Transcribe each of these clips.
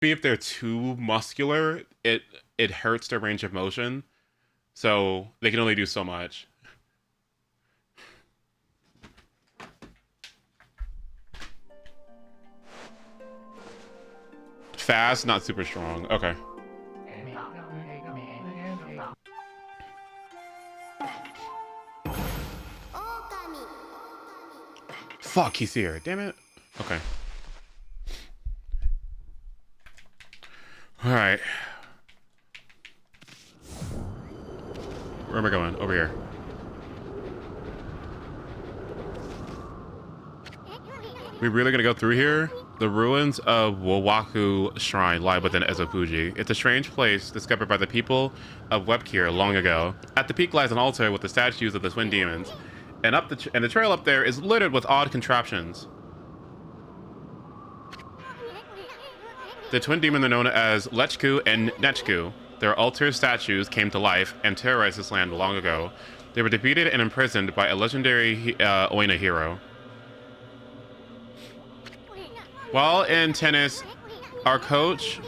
if they're too muscular, it hurts their range of motion, so they can only do so much. Fast, not super strong. Okay. Fuck, he's here. Damn it. Okay. All right. Where am I going? Over here. We really gonna go through here? The ruins of Wowaku Shrine lie within Ezofuji. It's a strange place discovered by the people of Webkir long ago. At the peak lies an altar with the statues of the twin demons, and the trail up there is littered with odd contraptions. The twin demons are known as Lechku and Nechku. Their altar statues came to life and terrorized this land long ago. They were defeated and imprisoned by a legendary Oina hero. While in tennis, our coach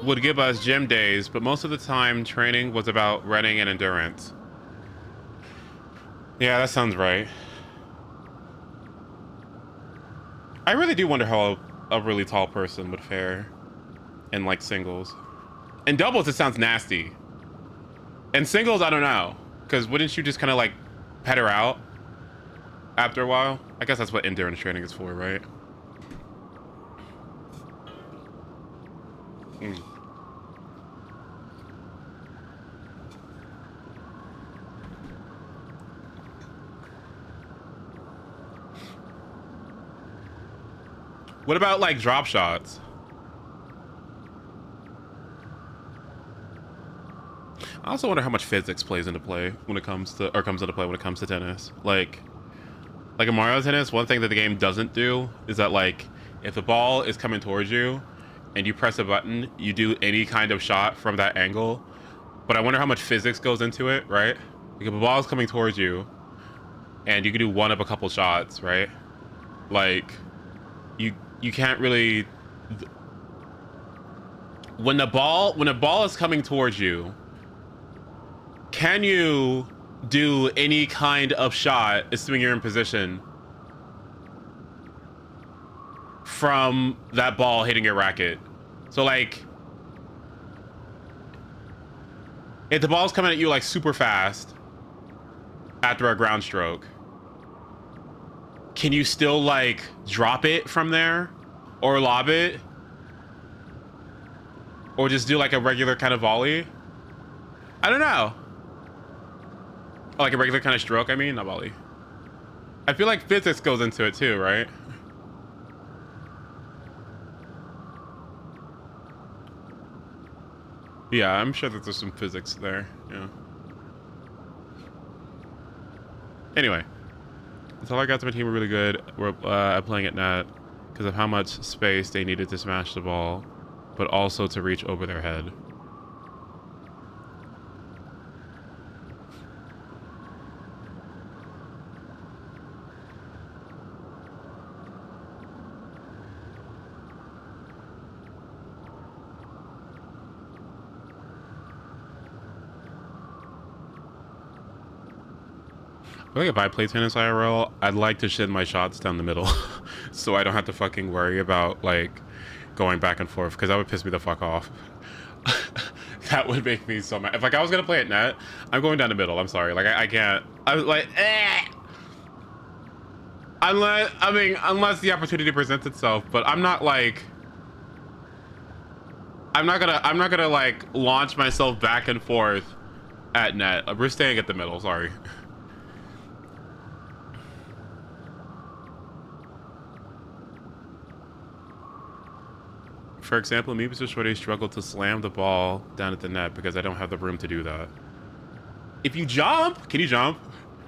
would give us gym days, but most of the time training was about running and endurance. Yeah, that sounds right. I really do wonder how a really tall person would fare in like singles. In doubles, it sounds nasty. In singles, I don't know. Because wouldn't you just kind of like pet her out after a while? I guess that's what endurance training is for, right? Mm. What about like drop shots? I also wonder how much physics plays into play when it comes to, or comes into play when it comes to tennis. Like in Mario Tennis, one thing that the game doesn't do is that like if the ball is coming towards you and you press a button, you do any kind of shot from that angle. But I wonder how much physics goes into it, right? Like if a ball is coming towards you and you can do one of a couple shots, right? Like you can't really, when the ball is coming towards you, can you do any kind of shot, assuming you're in position, from that ball hitting your racket? So like, if the ball's coming at you like super fast after a ground stroke, can you still like drop it from there or lob it or just do like a regular kind of volley? I don't know. Like a regular kind of stroke, I mean, not volley. I feel like physics goes into it too, right? Yeah, I'm sure that there's some physics there. Yeah. Anyway, that's all I got. To my team were really good. We're playing at net because of how much space they needed to smash the ball, but also to reach over their head. I think if I play tennis IRL, I'd like to shed my shots down the middle so I don't have to fucking worry about like going back and forth, because that would piss me the fuck off. That would make me so mad. If like I was gonna play at net, I'm going down the middle. I'm sorry. Like I can't. I was like, unless the opportunity presents itself, but I'm not like, I'm not gonna like launch myself back and forth at net. We're staying at the middle. Sorry. For example, me Mr. Shorty struggled to slam the ball down at the net because I don't have the room to do that. If you jump, can you jump?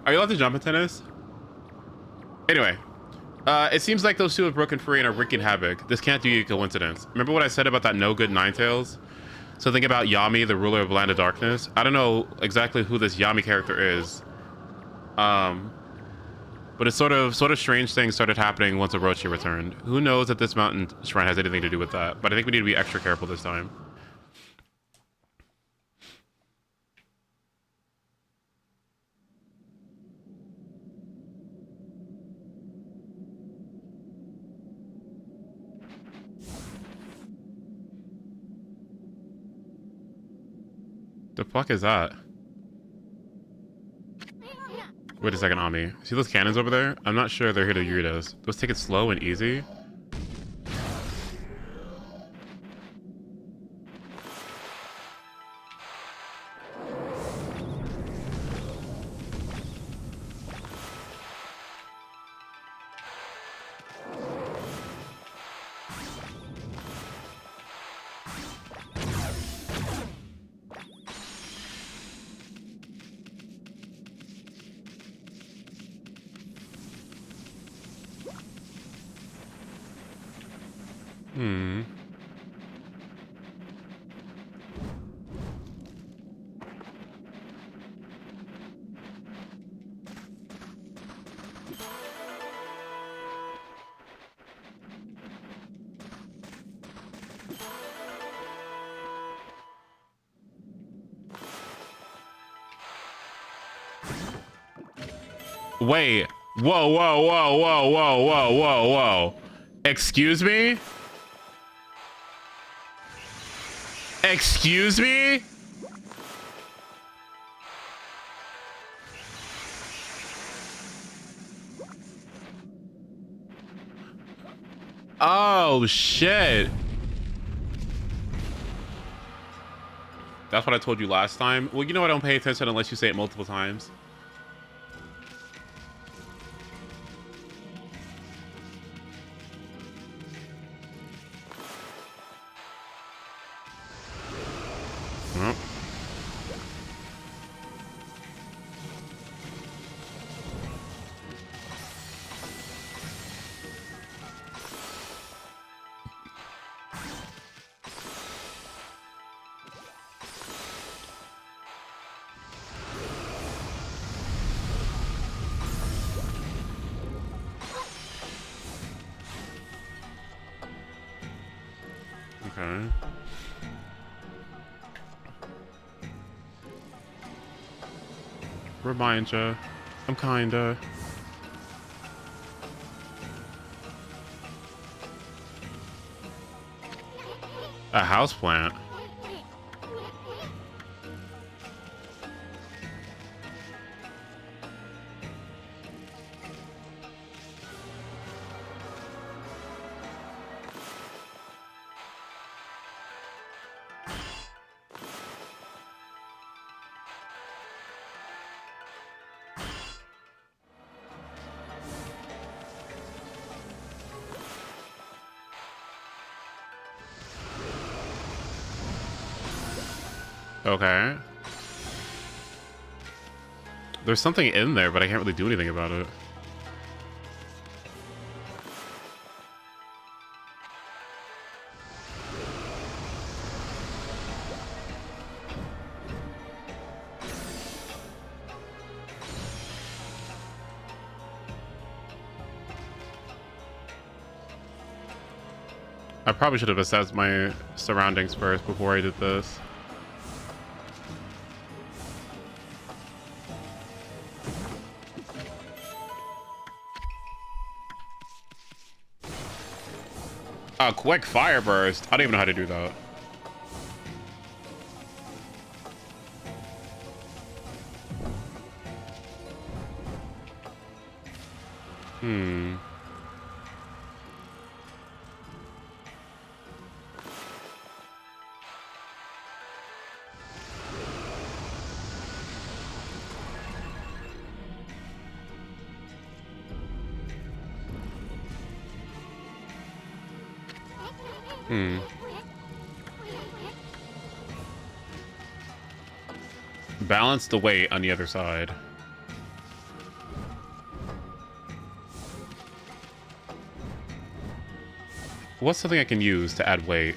Are you allowed to jump in tennis? Anyway, it seems like those two have broken free and are wreaking havoc. This can't be a coincidence. Remember what I said about that no good Ninetales? So think about Yami, the ruler of Land of Darkness. I don't know exactly who this Yami character is. But it's sort of strange things started happening once Orochi returned. Who knows if this mountain shrine has anything to do with that? But I think we need to be extra careful this time. The fuck is that? Wait a second, Ami. See those cannons over there? I'm not sure they're here to greet us. Let's take it slow and easy. Wait. Whoa, whoa, whoa, whoa, whoa, whoa, whoa, whoa. Excuse me? Excuse me? Oh, shit. That's what I told you last time. Well, you know I don't pay attention unless you say it multiple times. Well. Okay. Remind ya. I'm kinda. A houseplant. Okay. There's something in there, but I can't really do anything about it. I probably should have assessed my surroundings first before I did this. A quick fire burst. I don't even know how to do that. Hmm. Balance the weight on the other side. What's something I can use to add weight?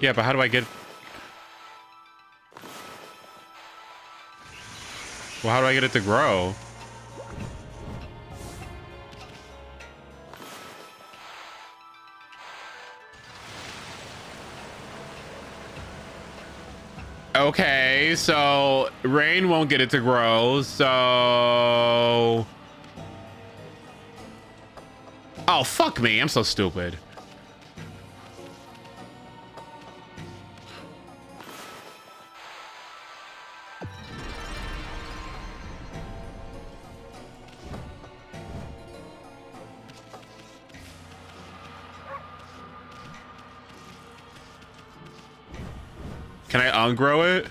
Yeah, but how do I get... Well, how do I get it to grow? Okay, so rain won't get it to grow, so... Oh, fuck me. I'm so stupid. Can I ungrow it?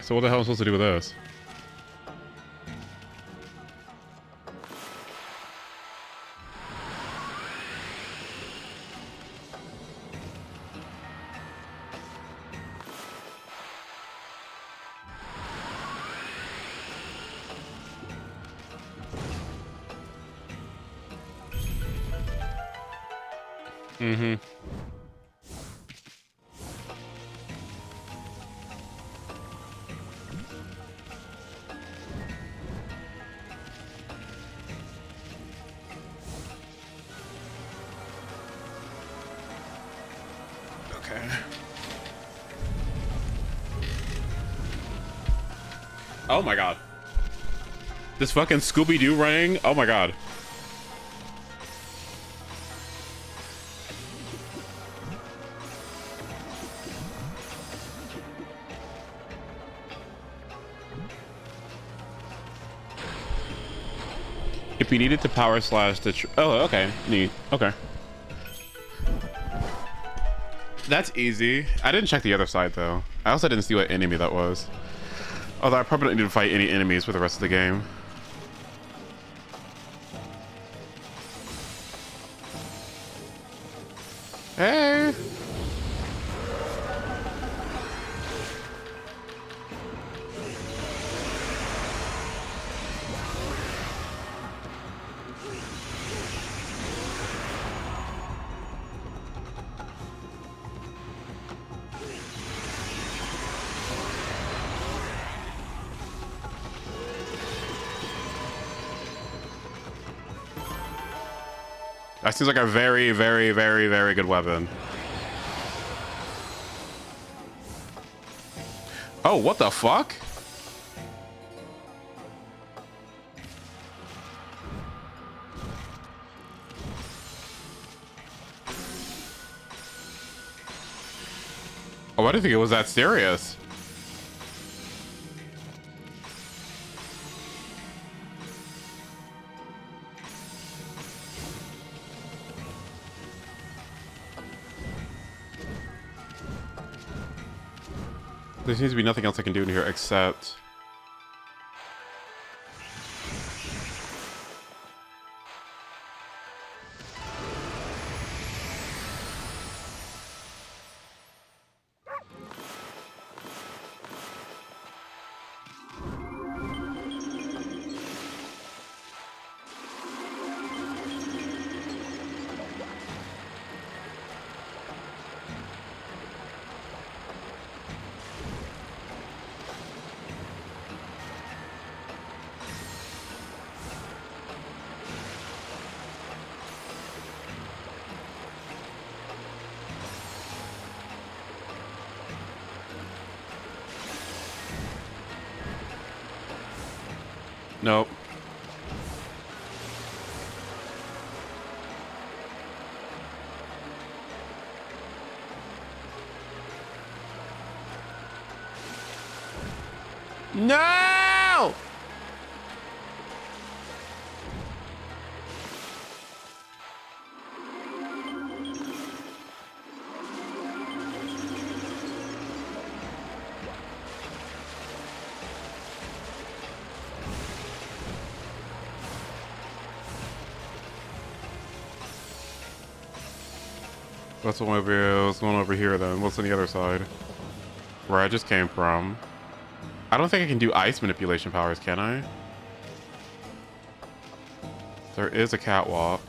So what the hell am I supposed to do with this? Mm-hmm. Okay. Oh my god. This fucking Scooby-Doo running? Oh my god. If you needed to power slash the... Oh, okay. Neat. Okay. That's easy. I didn't check the other side, though. I also didn't see what enemy that was. Although I probably don't need to fight any enemies for the rest of the game. Hey! That seems like a very, very, very, very good weapon. Oh, what the fuck? Oh, I didn't think it was that serious. There seems to be nothing else I can do in here except... Nope. No! What's going over here then? What's on the other side? Where I just came from. I don't think I can do ice manipulation powers, can I? There is a catwalk.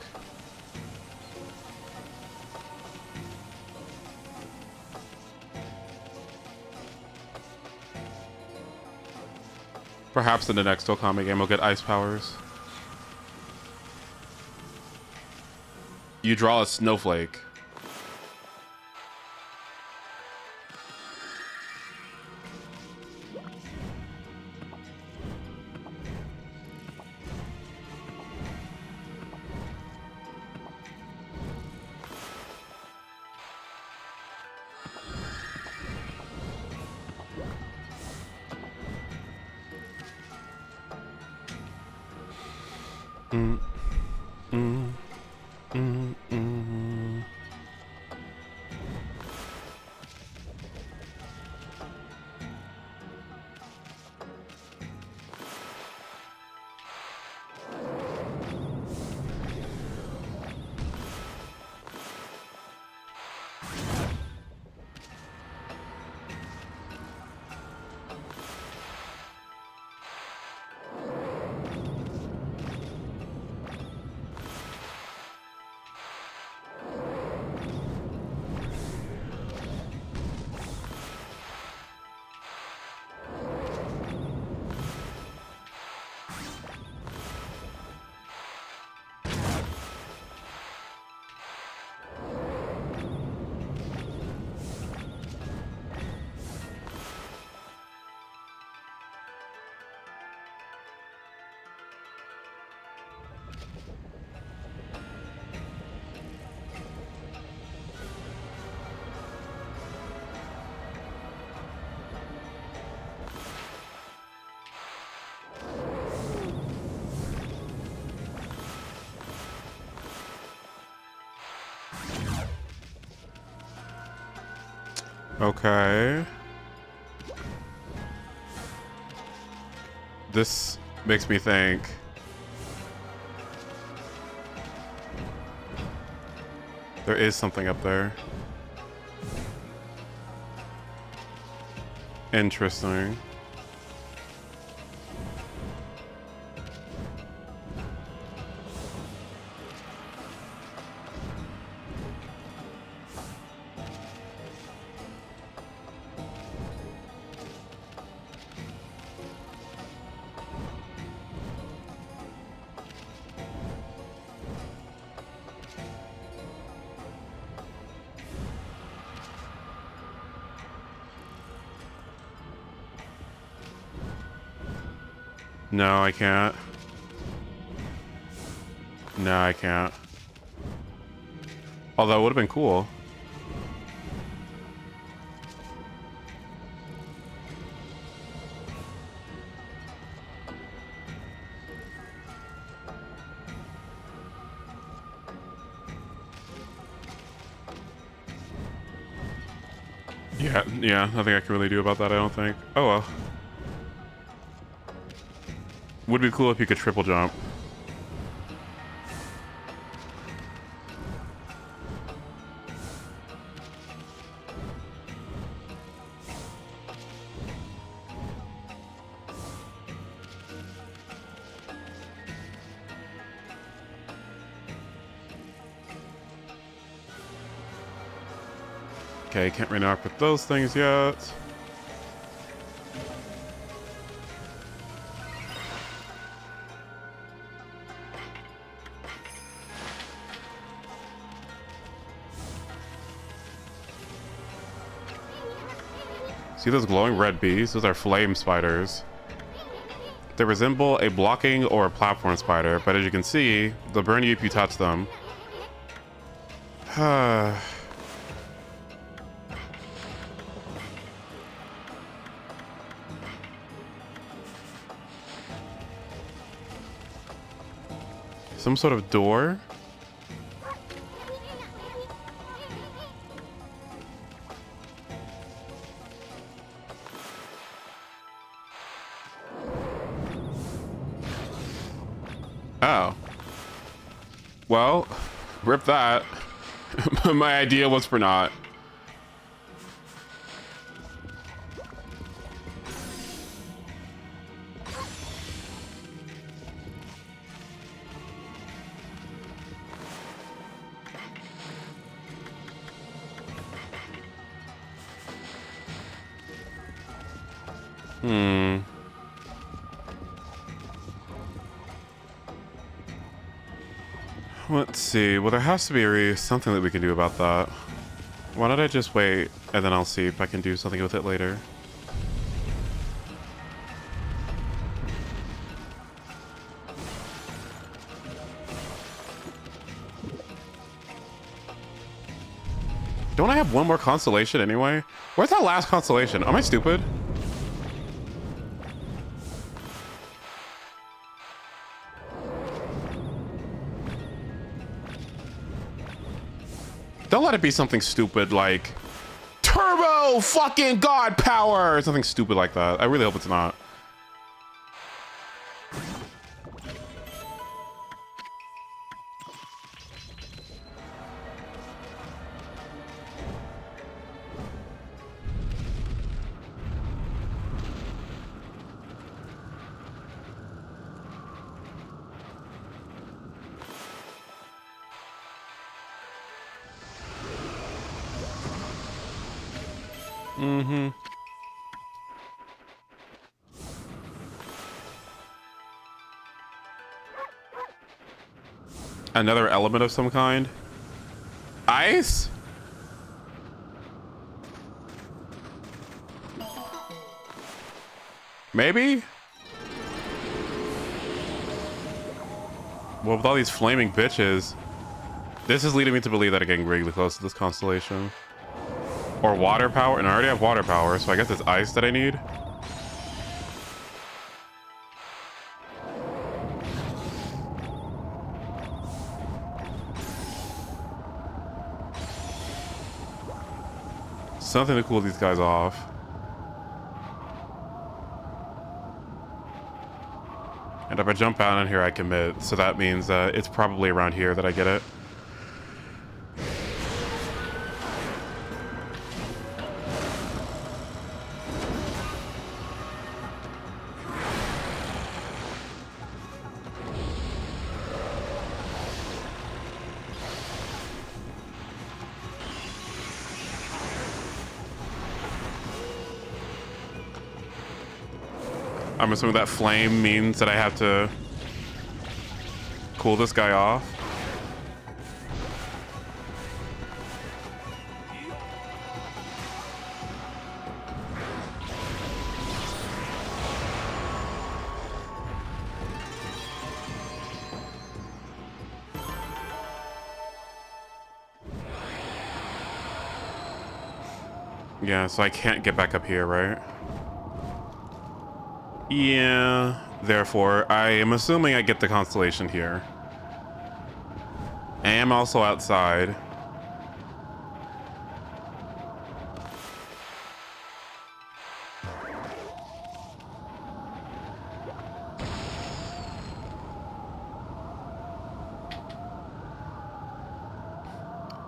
Perhaps in the next OKAMI game we'll get ice powers. You draw a snowflake. Okay. This makes me think. There is something up there. Interesting. No, I can't. No, I can't. Although it would have been cool. Yeah, nothing I can really do about that, I don't think. Oh well. Would be cool if you could triple jump. Okay, can't interact with those things yet. See those glowing red bees? Those are flame spiders. They resemble a blocking or a platform spider, but as you can see, they'll burn you if you touch them. Some sort of door? Oh. Well, rip that. My idea was for not. Let's see. Well, there has to be something that we can do about that. Why don't I just wait, and then I'll see if I can do something with it later. Don't I have one more constellation anyway? Where's that last constellation? Am I stupid? Don't let it be something stupid like turbo fucking god power or something stupid like that. I really hope it's not. Another element of some kind. Ice? Maybe? Well, with all these flaming bitches, this is leading me to believe that I'm getting really close to this constellation. Or water power, and I already have water power, so I guess it's ice that I need. Something to cool these guys off. And if I jump out in here, I commit. So that means it's probably around here that I get it. I'm assuming that flame means that I have to cool this guy off. Yeah, so I can't get back up here, right? Yeah, therefore, I am assuming I get the constellation here. I am also outside.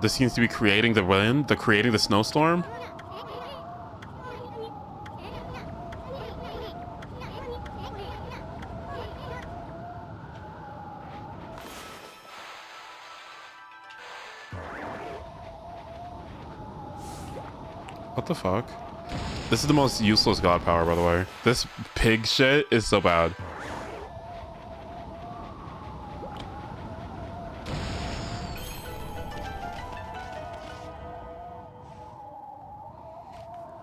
This seems to be creating the wind, creating the snowstorm. What the fuck? This is the most useless god power, by the way. This pig shit is so bad.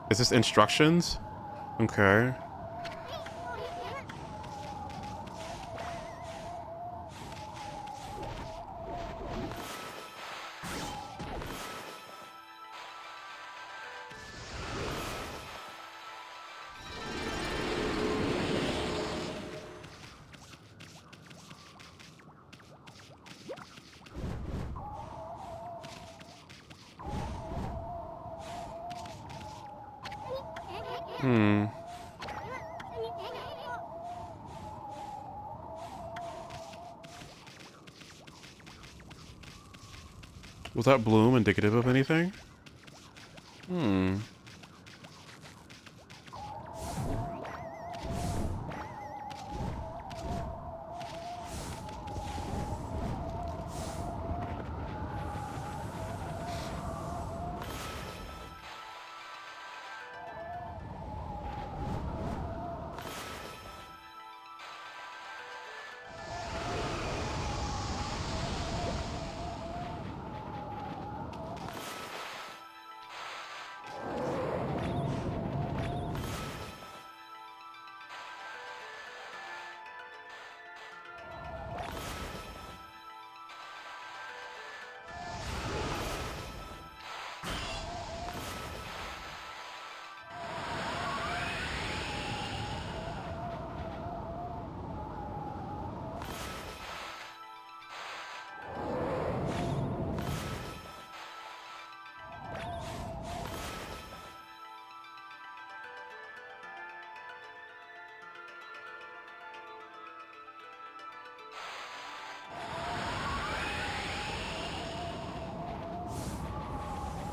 Is this instructions? Okay. Was that bloom indicative of anything? Hmm.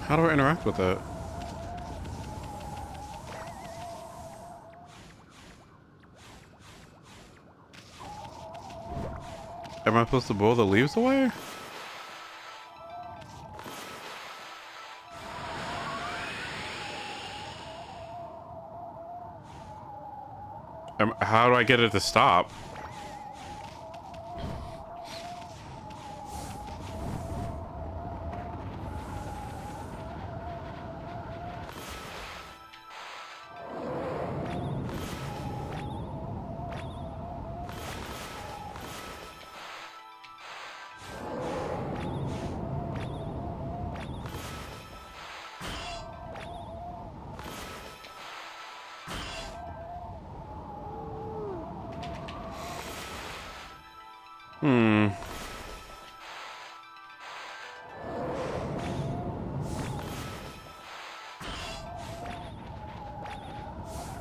How do I interact with it? Am I supposed to blow the leaves away? How do I get it to stop? Hmm.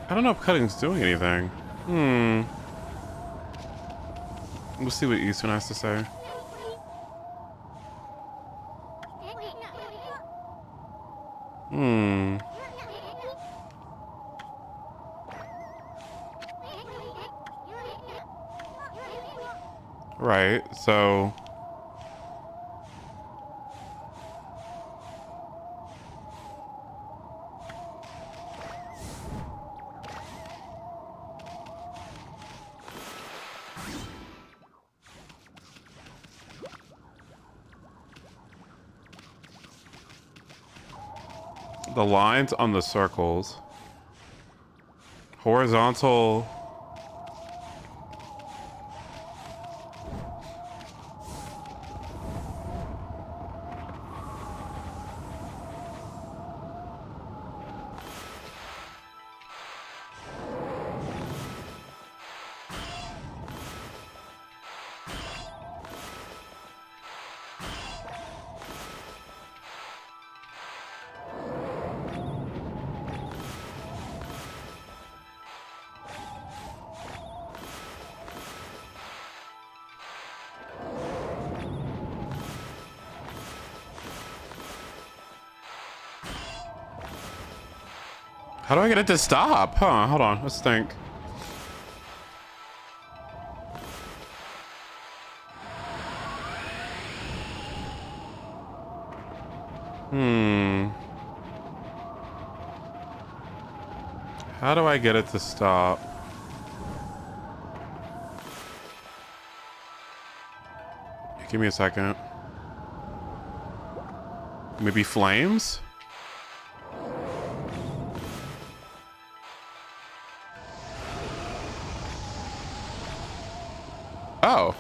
I don't know if cutting's doing anything. Hmm. We'll see what Eastern has to say. Hmm. Right, so... the lines on the circles. Horizontal... How do I get it to stop? Huh, hold on, let's think. Hmm. How do I get it to stop? Give me a second. Maybe flames? Oh.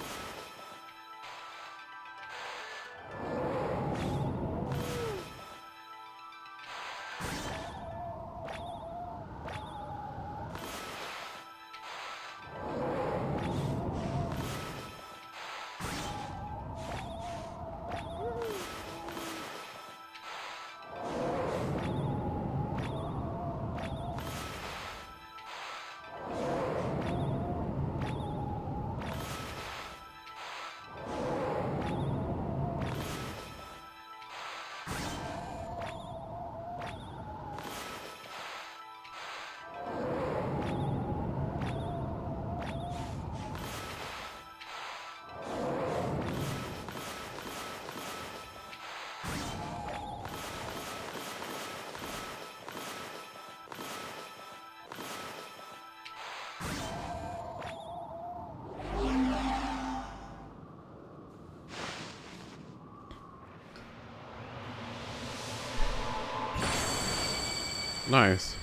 Nice.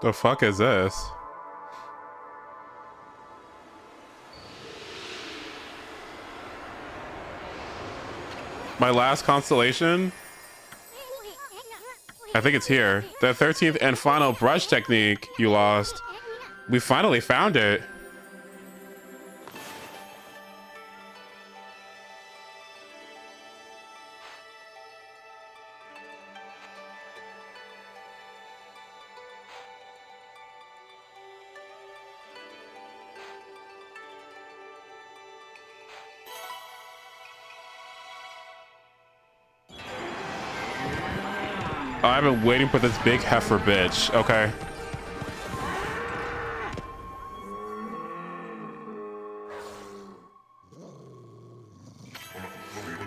The fuck is this? My last constellation? I think it's here. The 13th and final brush technique you lost. We finally found it. I've been waiting for this big heifer bitch. Okay.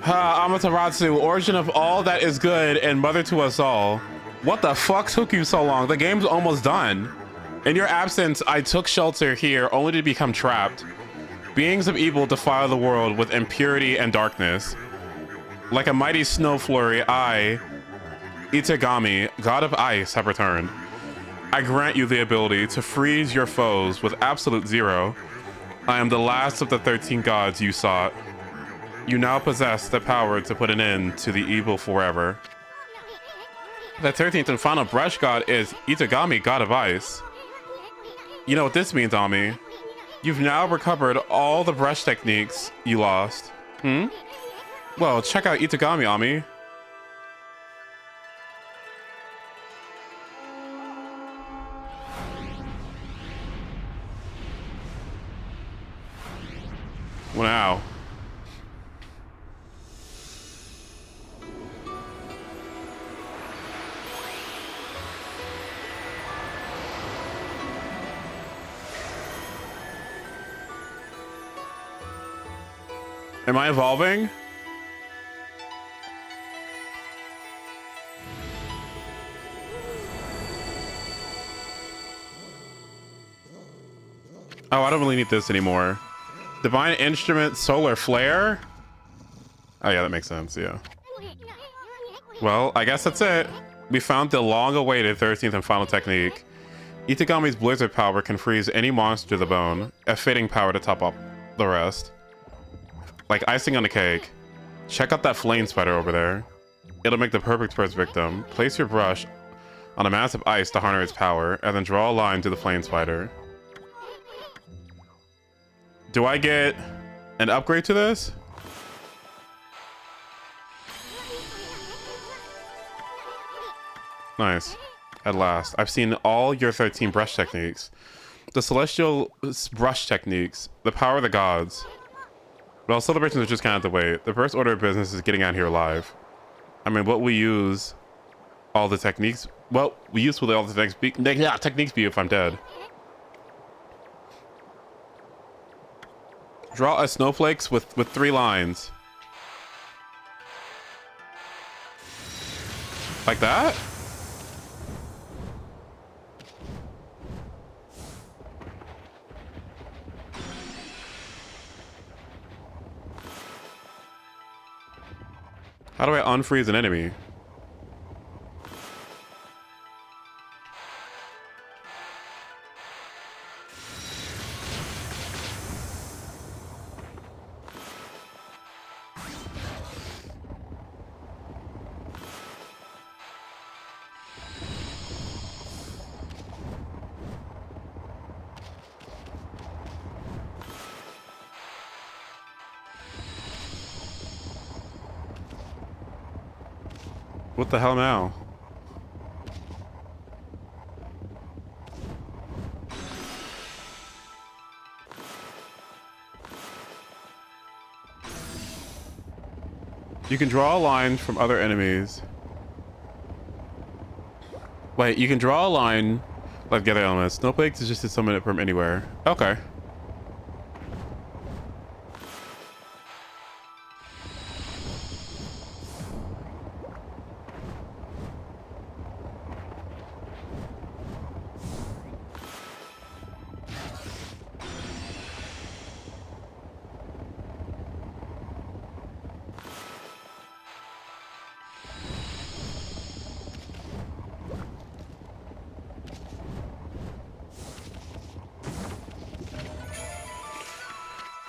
Amaterasu, origin of all that is good and mother to us all. What the fuck took you so long? The game's almost done. In your absence, I took shelter here only to become trapped. Beings of evil defile the world with impurity and darkness. Like a mighty snow flurry, I, Itagami, god of ice, have returned. I grant you the ability to freeze your foes with absolute zero. I am the last of the 13 gods you sought. You now possess the power to put an end to the evil forever. The 13th and final brush god is Itagami, god of ice. You know what this means, Ami. You've now recovered all the brush techniques you lost. Well, check out Itagami, Ami. Wow. Am I evolving? Oh, I don't really need this anymore. Divine Instrument, Solar Flare? Oh yeah, that makes sense, yeah. Well, I guess that's it. We found the long-awaited 13th and final technique. Itagami's Blizzard power can freeze any monster to the bone, a fitting power to top up the rest. Like icing on a cake. Check out that flame spider over there. It'll make the perfect first victim. Place your brush on a massive ice to harness its power, and then draw a line to the flame spider. Do I get an upgrade to this? Nice. At last. I've seen all your 13 brush techniques. The celestial brush techniques. The power of the gods. Well, celebrations are just kind of the way. The first order of business is getting out here alive. I mean, what we use all the techniques. Well, we use all the techniques be if I'm dead. Draw a snowflakes with 3 lines. Like that? How do I unfreeze an enemy? What the hell now? You can draw a line from other enemies. Wait, you can draw a line like the other elements. Snowflakes is just to summon it from anywhere. Okay.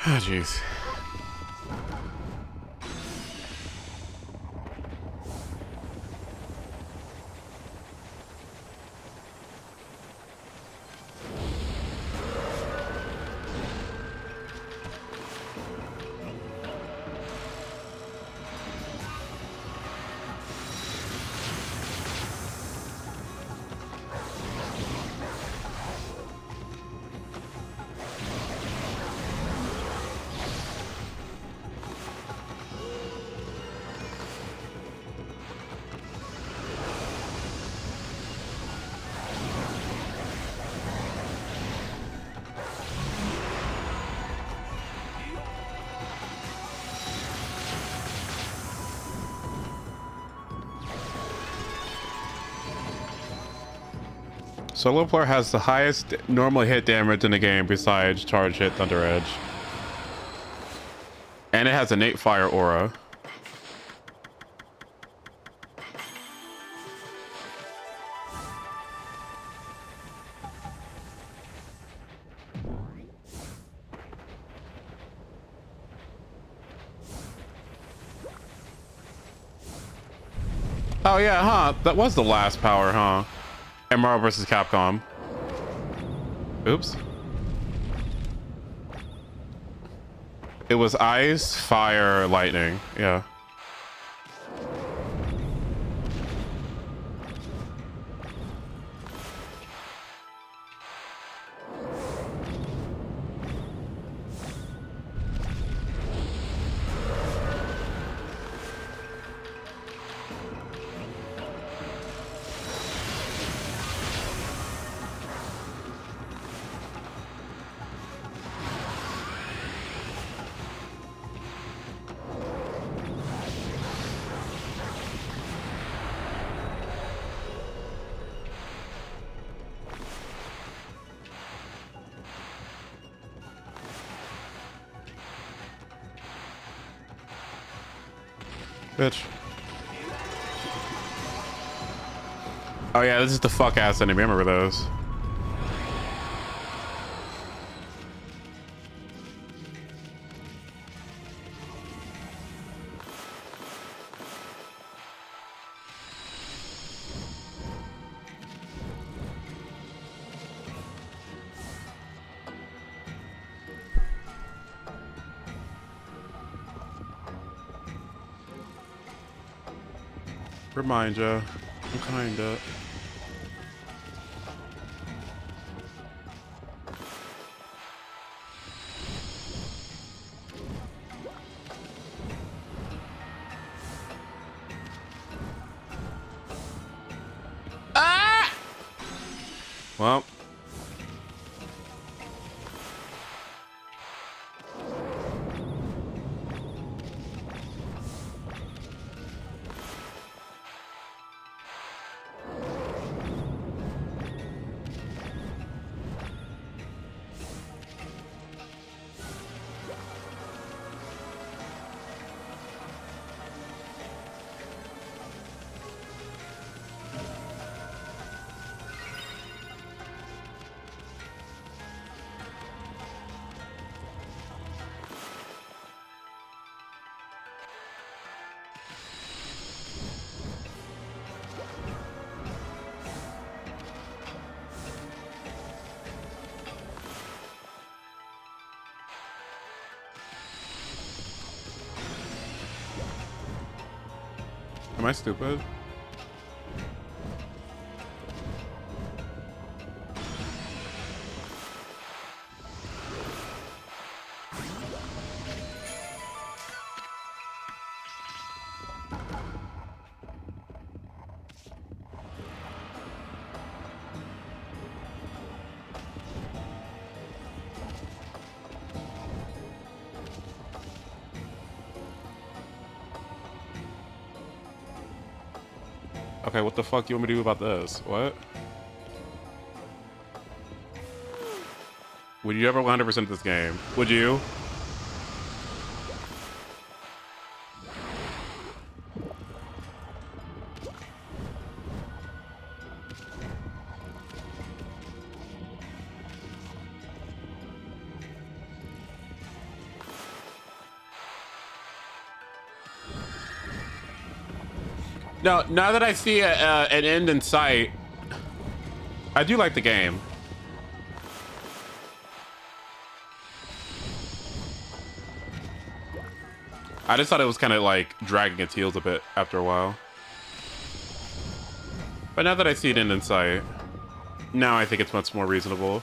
Ah, jeez. Solo player has the highest normal hit damage in the game besides charge hit Thunder Edge. And it has innate fire aura. Oh yeah, huh? That was the last power, huh? And Marvel vs. Capcom. Oops. It was ice, fire, lightning. Yeah. Bitch. Oh yeah, this is the fuck ass enemy. I remember those. Remind ya. I'm kinda. Ah! Well. Am I stupid? Okay, what the fuck do you want me to do about this? What? Would you ever 100% this game? Would you? No, now that I see an end in sight, I do like the game. I just thought it was kind of like dragging its heels a bit after a while. But now that I see it end in sight, now I think it's much more reasonable.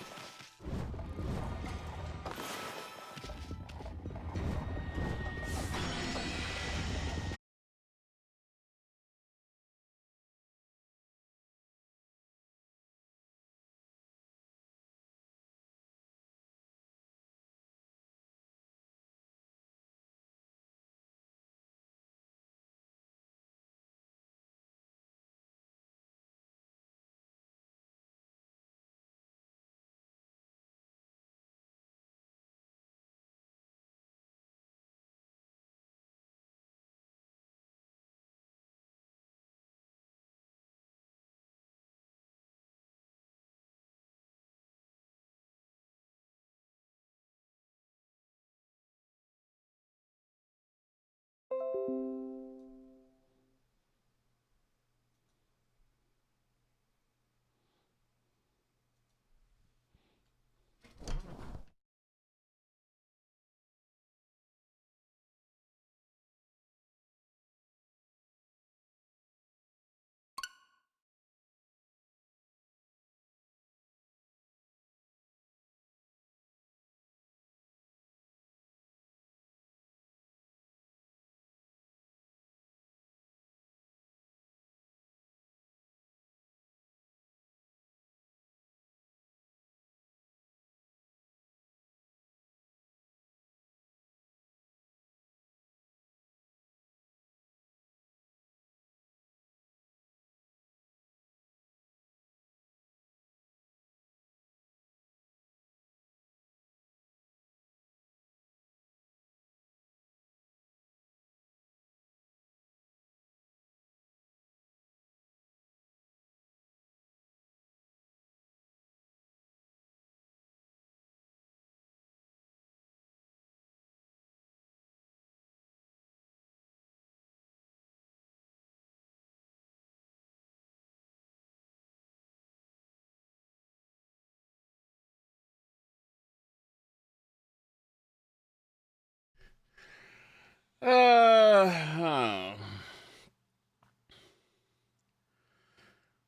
Oh.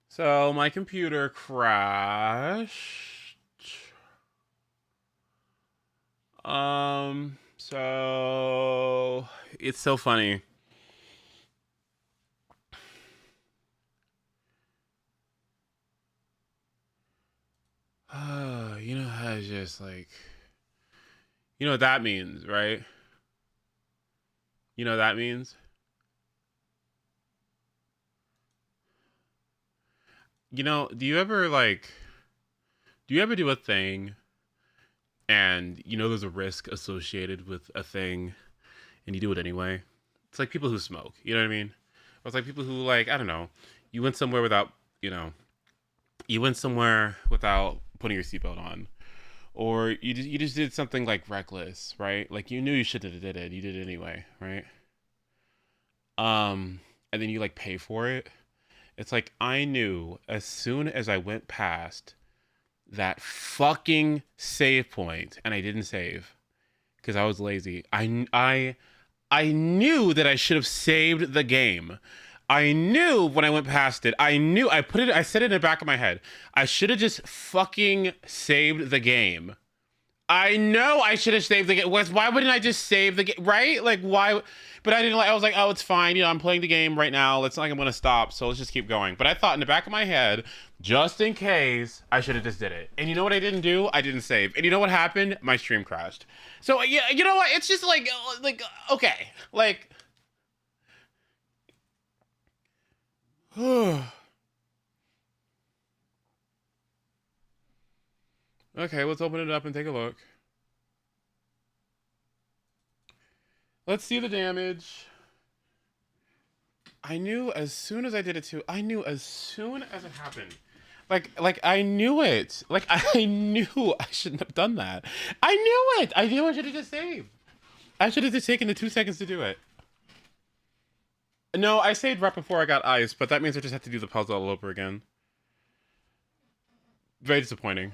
So my computer crashed. So it's so funny. You know how it's just like, you know what that means, right? You know what that means? You know, do you ever do a thing and you know there's a risk associated with a thing and you do it anyway? It's like people who smoke, you know what I mean? Or it's like people who like, I don't know, you went somewhere without, you know, you went somewhere without putting your seatbelt on. Or you just did something like reckless, right? Like you knew you shouldn't have did it, you did it anyway, right? And then you like pay for it. It's like I knew as soon as I went past that fucking save point and I didn't save because I was lazy. I knew that I should have saved the game. I knew when I went past it. I knew I said it in the back of my head. I should have just fucking saved the game. I know I should have saved the game. Why wouldn't I just save the game? Right? Like why? But I didn't like. I was like, oh, it's fine. You know, I'm playing the game right now. It's not like I'm gonna stop. So let's just keep going. But I thought in the back of my head, just in case, I should have just did it. And you know what I didn't do? I didn't save. And you know what happened? My stream crashed. So yeah, you know what? It's just like okay, like. Okay, let's open it up and take a look. Let's see the damage. I knew as soon as I did it too. I knew as soon as it happened. Like I knew it. Like I knew I shouldn't have done that. I knew it. I knew I should have just saved. I should have just taken the 2 seconds to do it. No, I saved right before I got ice, but that means I just have to do the puzzle all over again. Very disappointing.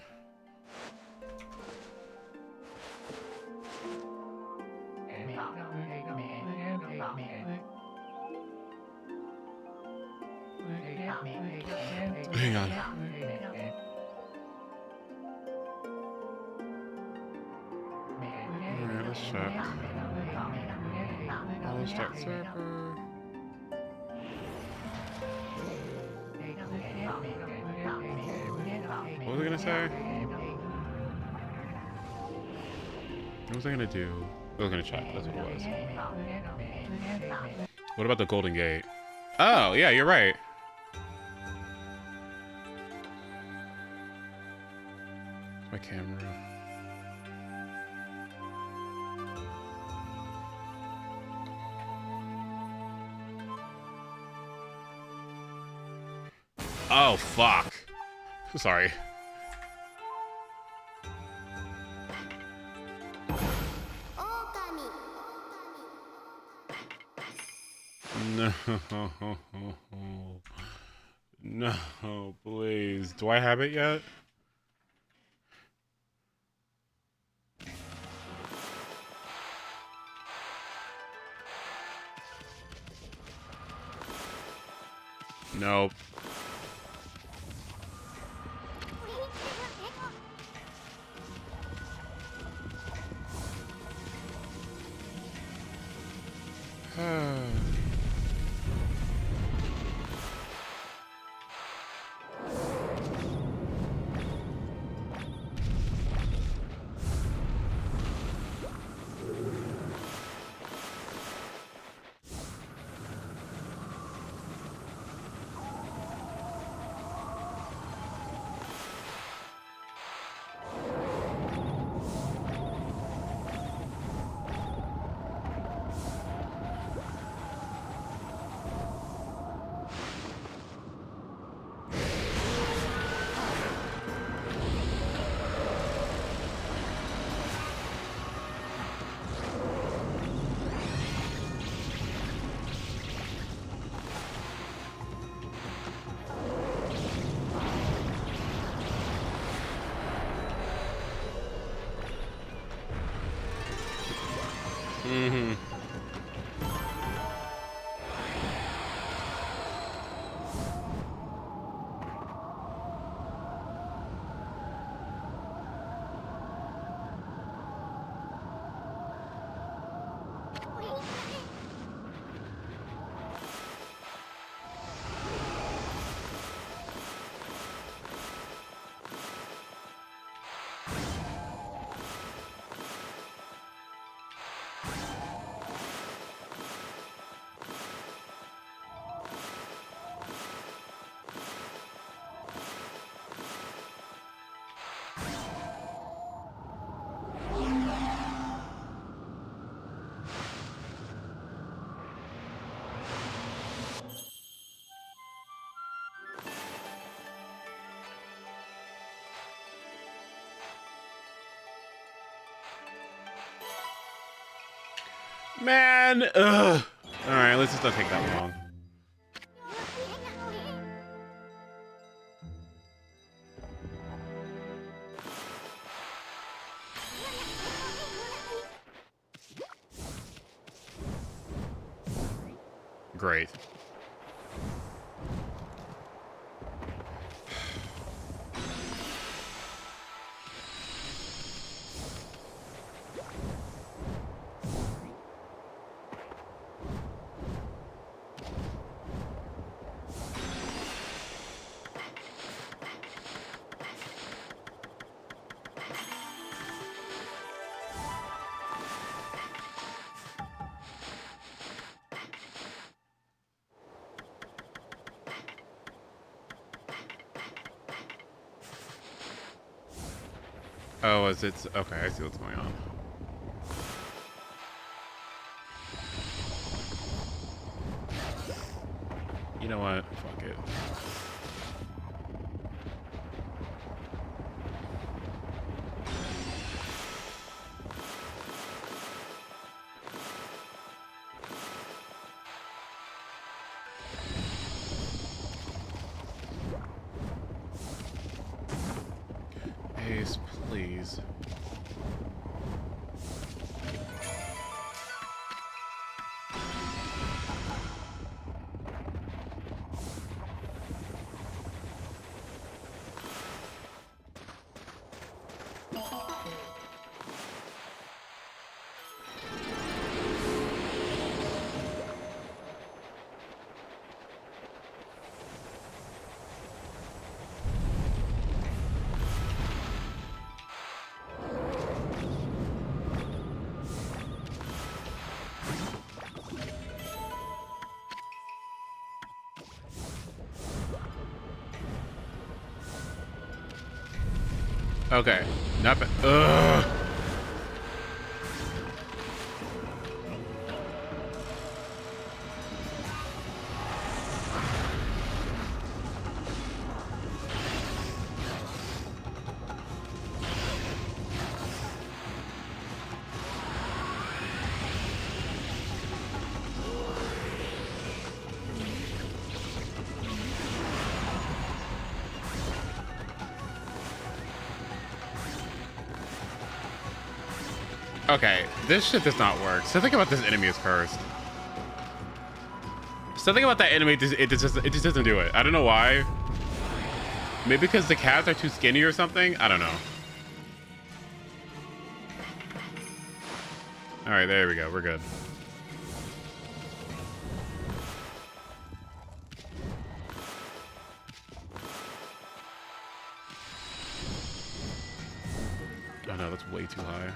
Hang on. Alright, let's check. Auto start server. What was I gonna say? What was I gonna do? I was gonna check. That's what it was. What about the Golden Gate? Oh, yeah, you're right. My camera. Oh, fuck. Sorry. OKAMI. No. No, please. Do I have it yet? Nope. Mm-hmm. Man, ugh. Alright, let's just not take that long. Great. Oh, is it? Okay, I see what's going on. You know what? Fuck it. Haste, please. Okay, not bad. Ugh. Okay, this shit does not work. Something about this enemy is cursed. Something about that enemy, it just doesn't do it. I don't know why. Maybe because the cats are too skinny or something? I don't know. Alright, there we go. We're good. Oh no, that's way too high.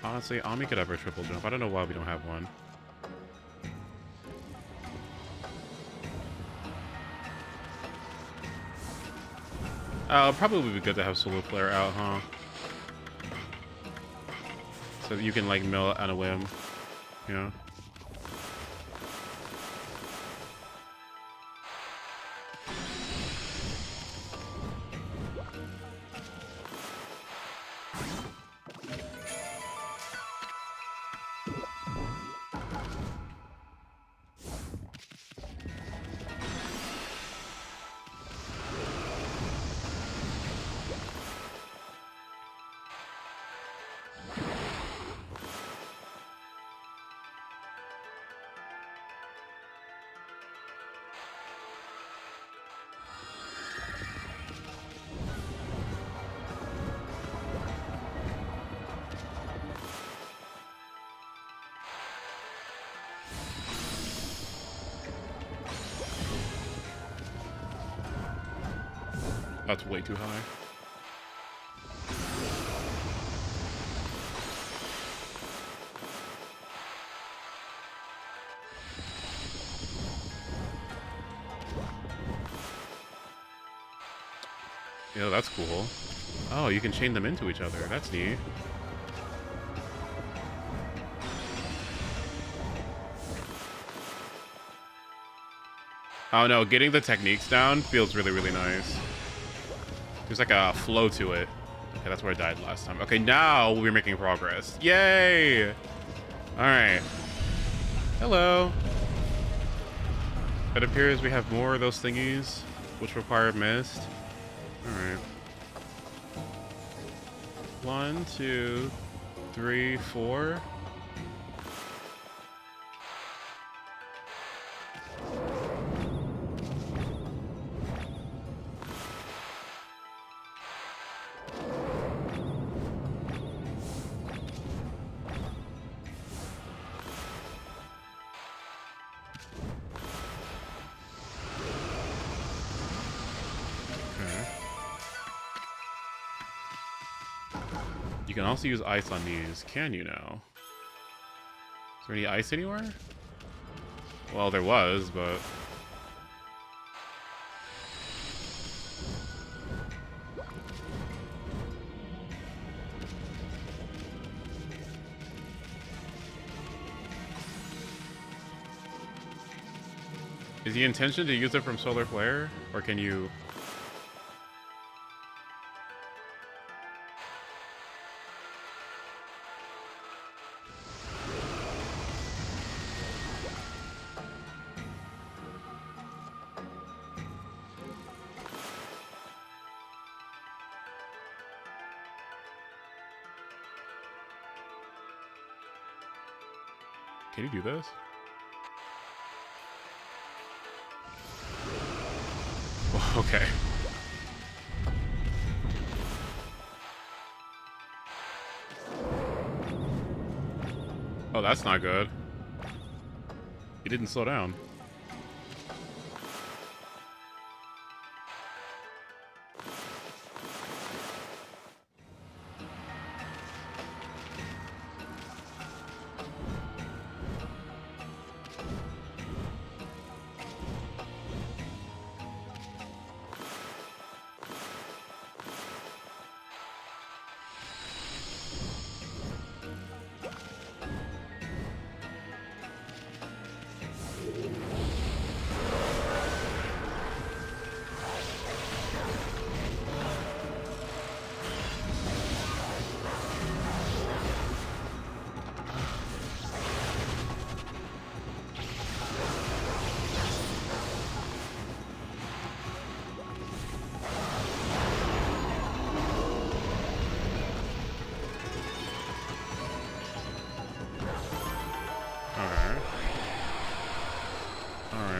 Honestly, Ami could have her triple jump. I don't know why we don't have one. Probably would be good to have Solar Flare out, huh? So that you can, like, mill it on a whim, you know? That's way too high. Yeah, that's cool. Oh, you can chain them into each other. That's neat. Oh no, getting the techniques down feels really, really nice. There's like a flow to it. Okay, that's where I died last time. Okay, now we're making progress. Yay! Alright. Hello. It appears we have more of those thingies, which require mist. Alright. 1, 2, 3, 4. You can also use ice on these, can you now? Is there any ice anywhere? Well, there was, but... Is the intention to use it from Solar Flare? Or can you... Can you do this? Okay. Oh, that's not good. He didn't slow down.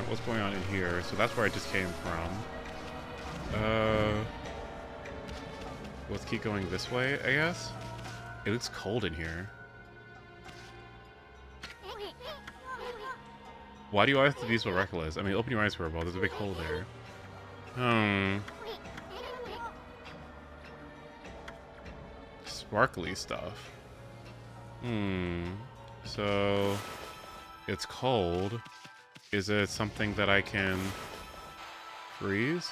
What's going on in here? So that's where I just came from. Let's keep going this way, I guess. It looks cold in here. Why do you always have to be so reckless? I mean, open your eyes for a while. There's a big hole there. Sparkly stuff. So it's cold. Is it something that I can freeze?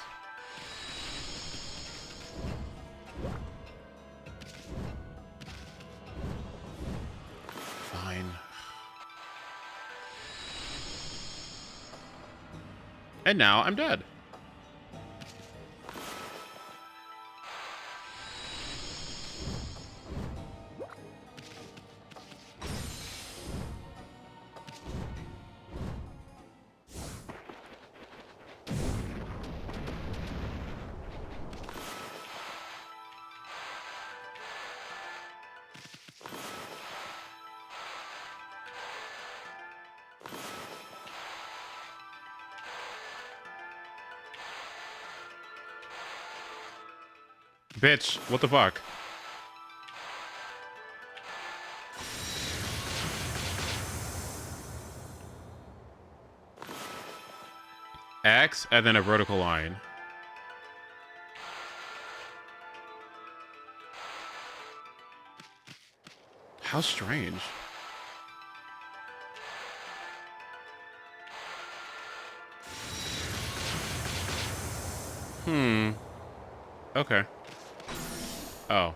Fine. And now I'm dead. Bitch, what the fuck? X and then a vertical line. How strange. Okay. Oh.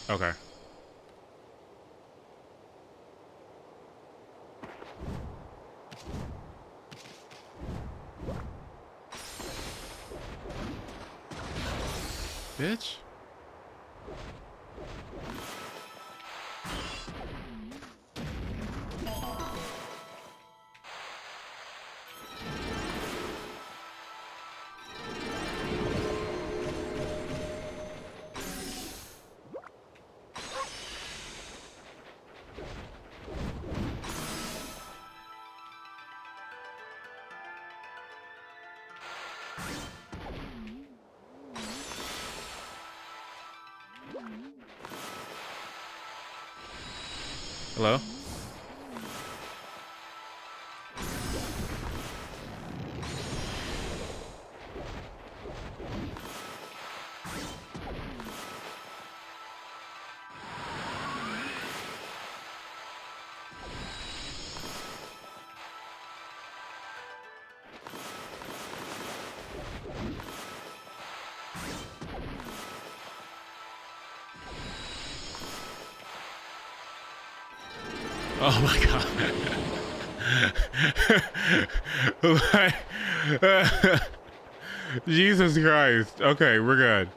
Okay. Bitch. Hello? Oh my god. Jesus Christ. Okay, we're good.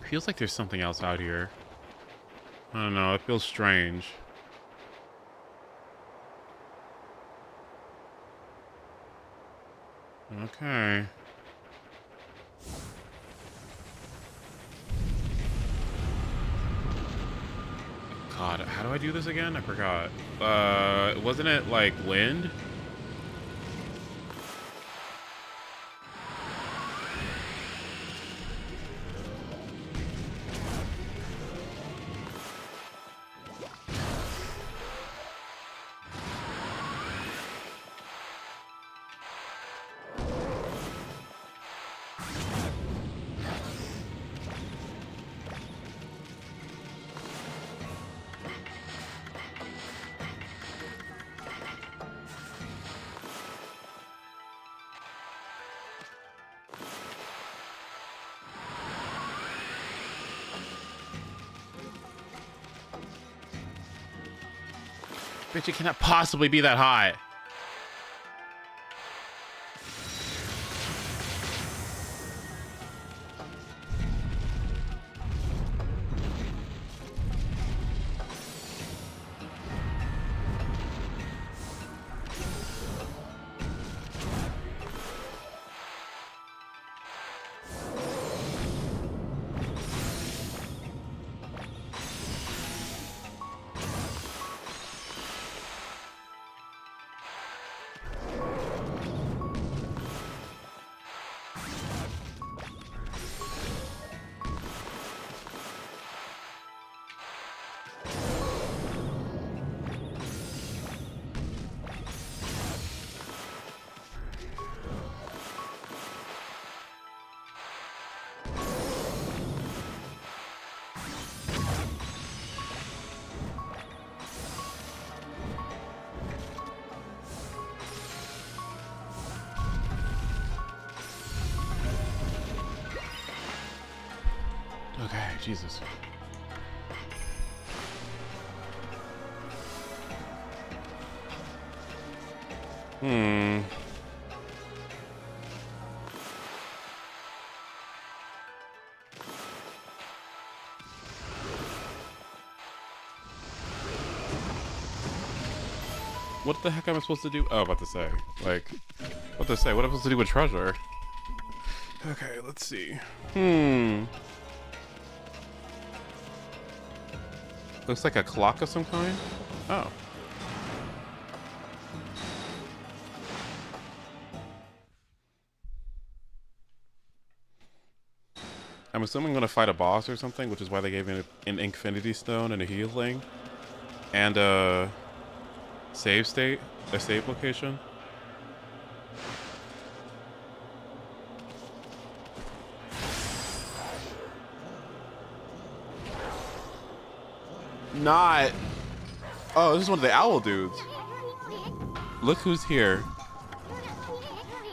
Feels like there's something else out here. I don't know. It feels strange. Okay. God, how do I do this again? I forgot. Wasn't it like wind? Bitch, it cannot possibly be that high. Okay, Jesus. What the heck am I supposed to do? Oh, about to say. Like, what to say? What am I supposed to do with treasure? Okay, let's see. Looks like a clock of some kind. Oh. I'm assuming I'm gonna fight a boss or something, which is why they gave me an Infinity Stone and a healing. And a save state, a save location. Not. Oh, this is one of the owl dudes. Look who's here.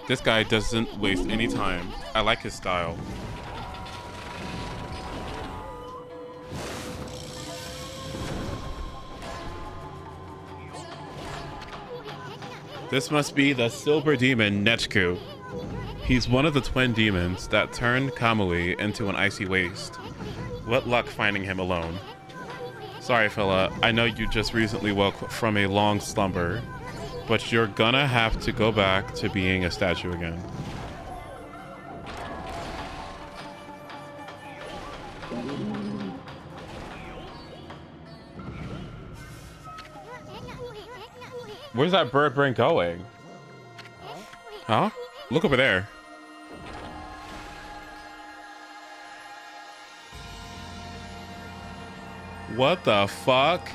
This guy doesn't waste any time. I like his style. This must be the silver demon Nechku. He's one of the twin demons that turned Kamui into an icy waste. What luck finding him alone. Sorry, fella. I know you just recently woke from a long slumber, but you're gonna have to go back to being a statue again. Where's that bird brain going? Huh? Look over there. What the fuck?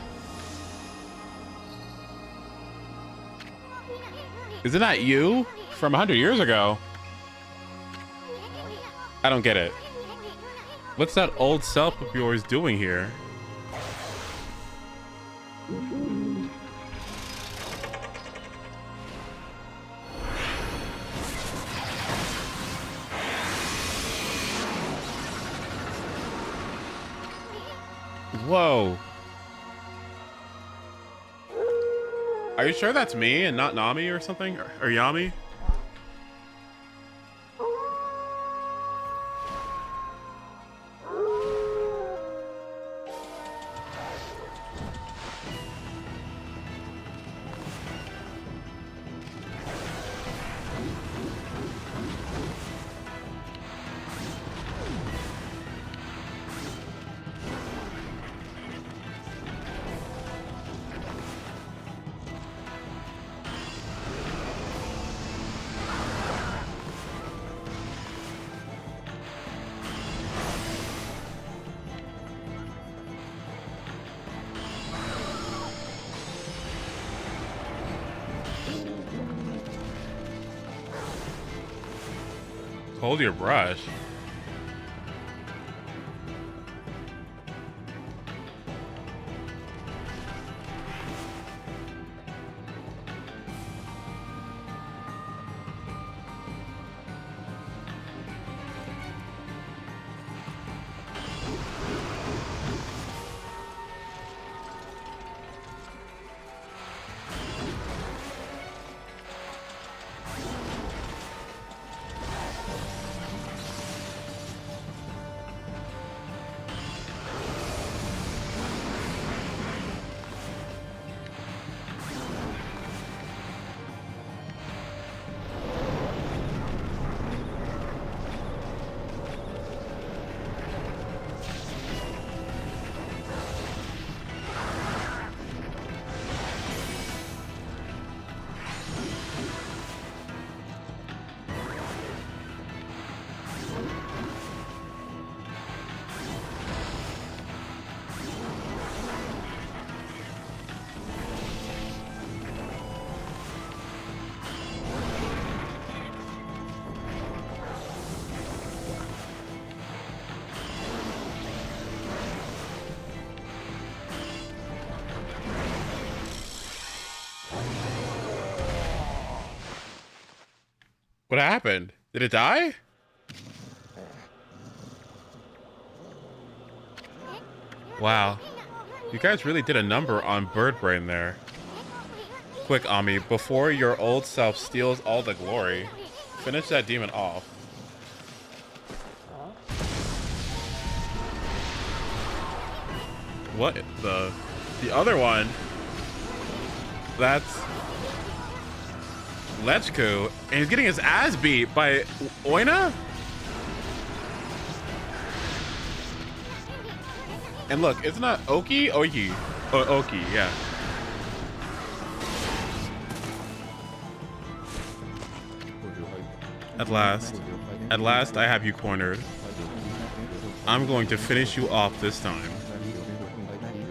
Isn't that you? From 100 years ago? I don't get it. What's that old self of yours doing here? Whoa. Are you sure that's me and not Nami or something? Or Yami? Hold your brush. What happened? Did it die? Wow. You guys really did a number on Bird Brain there. Quick, Ami, before your old self steals all the glory, finish that demon off. What the other one? That's Lechku, and he's getting his ass beat by Oina? And look, it's not Oki? Oki. Oki, yeah. At last I have you cornered. I'm going to finish you off this time.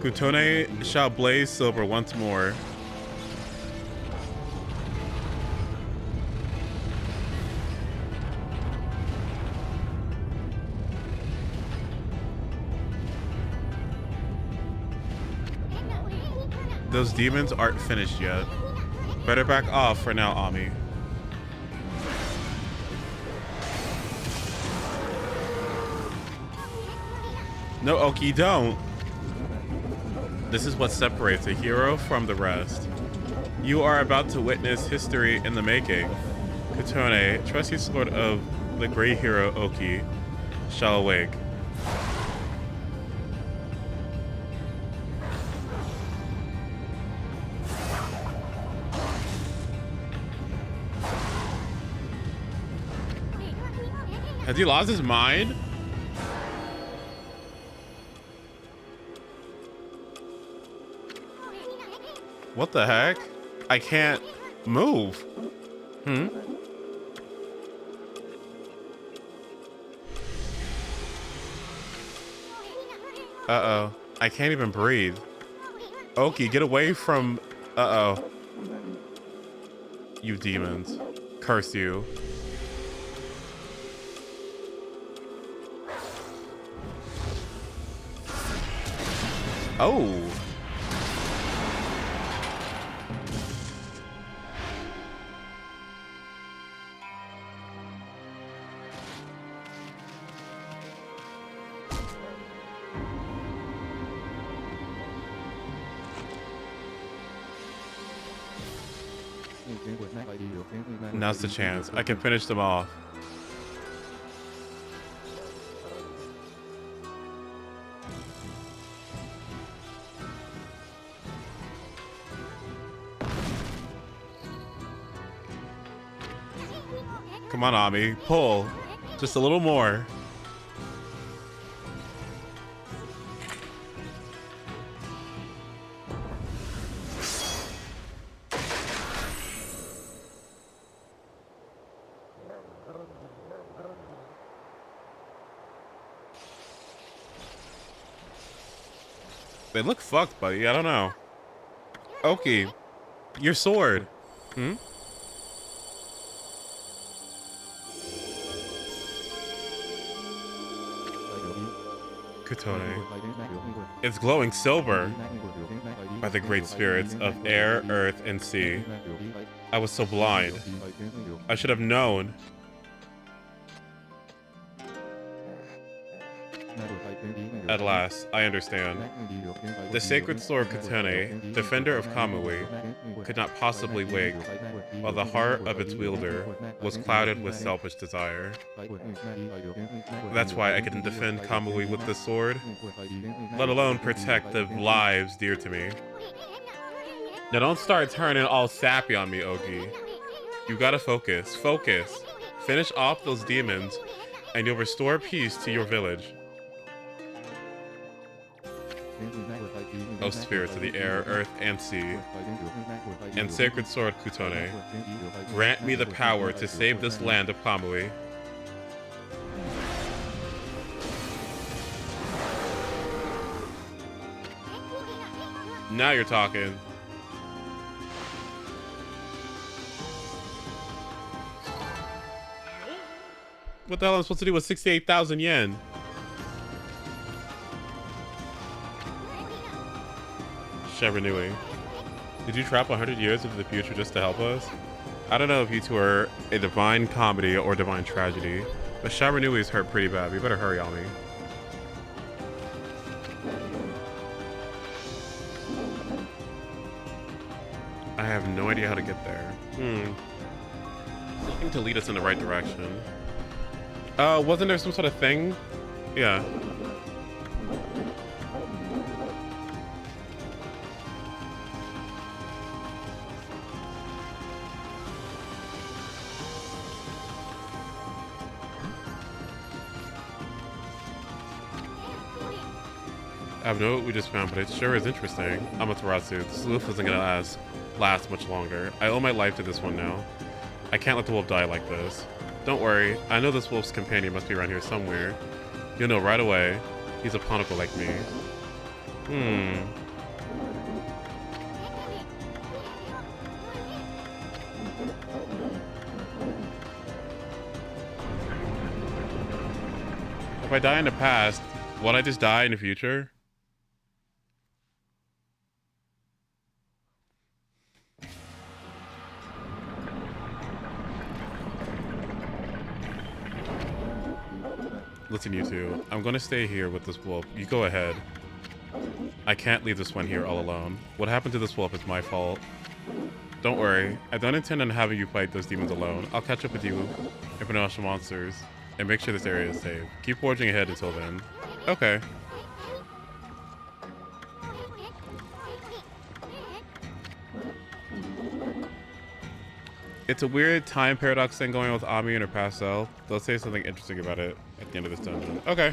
Kutone shall blaze silver once more. Those demons aren't finished yet. Better back off for now, Ami. No, Oki, don't. This is what separates a hero from the rest. You are about to witness history in the making. Kutone, trusty sword of the great hero Oki, shall awake. Has he lost his mind? What the heck? I can't move. Uh-oh. I can't even breathe. Oki, get away from... Uh-oh. You demons. Curse you. Oh. Now's the chance. I can finish them off. Come on, Ami. Pull. Just a little more. They look fucked, buddy. I don't know. Oki, your sword. Kutone. It's glowing silver by the great spirits of air, earth, and sea. I was so blind. I should have known. At last, I understand. The sacred sword Kutone, defender of Kamui, could not possibly wake, while the heart of its wielder was clouded with selfish desire. That's why I couldn't defend Kamui with this sword, let alone protect the lives dear to me. Now don't start turning all sappy on me, Ogi. You gotta focus. Focus. Finish off those demons, and you'll restore peace to your village. O spirits of the air, earth, and sea, and sacred sword Kutone, grant me the power to save this land of Kamui. Now you're talking. What the hell am I supposed to do with 68,000 yen? Sharanui, did you travel 100 years into the future just to help us? I don't know if you two are a divine comedy or divine tragedy, but Sharanui's hurt pretty bad. We better hurry, Ami. I have no idea how to get there. Something to lead us in the right direction. Wasn't there some sort of thing? Yeah. I have no what we just found, but it sure is interesting. Amaterasu, this wolf isn't gonna last much longer. I owe my life to this one now. I can't let the wolf die like this. Don't worry, I know this wolf's companion must be around here somewhere. You'll know right away. He's a Ponoko like me. If I die in the past, will I just die in the future? Listen, you two. I'm gonna stay here with this wolf. You go ahead. I can't leave this one here all alone. What happened to this wolf is my fault. Don't worry. I don't intend on having you fight those demons alone. I'll catch up with you and international monsters and make sure this area is safe. Keep forging ahead until then. Okay. It's a weird time paradox thing going on with Ami and her past self. They'll say something interesting about it at the end of this dungeon. Okay.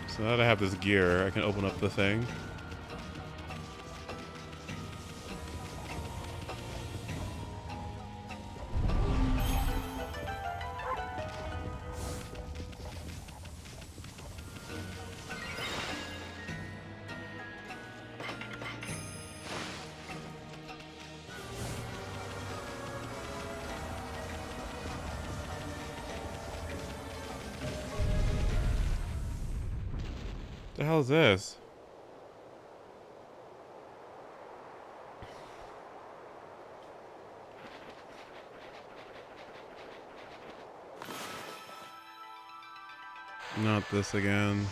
So now that I have this gear, I can open up the thing. The hell is this? Not this again.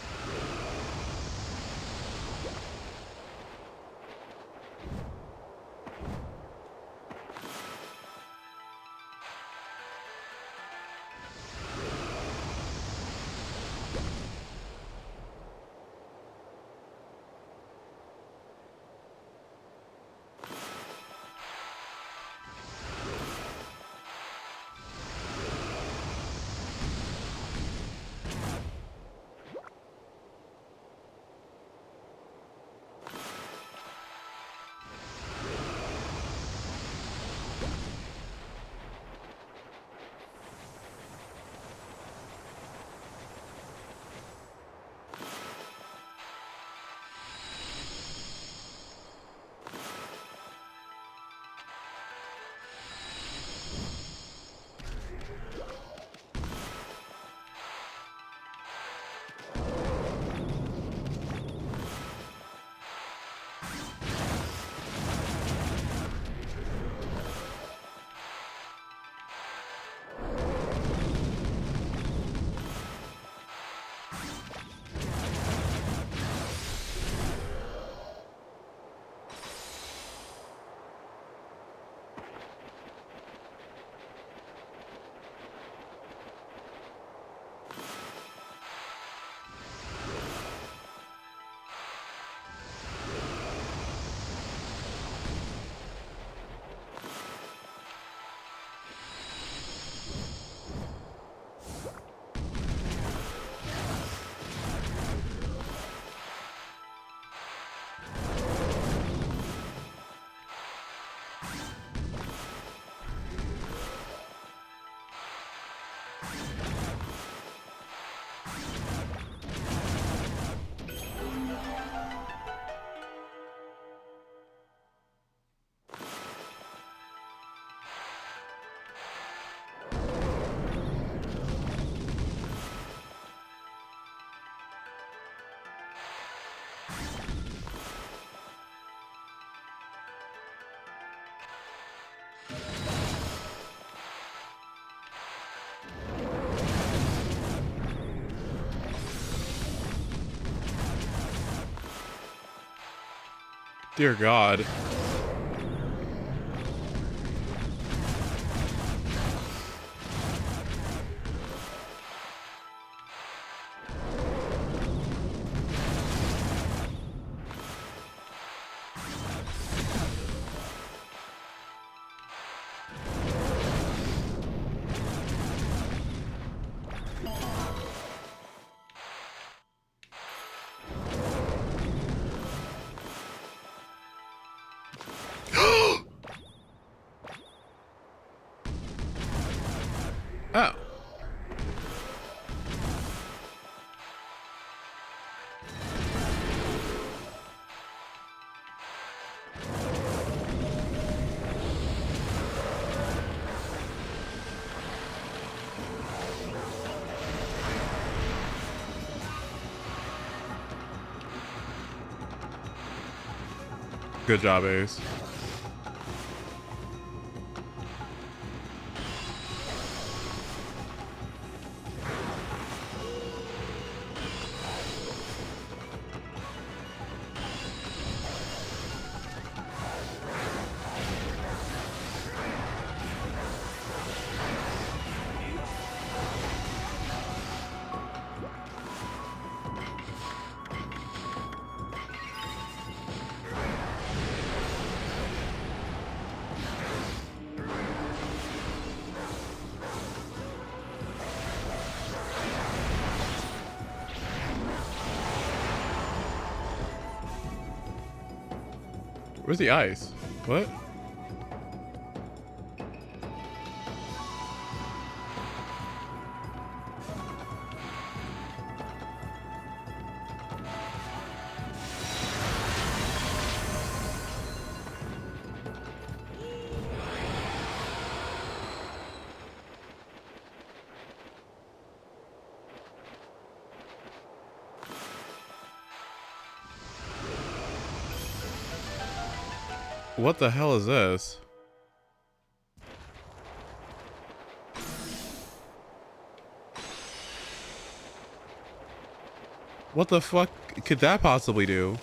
Dear God. Oh. Good job, Ace. Where's the ice? What? What the hell is this? What the fuck could that possibly do?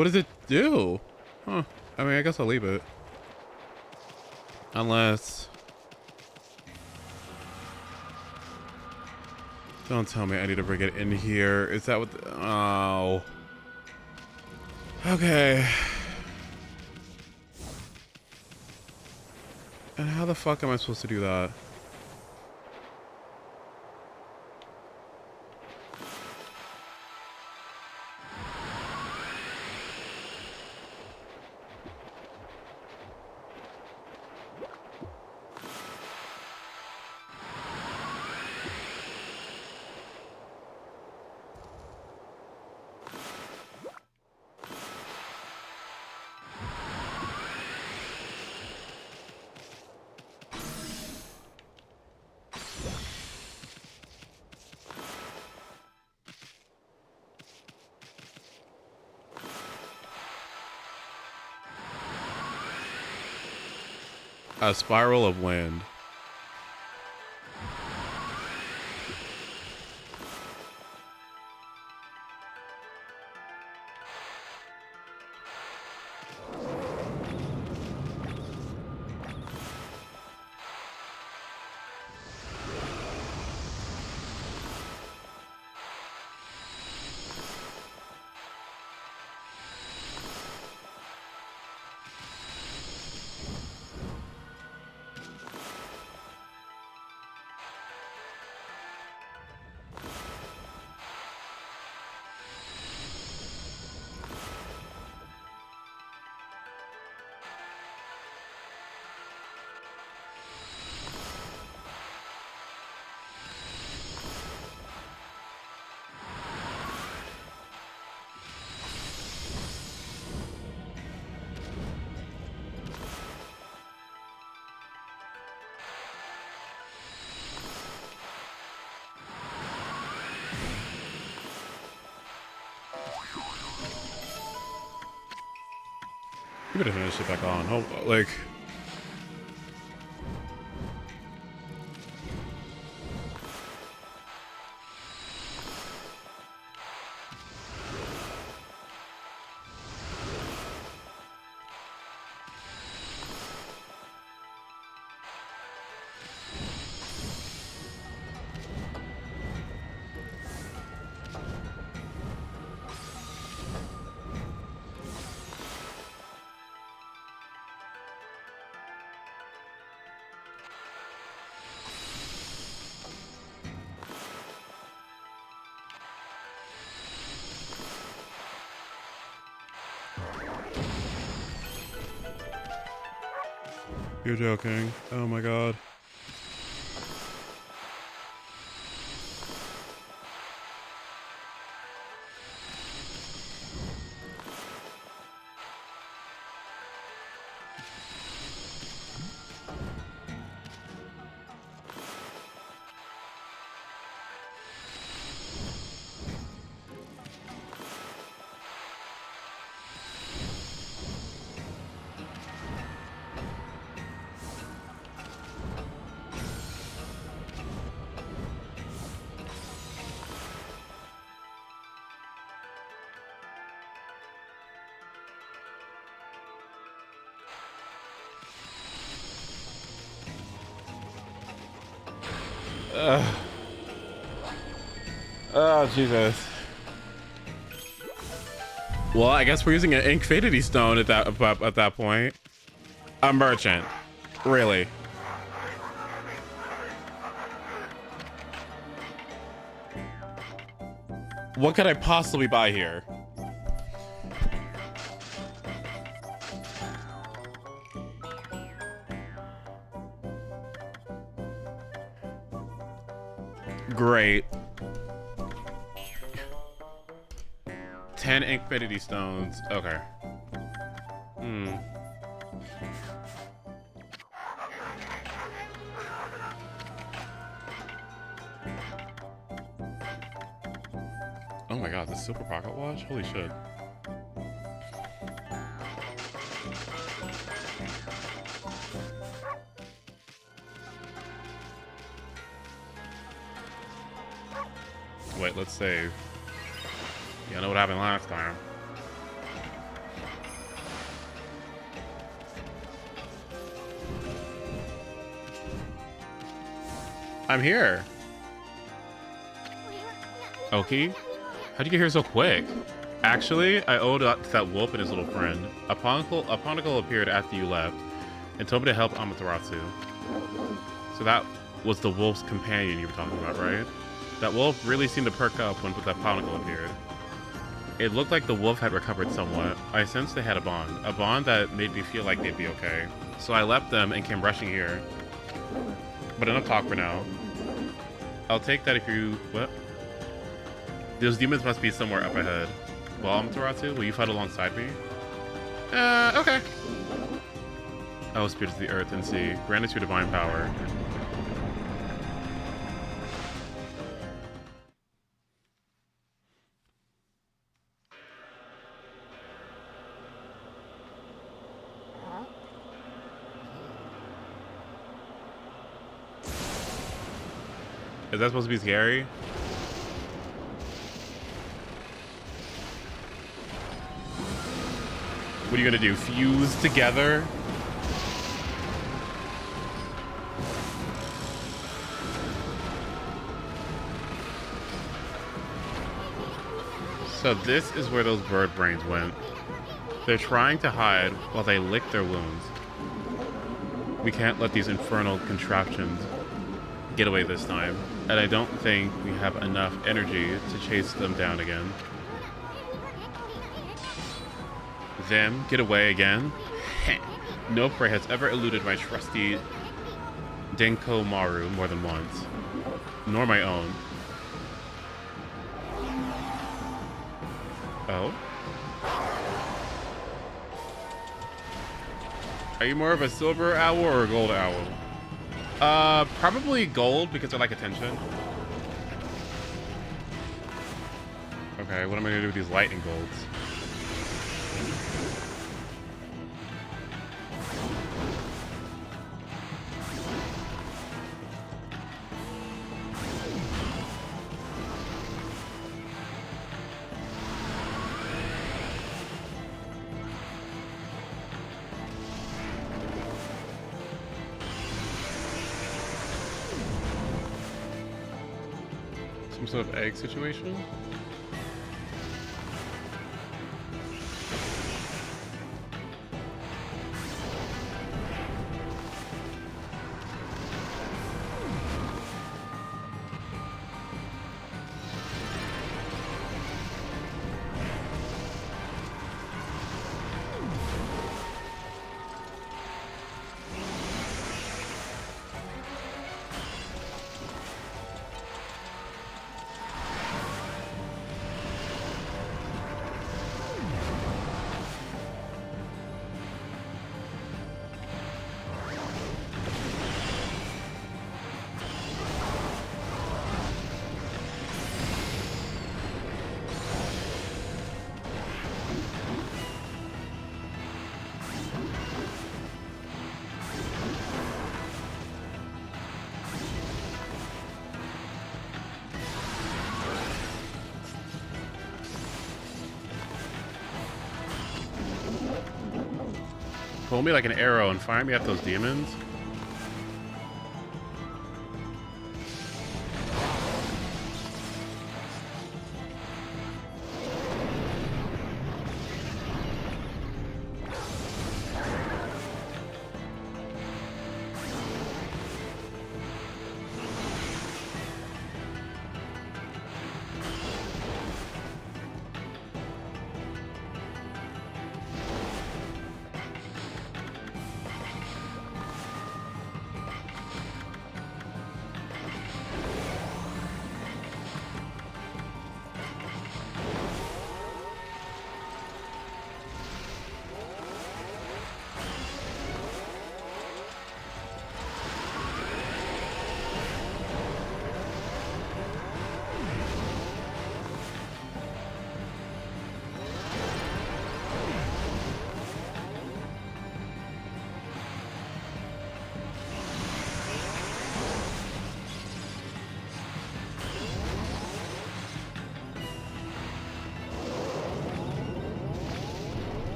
What does it do? Huh. I mean, I guess I'll leave it. Unless... Don't tell me I need to bring it in here. Is that what the... Oh. Okay. And how the fuck am I supposed to do that? A spiral of wind. You better turn this shit back on. Hold, like. You're joking. Oh my god. Oh, Jesus. Well, I guess we're using an Infinity Stone at that point. A merchant. Really? What could I possibly buy here? Great. 10 Infinity Stones. Okay. Oh my god, the silver pocket watch? Holy shit. Wait, let's save. Yeah, I know what happened last time. I'm here. Oki? How'd you get here so quick? Actually, I owed it to that wolf and his little friend. A Ponicle appeared after you left and told me to help Amaterasu. So that was the wolf's companion you were talking about, right? That wolf really seemed to perk up when that Ponicle appeared. It looked like the wolf had recovered somewhat. I sensed they had a bond that made me feel like they'd be okay. So I left them and came rushing here. But enough talk for now. I'll take that if you... What? Those demons must be somewhere up ahead. Well, Amaterasu, will you fight alongside me? Okay. Oh, spirits of the earth and sea, grant us your divine power. Is that supposed to be scary? What are you gonna do? Fuse together? So this is where those bird brains went. They're trying to hide while they lick their wounds. We can't let these infernal contraptions get away this time. And I don't think we have enough energy to chase them down again. Them get away again? No prey has ever eluded my trusty Denko Maru more than once. Nor my own. Oh? Are you more of a silver owl or a gold owl? Probably gold because I like attention. Okay, what am I gonna do with these lightning golds? Some sort of egg situation? Pull me like an arrow and fire me at those demons.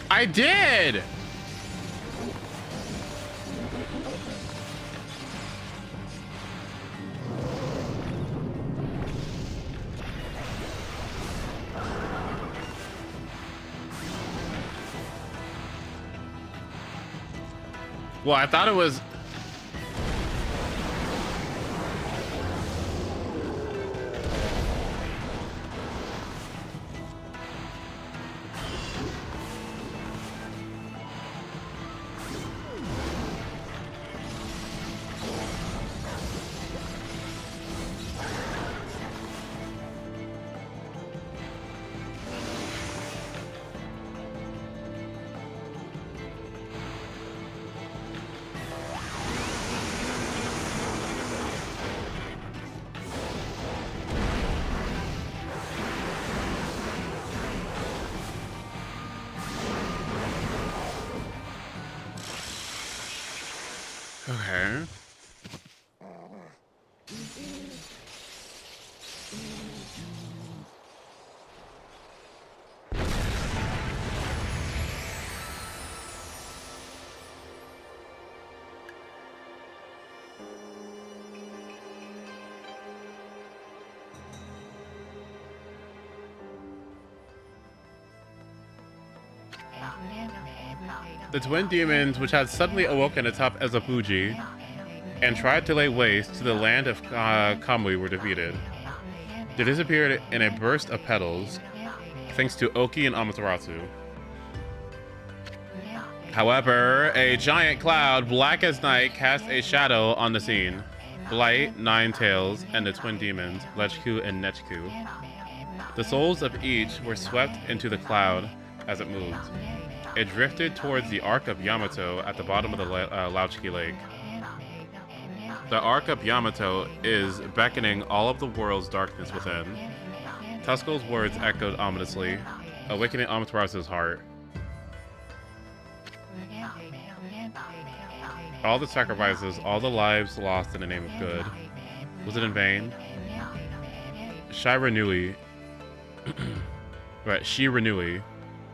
I did! Well, I thought it was... Okay. The twin demons, which had suddenly awoken atop Ezapuji and tried to lay waste to the land of Kamui, were defeated. They disappeared in a burst of petals, thanks to Oki and Amaterasu. However, a giant cloud, black as night, cast a shadow on the scene. Blight, Nine Tails, and the twin demons, Lechku and Nechku. The souls of each were swept into the cloud as it moved. It drifted towards the Ark of Yamato at the bottom of the Lauchki Lake. The Ark of Yamato is beckoning all of the world's darkness within. Tuskull's words echoed ominously, awakening Amaterasu's heart. All the sacrifices, all the lives lost in the name of good. Was it in vain? Shiranui,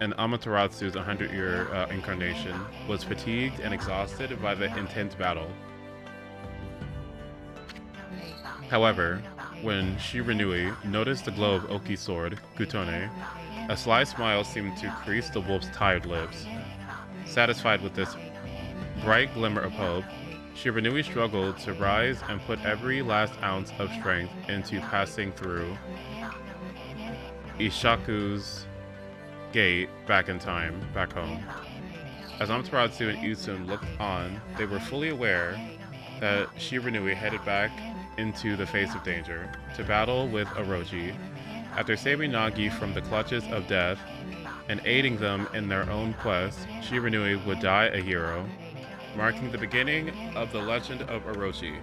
and Amaterasu's 100-year incarnation, was fatigued and exhausted by the intense battle. However, when Shiranui noticed the glow of Oki's sword, Kutone, a sly smile seemed to crease the wolf's tired lips. Satisfied with this bright glimmer of hope, Shiranui struggled to rise and put every last ounce of strength into passing through Ishaku's gate back in time, back home. As Amaterasu and Izun looked on, they were fully aware that Shiranui headed back into the face of danger to battle with Orochi. After saving Nagi from the clutches of death and aiding them in their own quest, Shiranui would die a hero, marking the beginning of the legend of Orochi.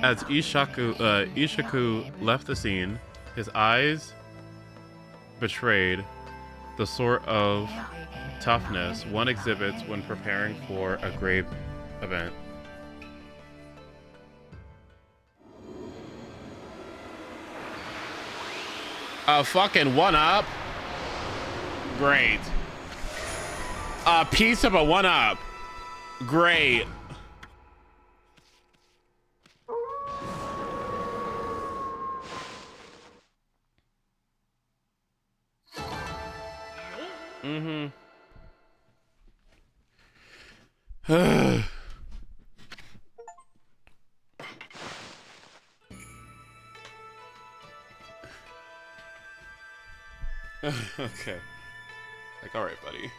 As Ishaku left the scene, his eyes betrayed the sort of toughness one exhibits when preparing for a grave event. A fucking one-up? Great. A piece of a one-up. Great. Mm-hmm. Okay. Like, all right, buddy.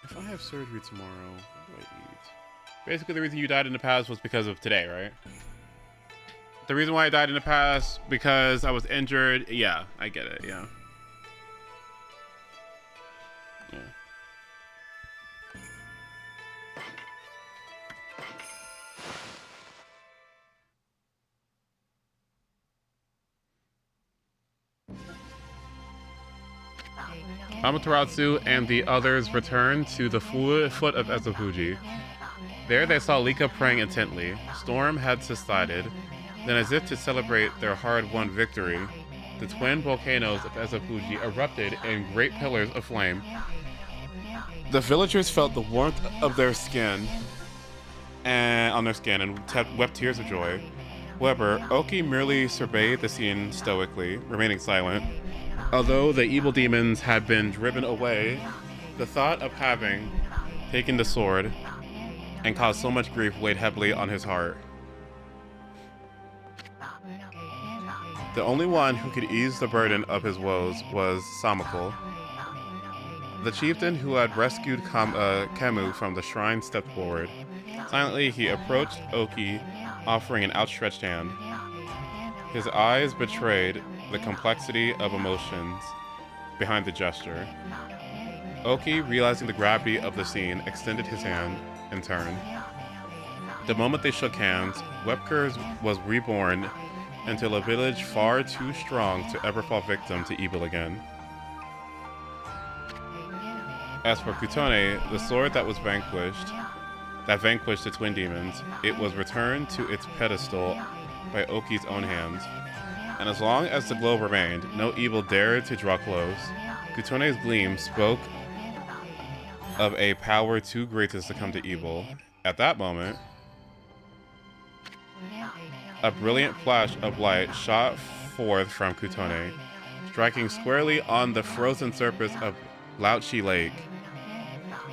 If I have surgery tomorrow, what do I eat? Basically, the reason you died in the past was because of today, right? The reason why I died in the past, because I was injured. Yeah, I get it, yeah. Yeah. Amaterasu and the others returned to the foot of Ezapuji. There they saw Lika praying intently. Storm had subsided. Then, as if to celebrate their hard-won victory, the twin volcanoes of Ezapuji erupted in great pillars of flame. The villagers felt the warmth of their skin and wept tears of joy. However, Oki merely surveyed the scene stoically, remaining silent. Although the evil demons had been driven away, the thought of having taken the sword and caused so much grief weighed heavily on his heart. The only one who could ease the burden of his woes was Samako. The chieftain who had rescued Kemu from the shrine stepped forward. Silently, he approached Oki, offering an outstretched hand. His eyes betrayed the complexity of emotions behind the gesture. Oki, realizing the gravity of the scene, extended his hand in turn. The moment they shook hands, Webkers was reborn into a village far too strong to ever fall victim to evil again. As for Kutone, the sword that vanquished the twin demons, it was returned to its pedestal by Oki's own hands. And as long as the glow remained, no evil dared to draw close. Kutone's gleam spoke of a power too great to succumb to evil. At that moment, a brilliant flash of light shot forth from Kutone, striking squarely on the frozen surface of Laochi Lake.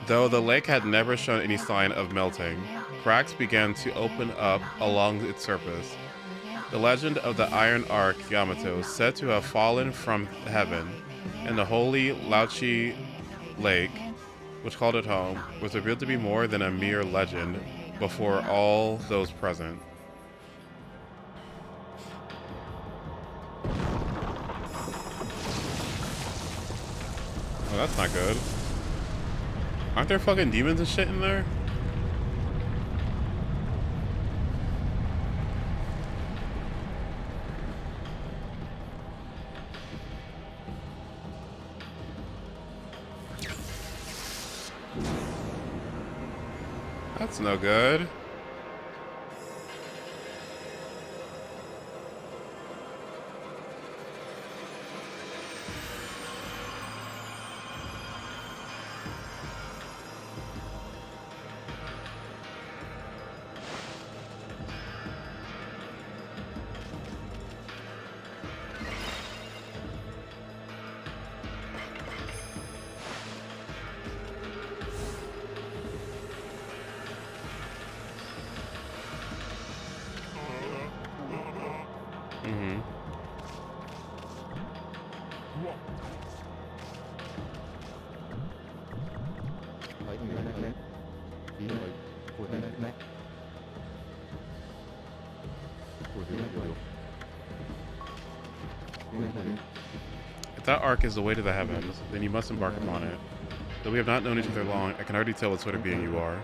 Though the lake had never shown any sign of melting, cracks began to open up along its surface. The legend of the Iron Ark Yamato, said to have fallen from heaven in the holy Laochi Lake, which called it home, was revealed to be more than a mere legend before all those present. Oh, that's not good. Aren't there fucking demons and shit in there? That's no good. If that arc is the way to the heavens, then you must embark upon it. Though we have not known each other long, I can already tell what sort of being you are.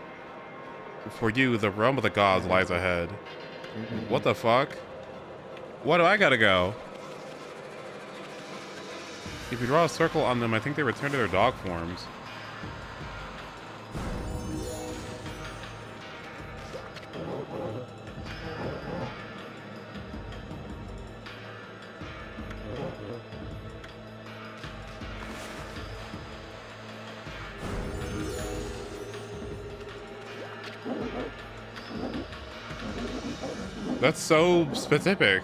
For you, the realm of the gods lies ahead. What the fuck? Why do I gotta go? If you draw a circle on them, I think they return to their dog forms. That's so specific.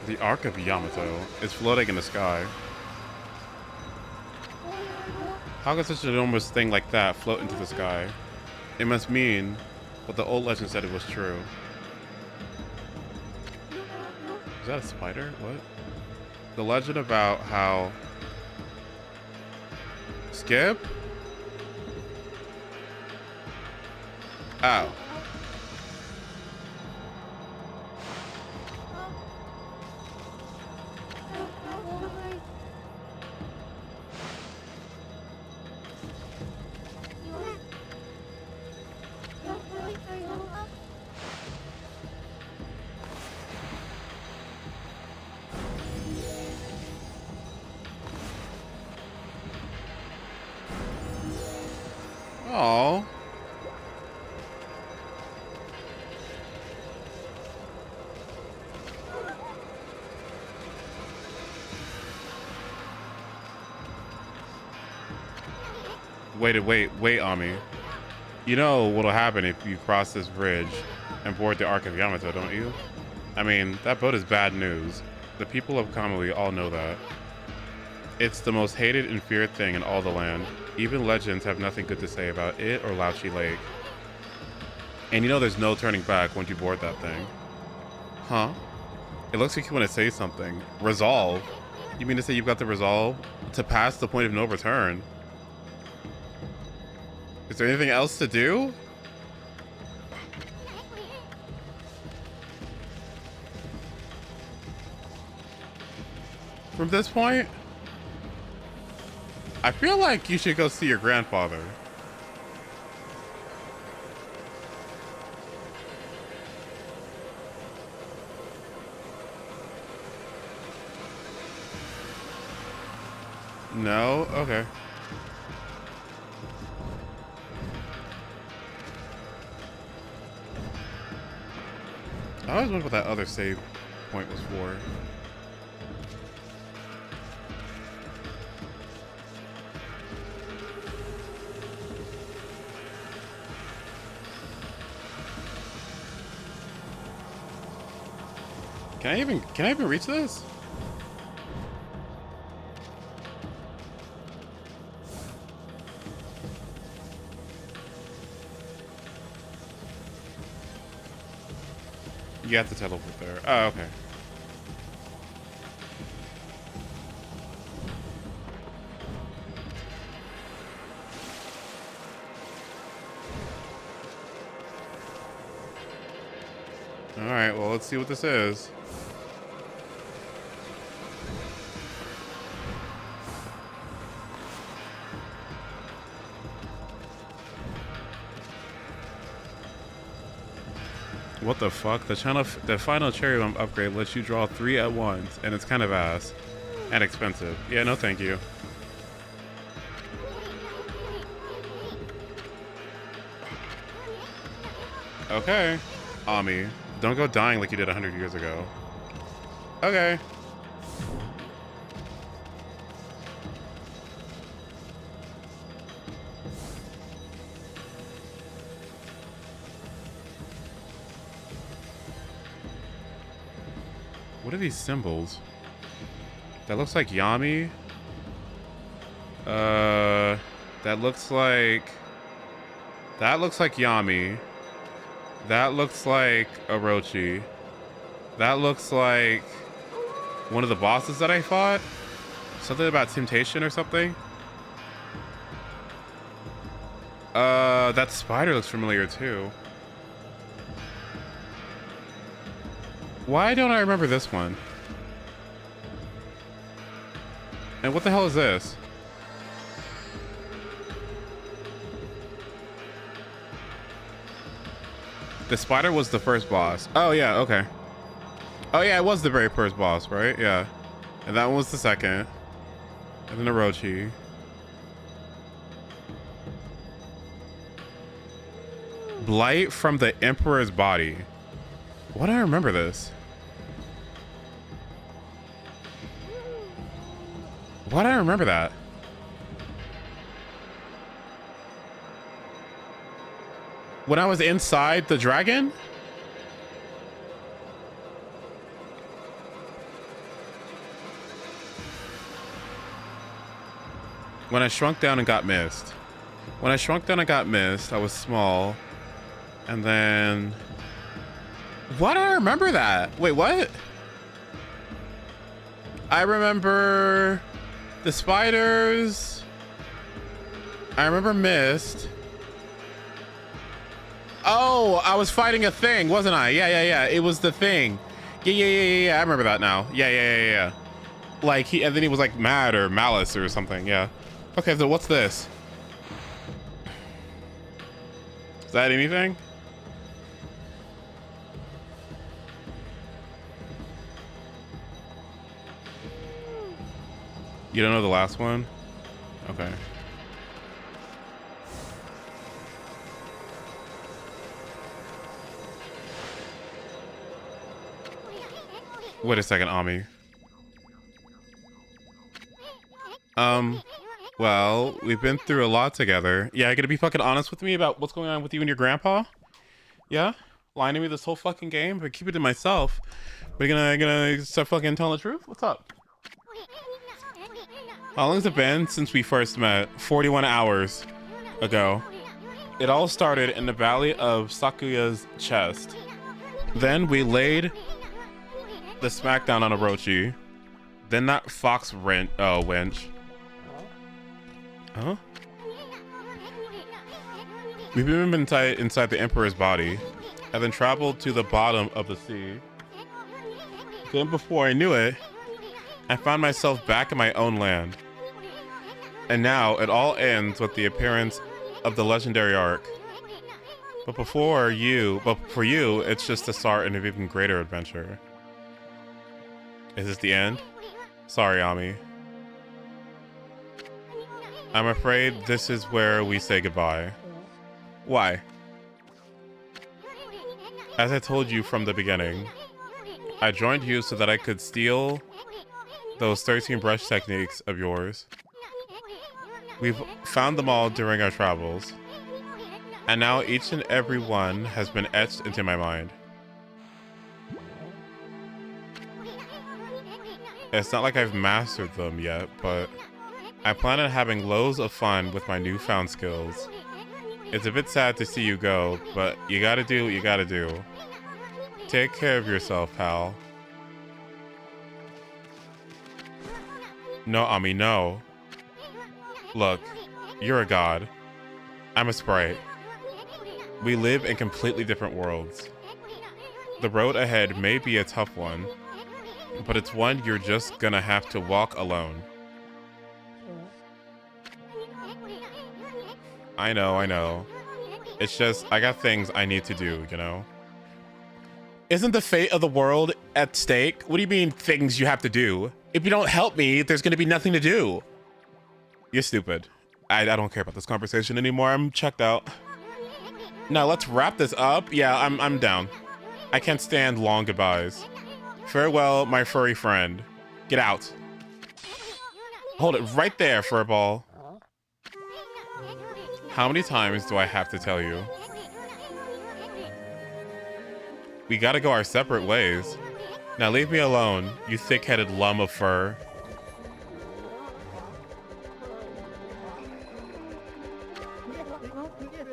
The Ark of Yamato is floating in the sky. How could such an enormous thing like that float into the sky? It must mean what the old legend said it was true. Is that a spider? What? The legend about how... Skip? Oh. Oh. Wait, Ami. You know what'll happen if you cross this bridge and board the Ark of Yamato, don't you? I mean, that boat is bad news. The people of OKAMI all know that. It's the most hated and feared thing in all the land. Even legends have nothing good to say about it or Laochi Lake. And you know there's no turning back once you board that thing. Huh? It looks like you want to say something. Resolve? You mean to say you've got the resolve to pass the point of no return? Is there anything else to do? From this point? I feel like you should go see your grandfather. No? Okay. I always wondered what that other save point was for. Can I even reach this? You have to teleport there. Oh, okay. Alright, well, let's see what this is. What the fuck? The final cherry bomb upgrade lets you draw 3 at once, and it's kind of ass. And expensive. Yeah, no thank you. Okay. Ami, don't go dying like you did 100 years ago. Okay. What are these symbols? That looks like Yami. That looks like Yami. That looks like Orochi. That looks like one of the bosses that I fought. Something about temptation or something. That spider looks familiar too. Why don't I remember this one? And what the hell is this? The spider was the first boss. Oh yeah, okay. Oh yeah, it was the very first boss, right? Yeah. And that one was the second. And then Orochi. Blight from the Emperor's body. Why do I remember this? Why do I remember that? When I was inside the dragon? When I shrunk down and got missed. When I shrunk down and got missed, I was small. And then... Why do I remember that? Wait, what? I remember the spiders. I remember mist. Oh, I was fighting a thing, wasn't I? Yeah. It was the thing. Yeah. I remember that now. Yeah. Like and then he was like mad or malice or something. Yeah. Okay, so what's this? Is that anything? You don't know the last one? Okay. Wait a second, Ami. Well, we've been through a lot together. Yeah, you gonna be fucking honest with me about what's going on with you and your grandpa? Yeah? Lying to me this whole fucking game, but keep it to myself. But you gonna start fucking telling the truth? What's up? How long has it been since we first met? 41 hours ago. It all started in the valley of Sakuya's chest. Then we laid the smackdown on Orochi. Then that fox wench. Huh? We've been inside the Emperor's body, and then traveled to the bottom of the sea. Then before I knew it, I found myself back in my own land. And now it all ends with the appearance of the legendary arc. But for you, it's just the start in an even greater adventure. Is this the end? Sorry, Ami. I'm afraid this is where we say goodbye. Why? As I told you from the beginning, I joined you so that I could steal those 13 brush techniques of yours. We've found them all during our travels, and now each and every one has been etched into my mind. It's not like I've mastered them yet, but I plan on having loads of fun with my newfound skills. It's a bit sad to see you go, but you gotta do what you gotta do. Take care of yourself, pal. No, Ami, no. Look, you're a god. I'm a sprite. We live in completely different worlds. The road ahead may be a tough one, but it's one you're just gonna have to walk alone. I know. It's just, I got things I need to do, you know? Isn't the fate of the world at stake? What do you mean, things you have to do? If you don't help me, there's gonna be nothing to do. You're stupid. I don't care about this conversation anymore. I'm checked out. Now let's wrap this up. Yeah, I'm down. I can't stand long goodbyes. Farewell, my furry friend. Get out. Hold it right there, furball. How many times do I have to tell you? We gotta go our separate ways. Now leave me alone, you thick-headed lump of fur.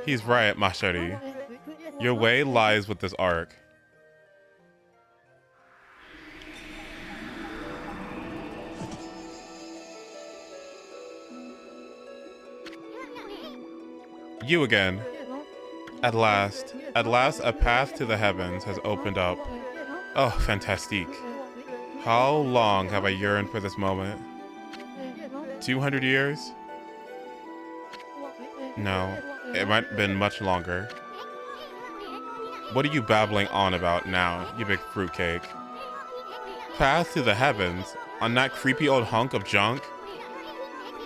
He's right, Machete. Your way lies with this arc. You again. At last, a path to the heavens has opened up. Oh, fantastique. How long have I yearned for this moment? 200 years? No, it might have been much longer. What are you babbling on about now, you big fruitcake? Path to the heavens? On that creepy old hunk of junk?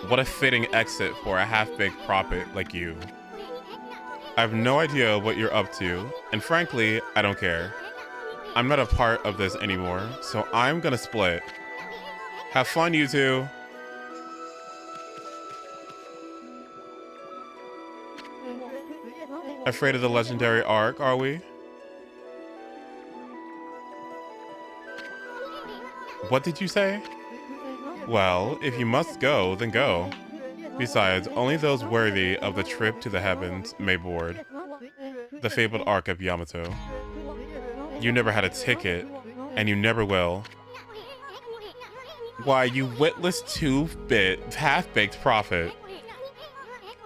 What a fitting exit for a half-baked prophet like you. I have no idea what you're up to, and frankly, I don't care. I'm not a part of this anymore, so I'm gonna split. Have fun, you two. Afraid of the legendary arc, are we? What did you say? Well, if you must go, then go. Besides, only those worthy of the trip to the heavens may board the fabled Ark of Yamato. You never had a ticket, and you never will. Why, you witless two-bit, half-baked prophet.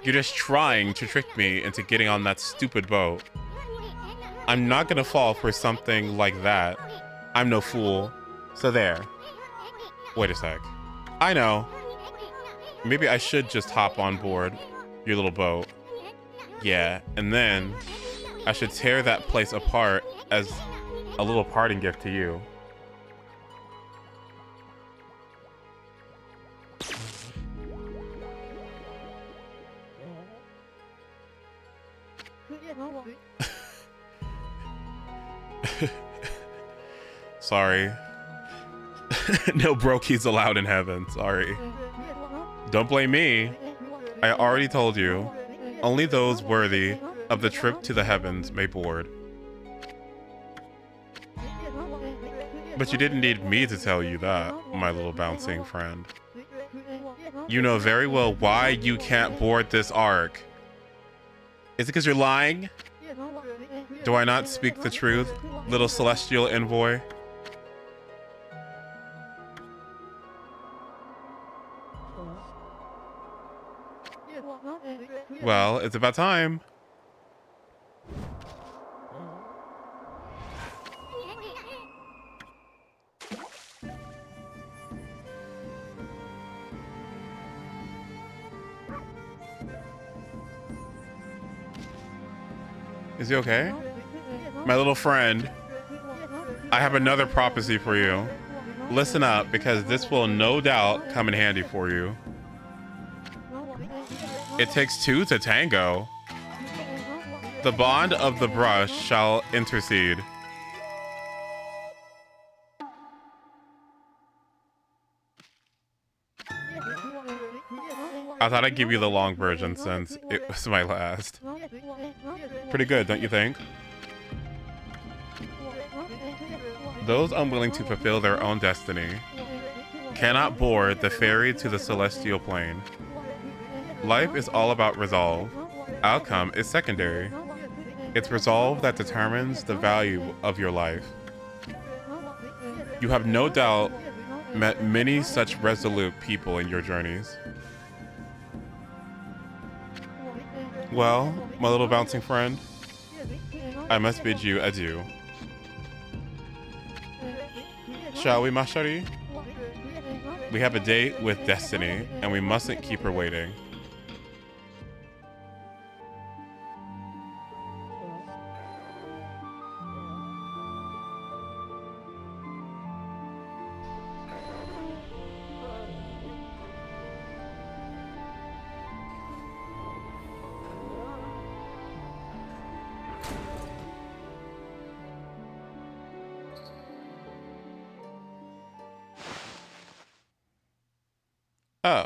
You're just trying to trick me into getting on that stupid boat. I'm not gonna fall for something like that. I'm no fool. So there. Wait a sec. I know. Maybe I should just hop on board your little boat. Yeah, and then I should tear that place apart as a little parting gift to you. Sorry. No brokies allowed in heaven. Sorry. Don't blame me. I already told you. Only those worthy of the trip to the heavens may board. But you didn't need me to tell you that, my little bouncing friend. You know very well why you can't board this ark. Is it because you're lying? Do I not speak the truth, little celestial envoy? Well, it's about time. Is he okay? My little friend, I have another prophecy for you. Listen up, because this will no doubt come in handy for you. It takes two to tango. The bond of the brush shall intercede. I thought I'd give you the long version since it was my last. Pretty good, don't you think? Those unwilling to fulfill their own destiny cannot board the ferry to the celestial plane. Life is all about resolve. Outcome is secondary. It's resolve that determines the value of your life. You have no doubt met many such resolute people in your journeys. Well, my little bouncing friend, I must bid you adieu. Shall we, Mashari? We have a date with Destiny, and we mustn't keep her waiting. Oh.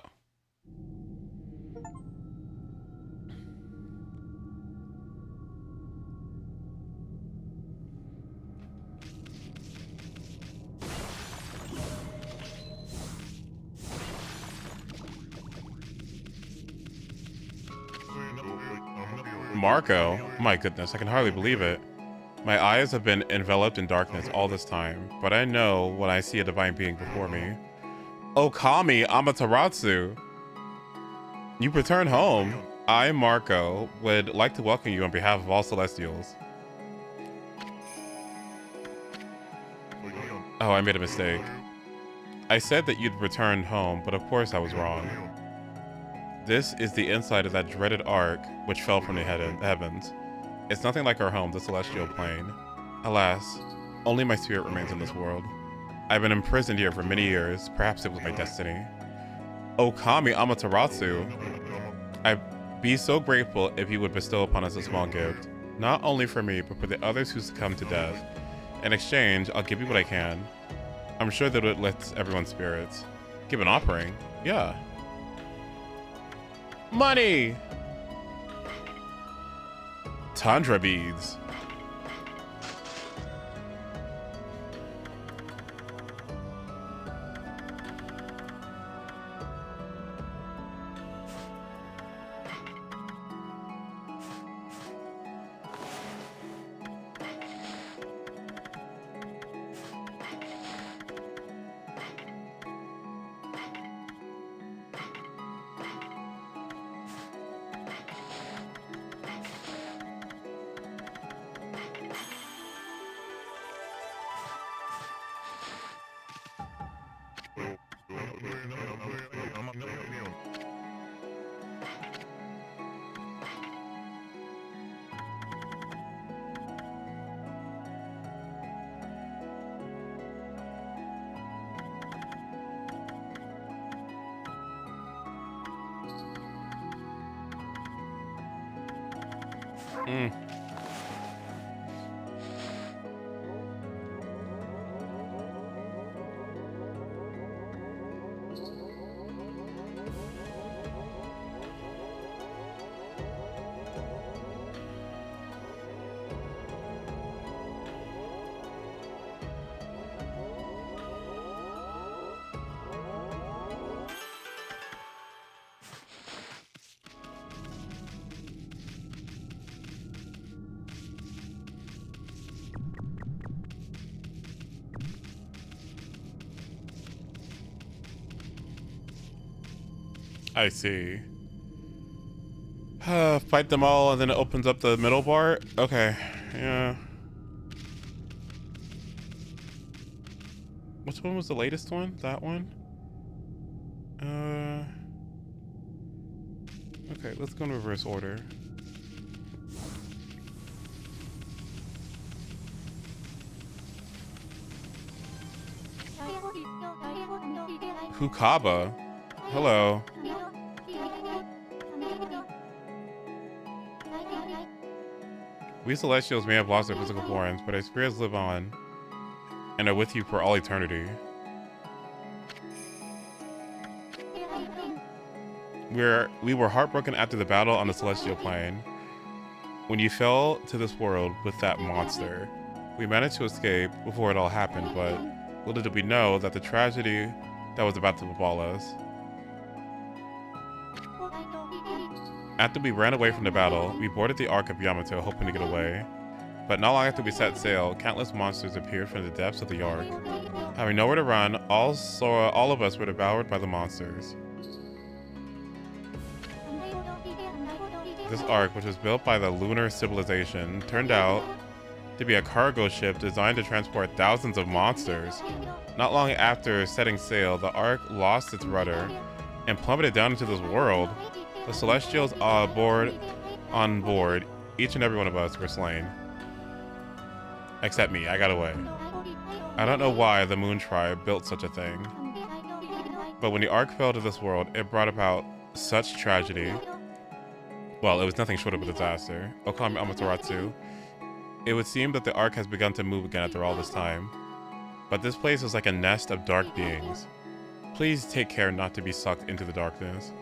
Marco? My goodness, I can hardly believe it. My eyes have been enveloped in darkness all this time, but I know when I see a divine being before me. OKAMI Amaterasu! You've returned home. I, Marco, would like to welcome you on behalf of all Celestials. Oh, I made a mistake. I said that you'd returned home, but of course I was wrong. This is the inside of that dreaded ark which fell from the heavens. It's nothing like our home, the celestial plane. Alas, only my spirit remains in this world. I've been imprisoned here for many years. Perhaps it was my destiny. OKAMI Amaterasu! I'd be so grateful if you would bestow upon us a small gift. Not only for me, but for the others who succumb to death. In exchange, I'll give you what I can. I'm sure that it lifts everyone's spirits. Give an offering? Yeah. Money! Tundra beads. I see. Fight them all and then it opens up the middle part? Okay, yeah. Which one was the latest one? That one? Okay, let's go in reverse order. Hukaba. Hello. We Celestials may have lost our physical forms, but our spirits live on and are with you for all eternity. We were heartbroken after the battle on the Celestial Plane. When you fell to this world with that monster, we managed to escape before it all happened, but little did we know that the tragedy that was about to befall us. After we ran away from the battle, we boarded the Ark of Yamato hoping to get away. But not long after we set sail, countless monsters appeared from the depths of the Ark. Having nowhere to run, all of us were devoured by the monsters. This Ark, which was built by the lunar civilization, turned out to be a cargo ship designed to transport thousands of monsters. Not long after setting sail, the Ark lost its rudder and plummeted down into this world. The Celestials on board, each and every one of us were slain. Except me, I got away. I don't know why the Moon Tribe built such a thing. But when the Ark fell to this world, it brought about such tragedy. Well, it was nothing short of a disaster. Okami Amaterasu. It would seem that the Ark has begun to move again after all this time. But this place is like a nest of dark beings. Please take care not to be sucked into the darkness.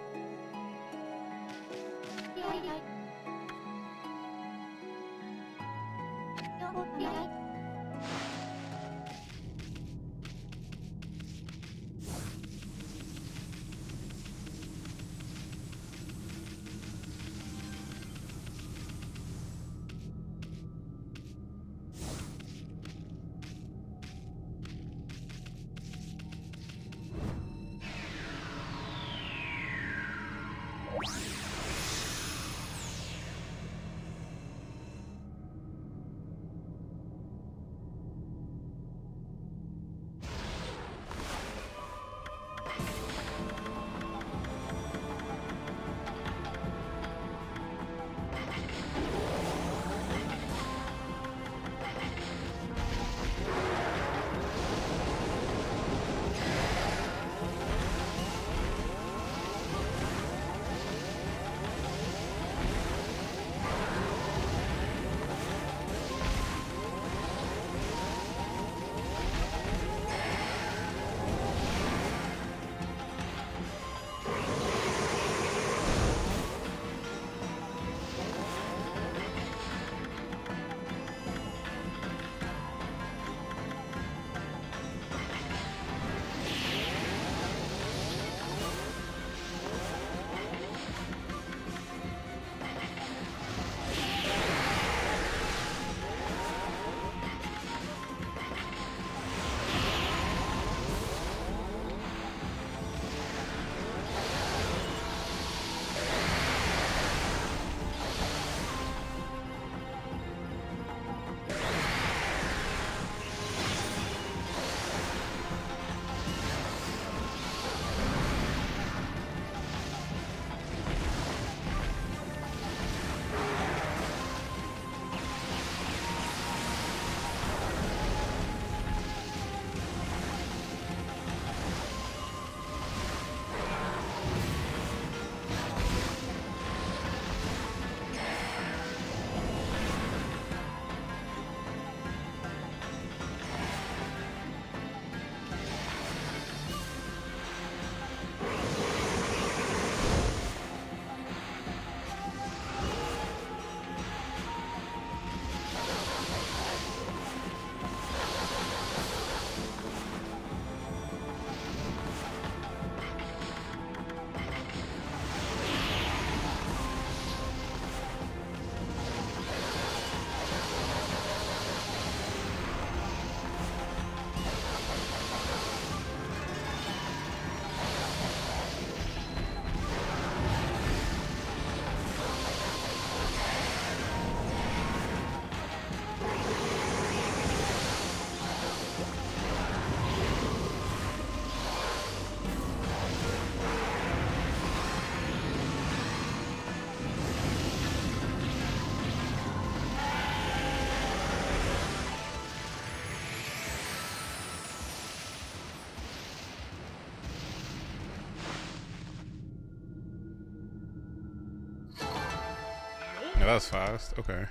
Yeah, that was fast. Okay.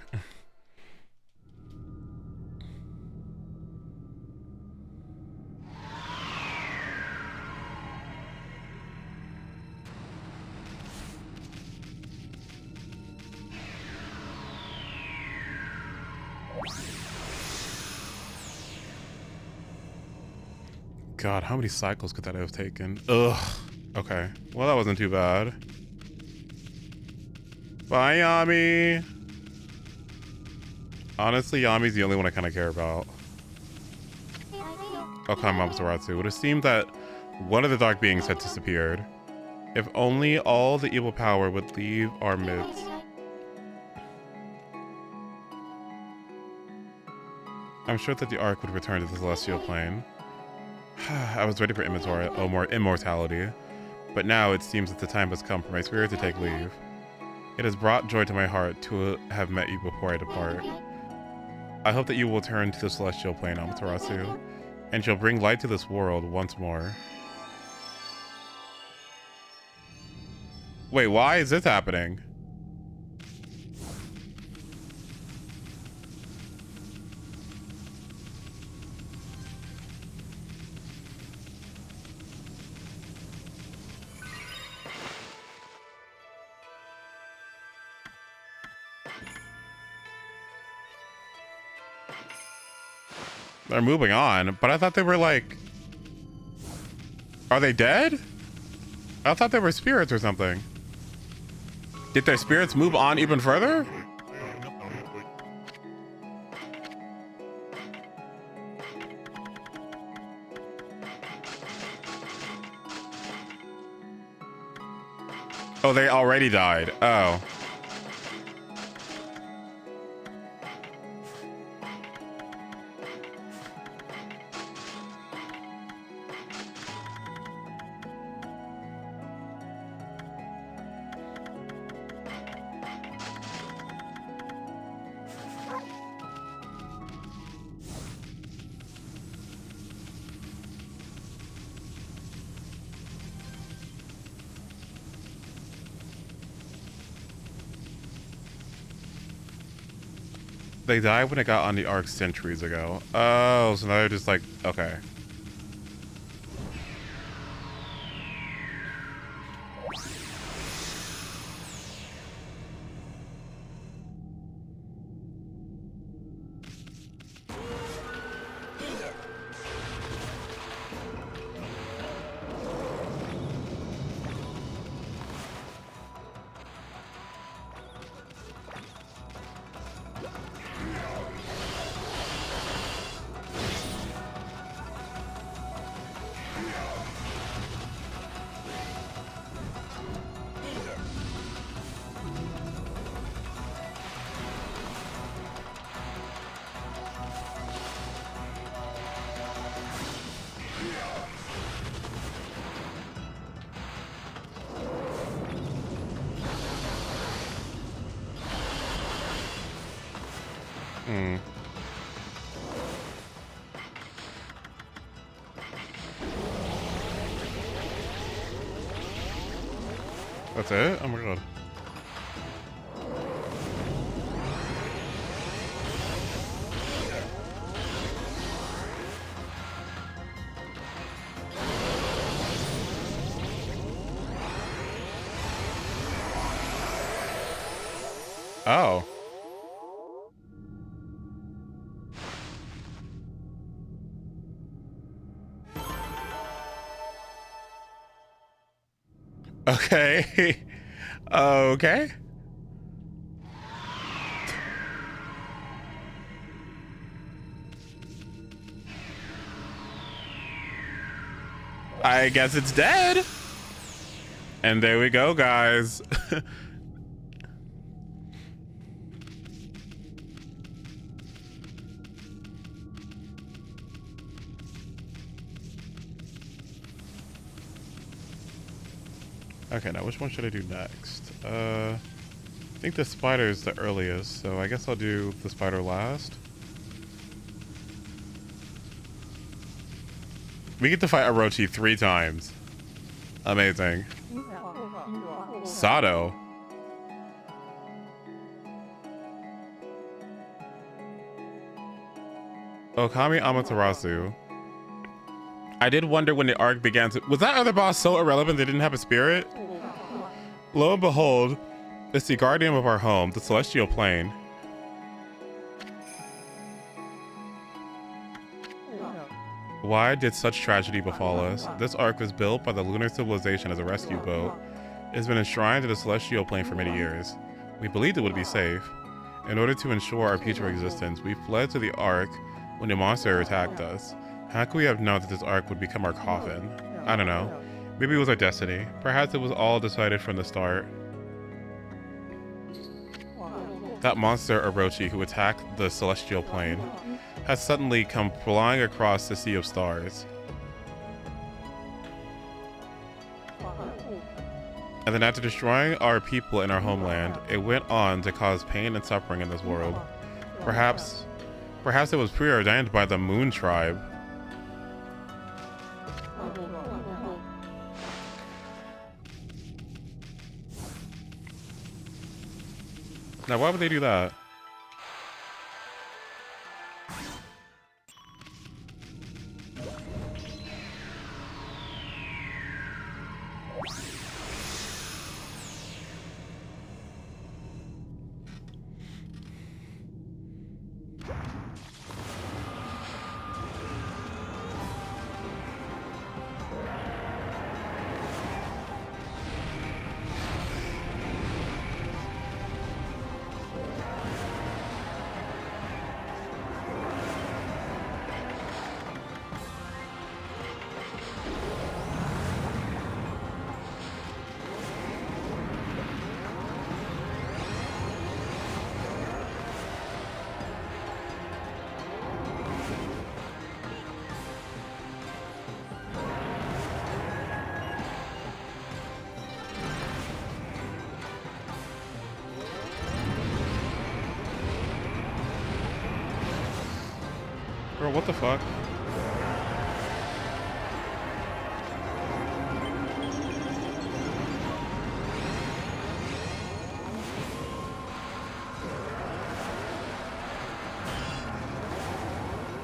God, how many cycles could that have taken? Ugh. Okay. Well, that wasn't too bad. Bye, Yami. Honestly, Yami's the only one I kind of care about. Okami Amaterasu. It would have seemed that one of the dark beings had disappeared. If only all the evil power would leave our midst. I'm sure that the Ark would return to the celestial plane. I was ready for immortality, but now it seems that the time has come for my spirit to take leave. It has brought joy to my heart to have met you before I depart. I hope that you will return to the celestial plane, Amaterasu, and shall bring light to this world once more. Wait, why is this happening? They're moving on, but I thought they were like... Are they dead? I thought they were spirits or something. Did their spirits move on even further? Oh, they already died. Oh. They died when it got on the Ark centuries ago. Oh, so now they're just like, okay. That's it? Oh my god. Oh. Okay. Okay. I guess it's dead. And there we go, guys. Okay, now which one should I do next? I think the spider is the earliest, so I guess I'll do the spider last. We get to fight Orochi 3 times. Amazing. Sato. Okami Amaterasu. I did wonder when the arc began to... Was that other boss so irrelevant they didn't have a spirit? Lo and behold, it's the guardian of our home, the celestial plane. Why did such tragedy befall us? This ark was built by the lunar civilization as a rescue boat. It has been enshrined in the celestial plane for many years. We believed it would be safe. In order to ensure our future existence, we fled to the ark when the monster attacked us. How could we have known that this ark would become our coffin? I don't know. Maybe it was our destiny. Perhaps it was all decided from the start. That monster Orochi who attacked the celestial plane has suddenly come flying across the sea of stars. And then after destroying our people in our homeland, it went on to cause pain and suffering in this world. Perhaps it was preordained by the Moon Tribe. Now, why would they do that? Bro, what the fuck?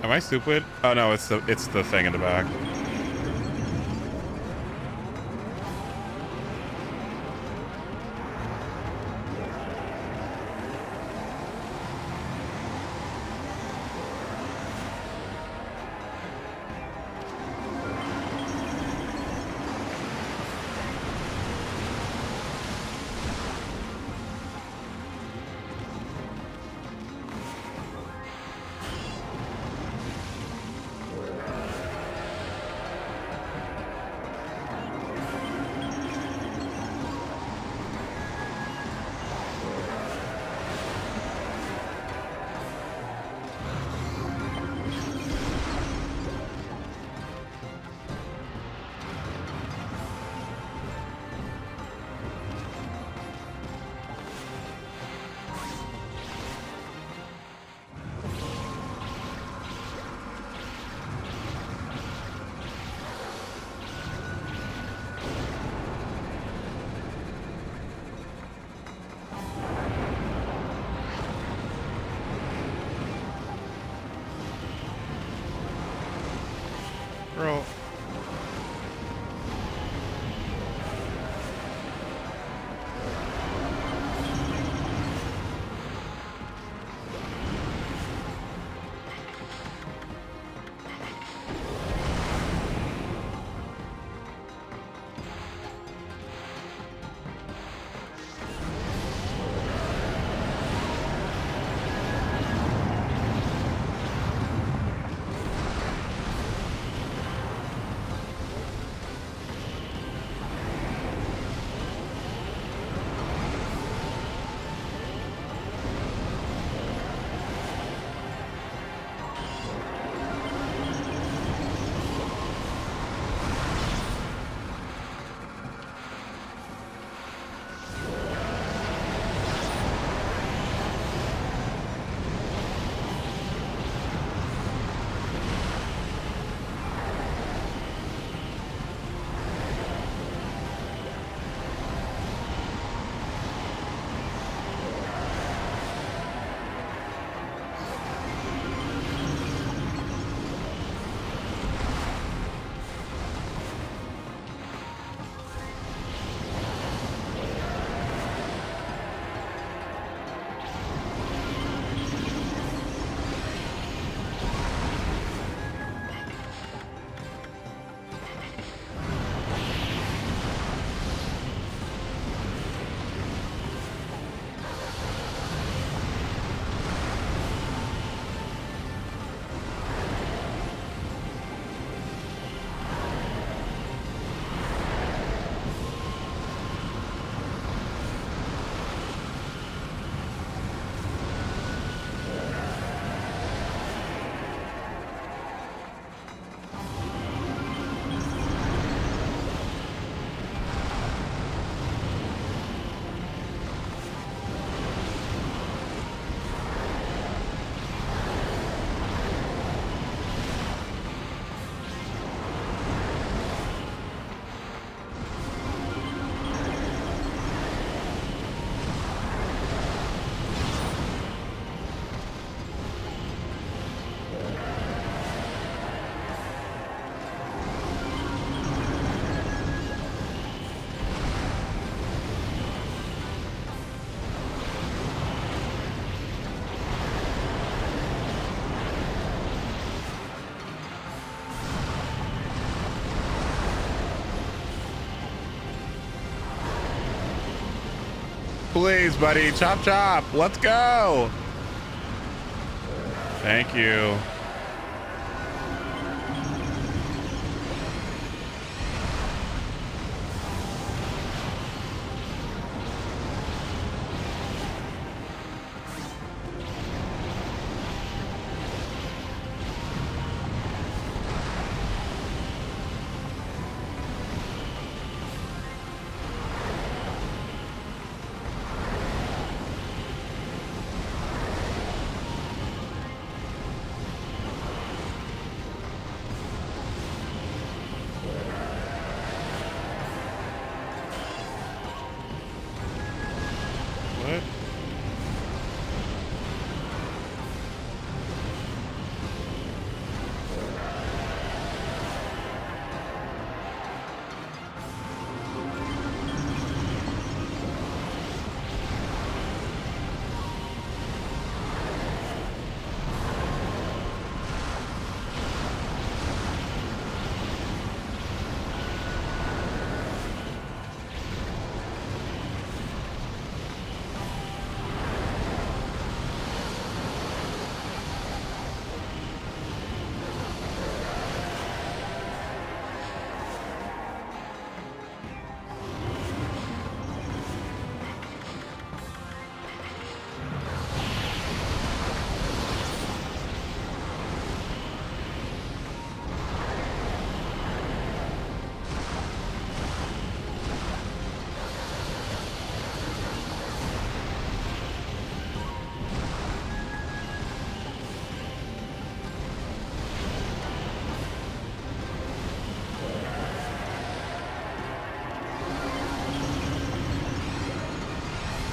Am I stupid? Oh no, it's the thing in the back. Bro. Please, buddy. Chop, chop. Let's go. Thank you. What?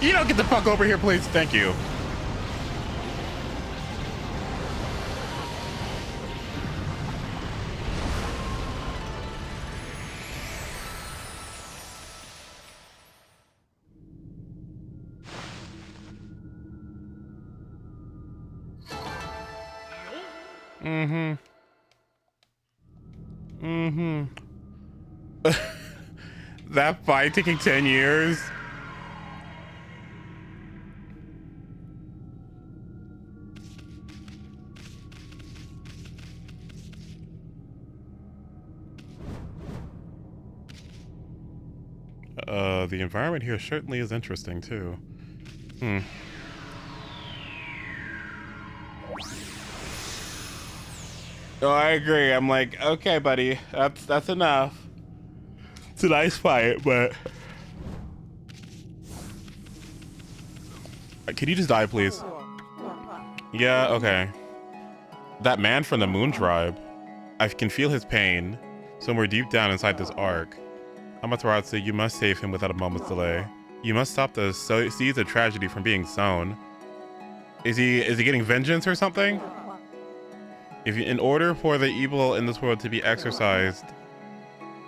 You don't get the fuck over here, please. Thank you. Mm-hmm. Mm-hmm. That fight taking 10 years. The environment here certainly is interesting too. Oh, I agree. I'm like, okay, buddy, that's enough. It's a nice fight, but can you just die, please? Yeah, okay. That man from the Moon Tribe. I can feel his pain somewhere deep down inside this ark. Amaterasu, you must save him without a moment's delay. You must stop the seeds of tragedy from being sown. Is he getting vengeance or something? In order for the evil in this world to be exorcised,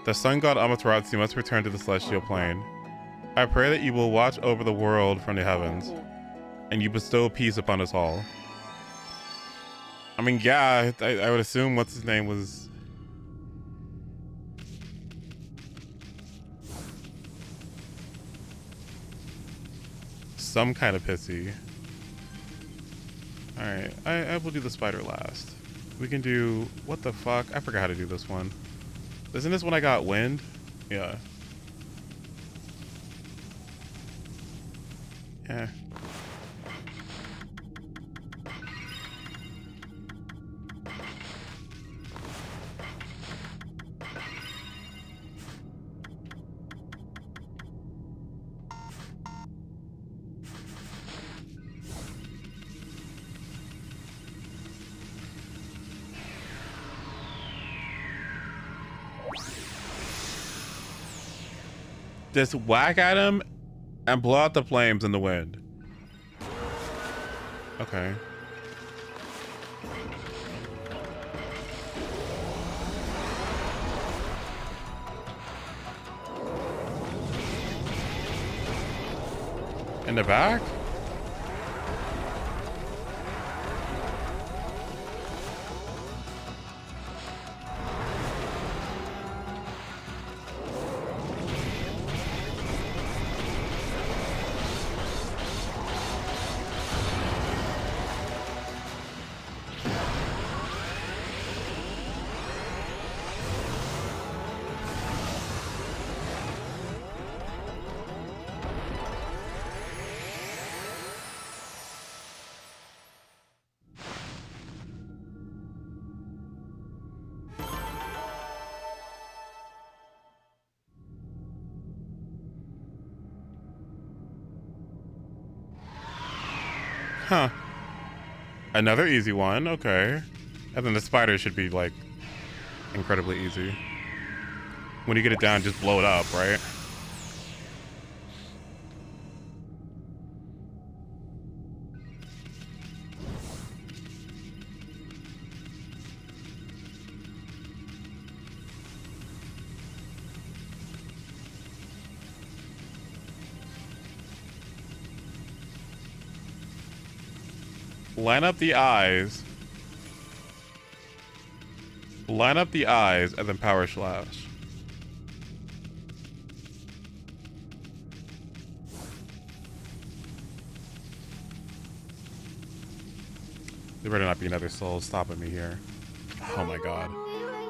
the sun god Amaterasu must return to the celestial plane. I pray that you will watch over the world from the heavens, and you bestow peace upon us all. I mean, yeah, I would assume what's his name was... some kind of pissy. Alright, I will do the spider last. We can do... what the fuck? I forgot how to do this one. Isn't this when I got wind? Yeah. Yeah. Just whack at him and blow out the flames in the wind. Okay. In the back? Huh. Another easy one. Okay. And then the spider should be, like, incredibly easy. When you get it down, just blow it up, right? Line up the eyes. Line up the eyes and then power slash. There better not be another soul stopping me here. Oh my god.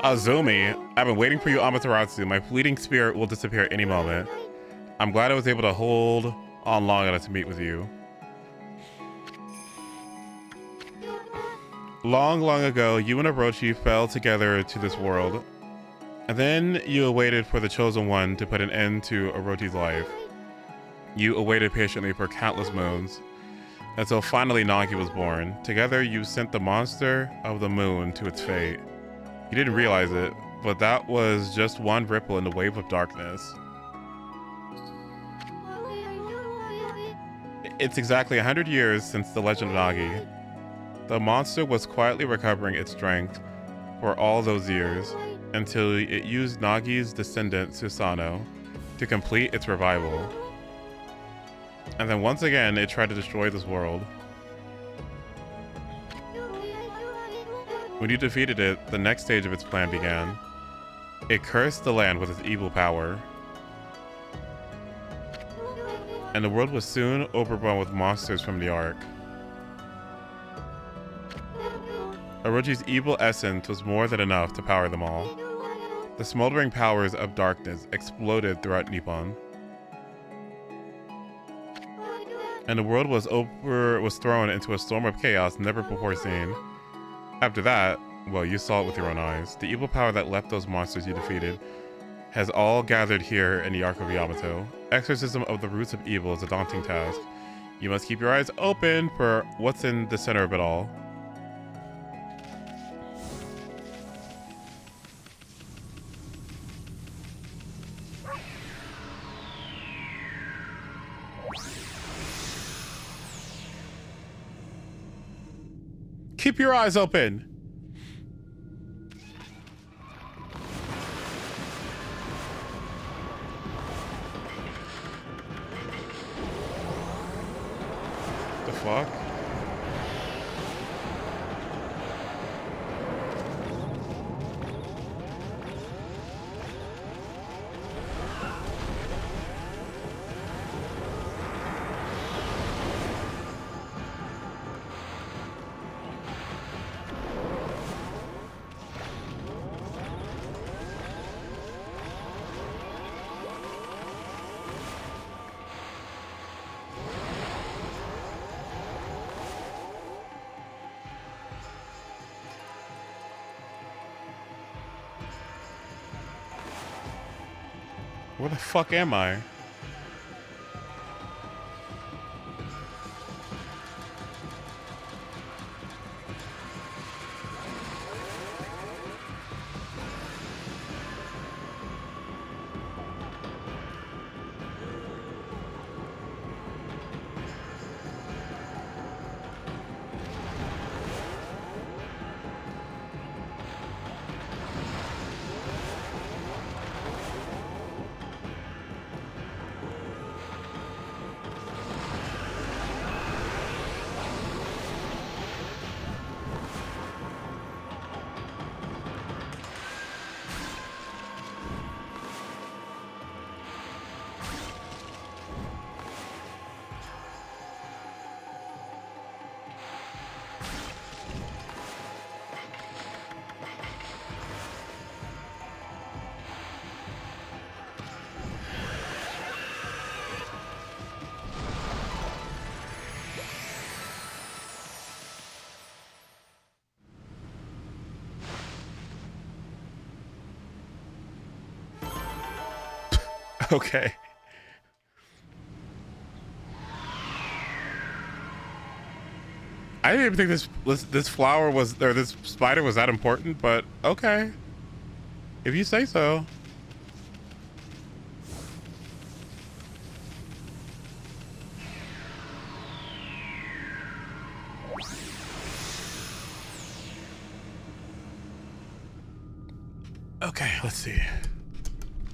Azumi, I've been waiting for you, Amaterasu. My fleeting spirit will disappear any moment. I'm glad I was able to hold on long enough to meet with you. Long, long ago, you and Orochi fell together to this world. And then you awaited for the Chosen One to put an end to Orochi's life. You awaited patiently for countless moons, until finally Nagi was born. Together, you sent the monster of the moon to its fate. You didn't realize it, but that was just one ripple in the wave of darkness. It's exactly 100 years since the legend of Nagi. The monster was quietly recovering its strength for all those years, until it used Nagi's descendant Susanoo to complete its revival. And then once again, it tried to destroy this world. When you defeated it, the next stage of its plan began. It cursed the land with its evil power. And the world was soon overrun with monsters from the Ark. Orochi's evil essence was more than enough to power them all. The smoldering powers of darkness exploded throughout Nippon. And the world was thrown into a storm of chaos never before seen. After that, well, you saw it with your own eyes. The evil power that left those monsters you defeated has all gathered here in the Ark of Yamato. Exorcism of the roots of evil is a daunting task. You must keep your eyes open for what's in the center of it all. Keep your eyes open. The fuck? Where the fuck am I? Okay. I didn't even think this flower was, or this spider was that important, but okay. If you say so. Okay, let's see.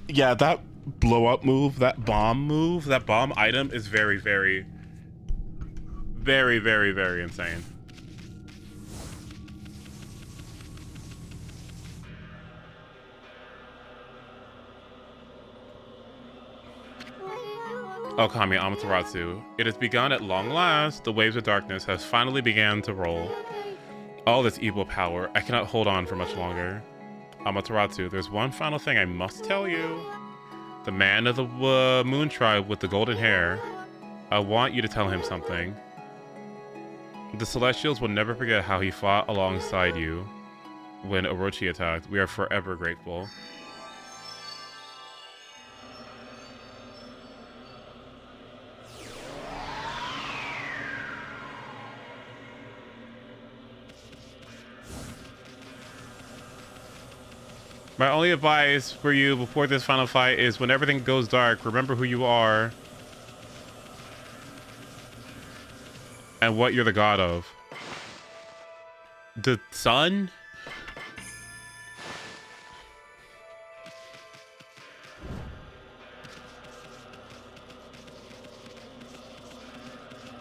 Yeah, that blow up move, that bomb item is very, very, very, very, very insane. Okami Amaterasu. It has begun at long last. The waves of darkness have finally began to roll. All this evil power, I cannot hold on for much longer. Amaterasu, there's one final thing I must tell you. The man of the moon tribe with the golden hair. I want you to tell him something. The Celestials will never forget how he fought alongside you when Orochi attacked. We are forever grateful. My only advice for you before this final fight is when everything goes dark, remember who you are and what you're the god of. The sun?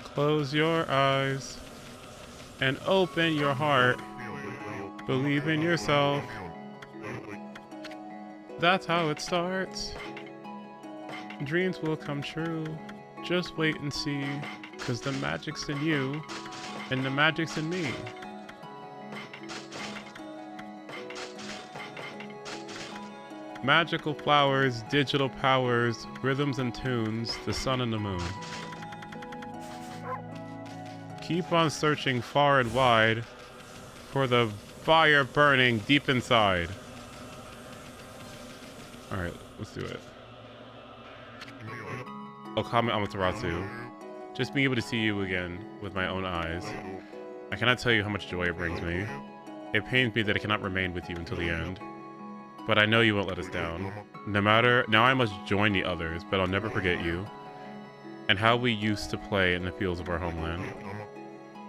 Close your eyes and open your heart. Believe in yourself. That's how it starts. Dreams will come true. Just wait and see. Cause the magic's in you. And the magic's in me. Magical flowers, digital powers, rhythms and tunes, the sun and the moon. Keep on searching far and wide for the fire burning deep inside. Alright, let's do it. Okami Amaterasu. Just being able to see you again with my own eyes. I cannot tell you how much joy it brings me. It pains me that I cannot remain with you until the end. But I know you won't let us down. Now I must join the others, but I'll never forget you. And how we used to play in the fields of our homeland.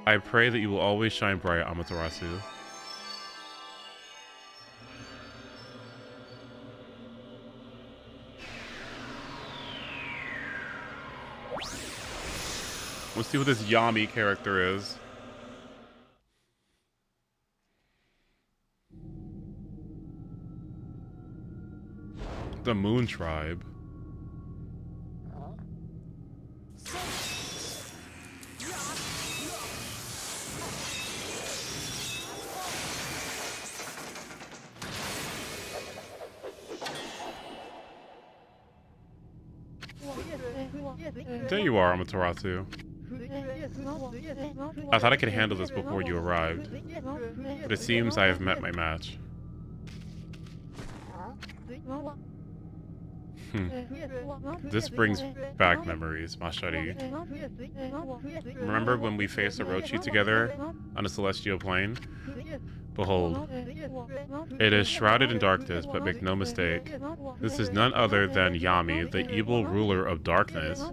I pray that you will always shine bright, Amaterasu. Let's see who this Yami character is. The Moon Tribe. There you are, Amaterasu. I thought I could handle this before you arrived, but it seems I have met my match. This brings back memories, Mashari. Remember when we faced Orochi together on a celestial plane? Behold, it is shrouded in darkness, but make no mistake, this is none other than Yami, the evil ruler of darkness.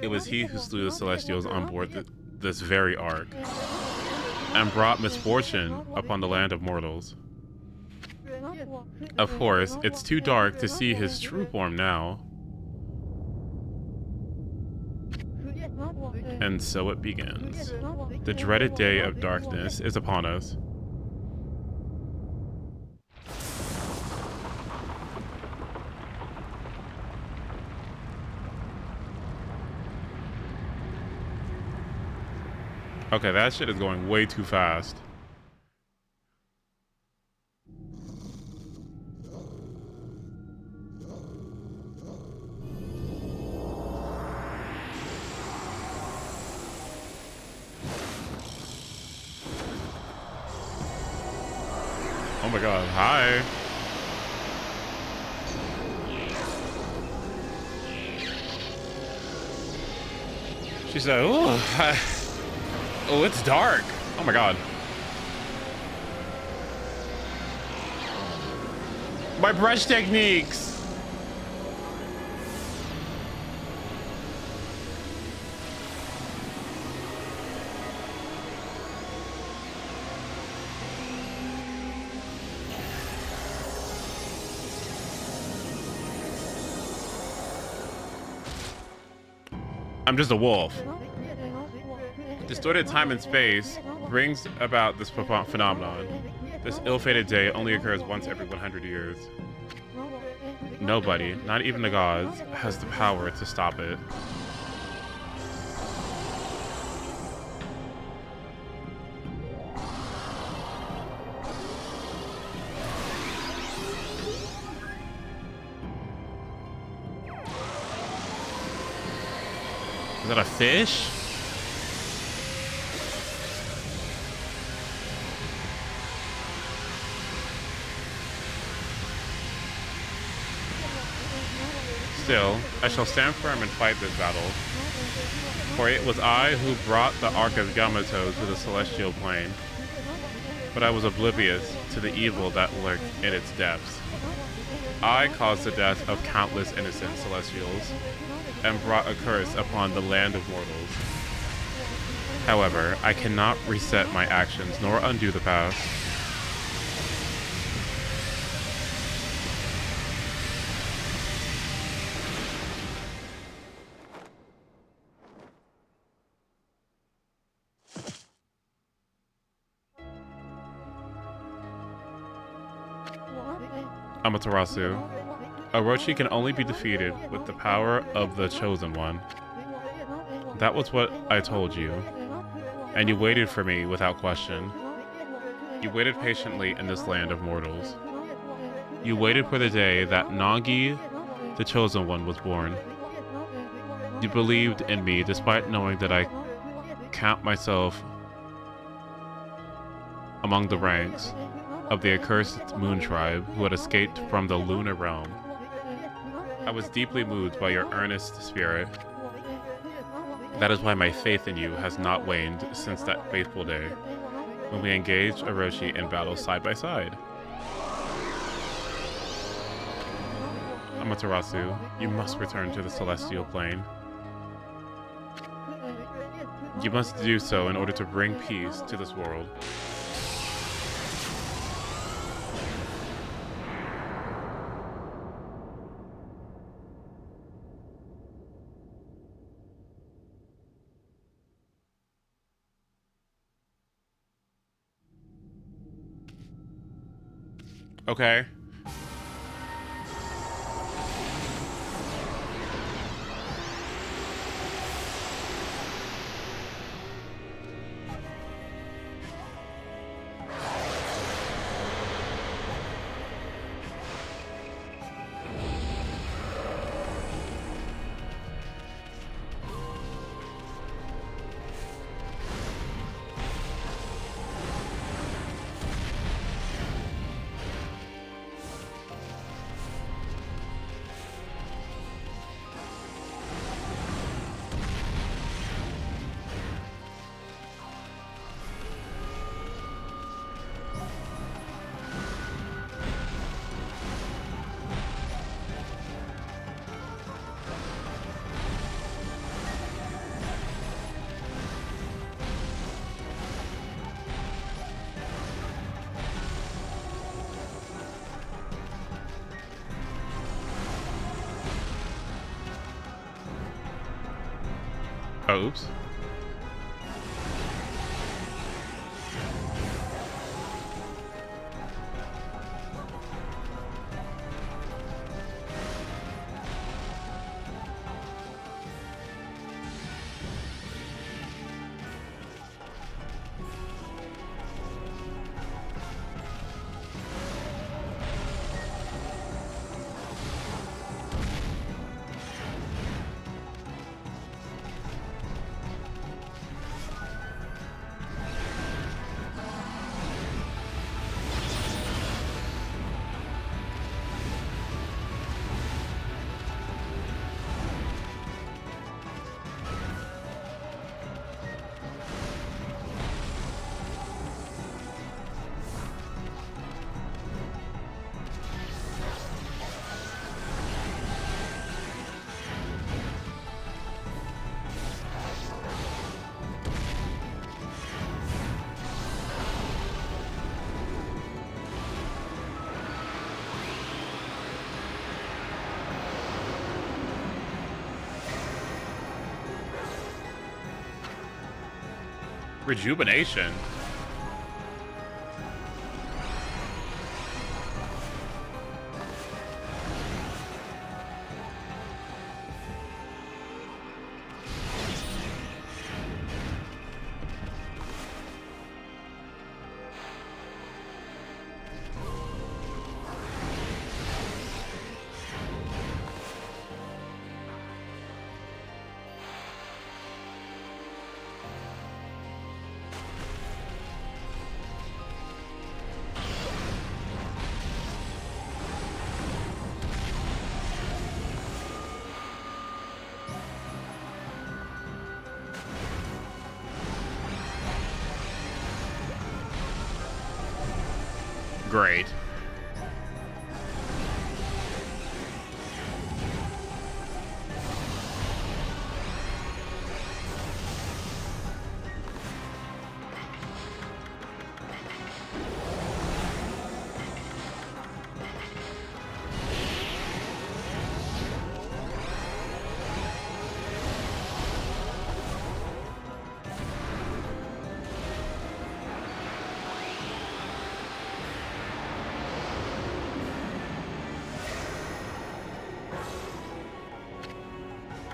It was he who slew the Celestials on board this very ark, and brought misfortune upon the land of mortals. Of course, it's too dark to see his true form now. And so it begins. The dreaded day of darkness is upon us. Okay, that shit is going way too fast. Oh my god, hi. She said, "Ooh, Oh, it's dark. Oh my god. My brush techniques. I'm just a wolf. Distorted time and space brings about this phenomenon. This ill-fated day only occurs once every 100 years. Nobody, not even the gods, has the power to stop it. Is that a fish? Still, I shall stand firm and fight this battle. For it was I who brought the Ark of Yamato to the celestial plane. But I was oblivious to the evil that lurked in its depths. I caused the death of countless innocent celestials, and brought a curse upon the land of mortals. However, I cannot reset my actions nor undo the past. Amaterasu. Orochi can only be defeated with the power of the Chosen One. That was what I told you, and you waited for me without question. You waited patiently in this land of mortals. You waited for the day that Nagi, the Chosen One, was born. You believed in me despite knowing that I count myself among the ranks of the accursed Moon Tribe who had escaped from the lunar realm. I was deeply moved by your earnest spirit. That is why my faith in you has not waned since that fateful day, when we engaged Orochi in battle side by side. Amaterasu, you must return to the celestial plane. You must do so in order to bring peace to this world. Okay. Oh, oops. Rejuvenation. Great.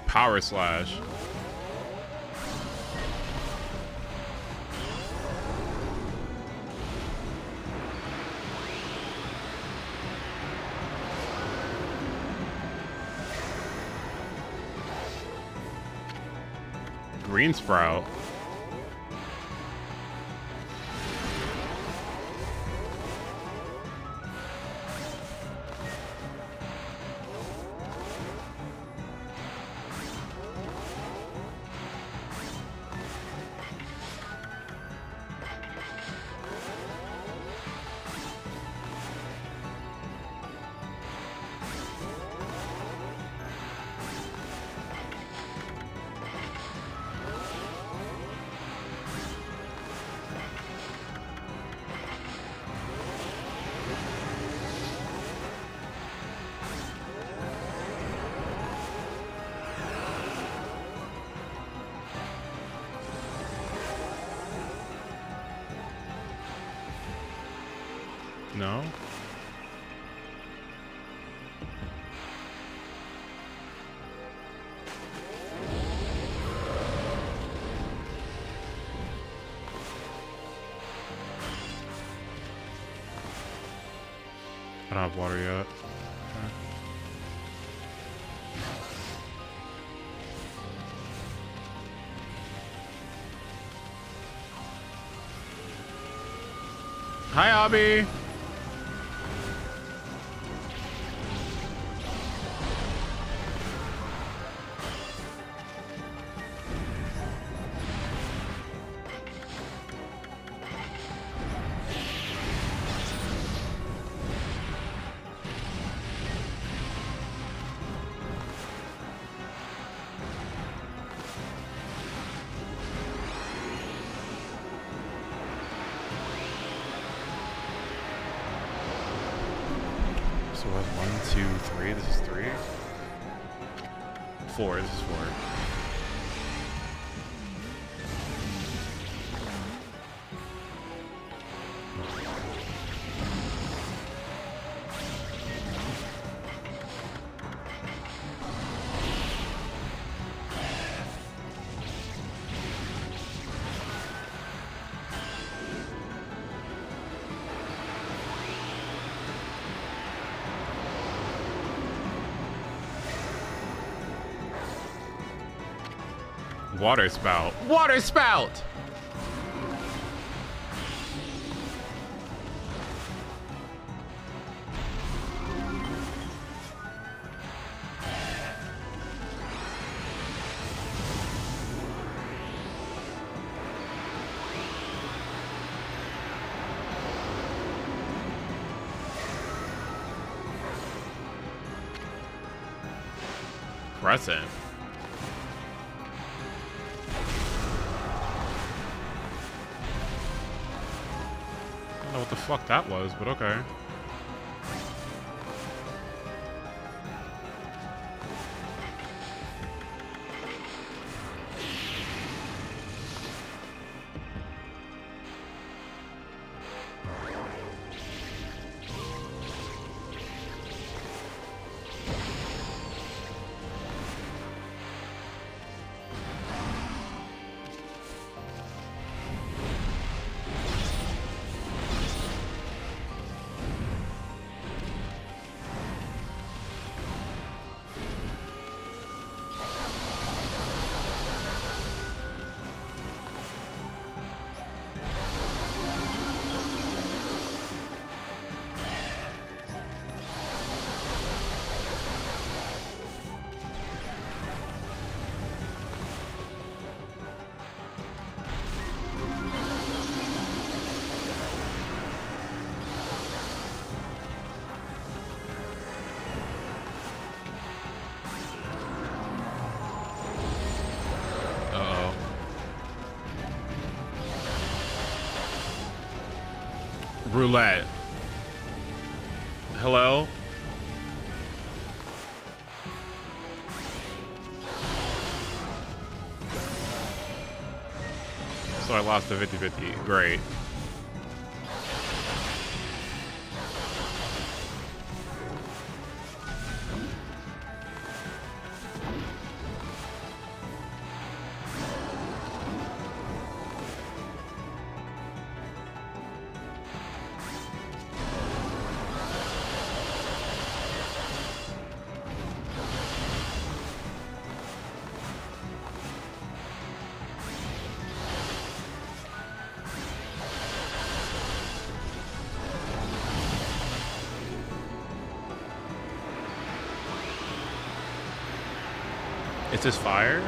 Power slash. Green sprout. No. I don't have water yet. Okay. Hi, Abby. So what? 1, 2, 3. This is 3. 4. This is 4. Water spout. Water spout! Crescent. I don't know what the fuck that was, but okay. Roulette. Hello? So I lost the 50-50. Great. It's just fire?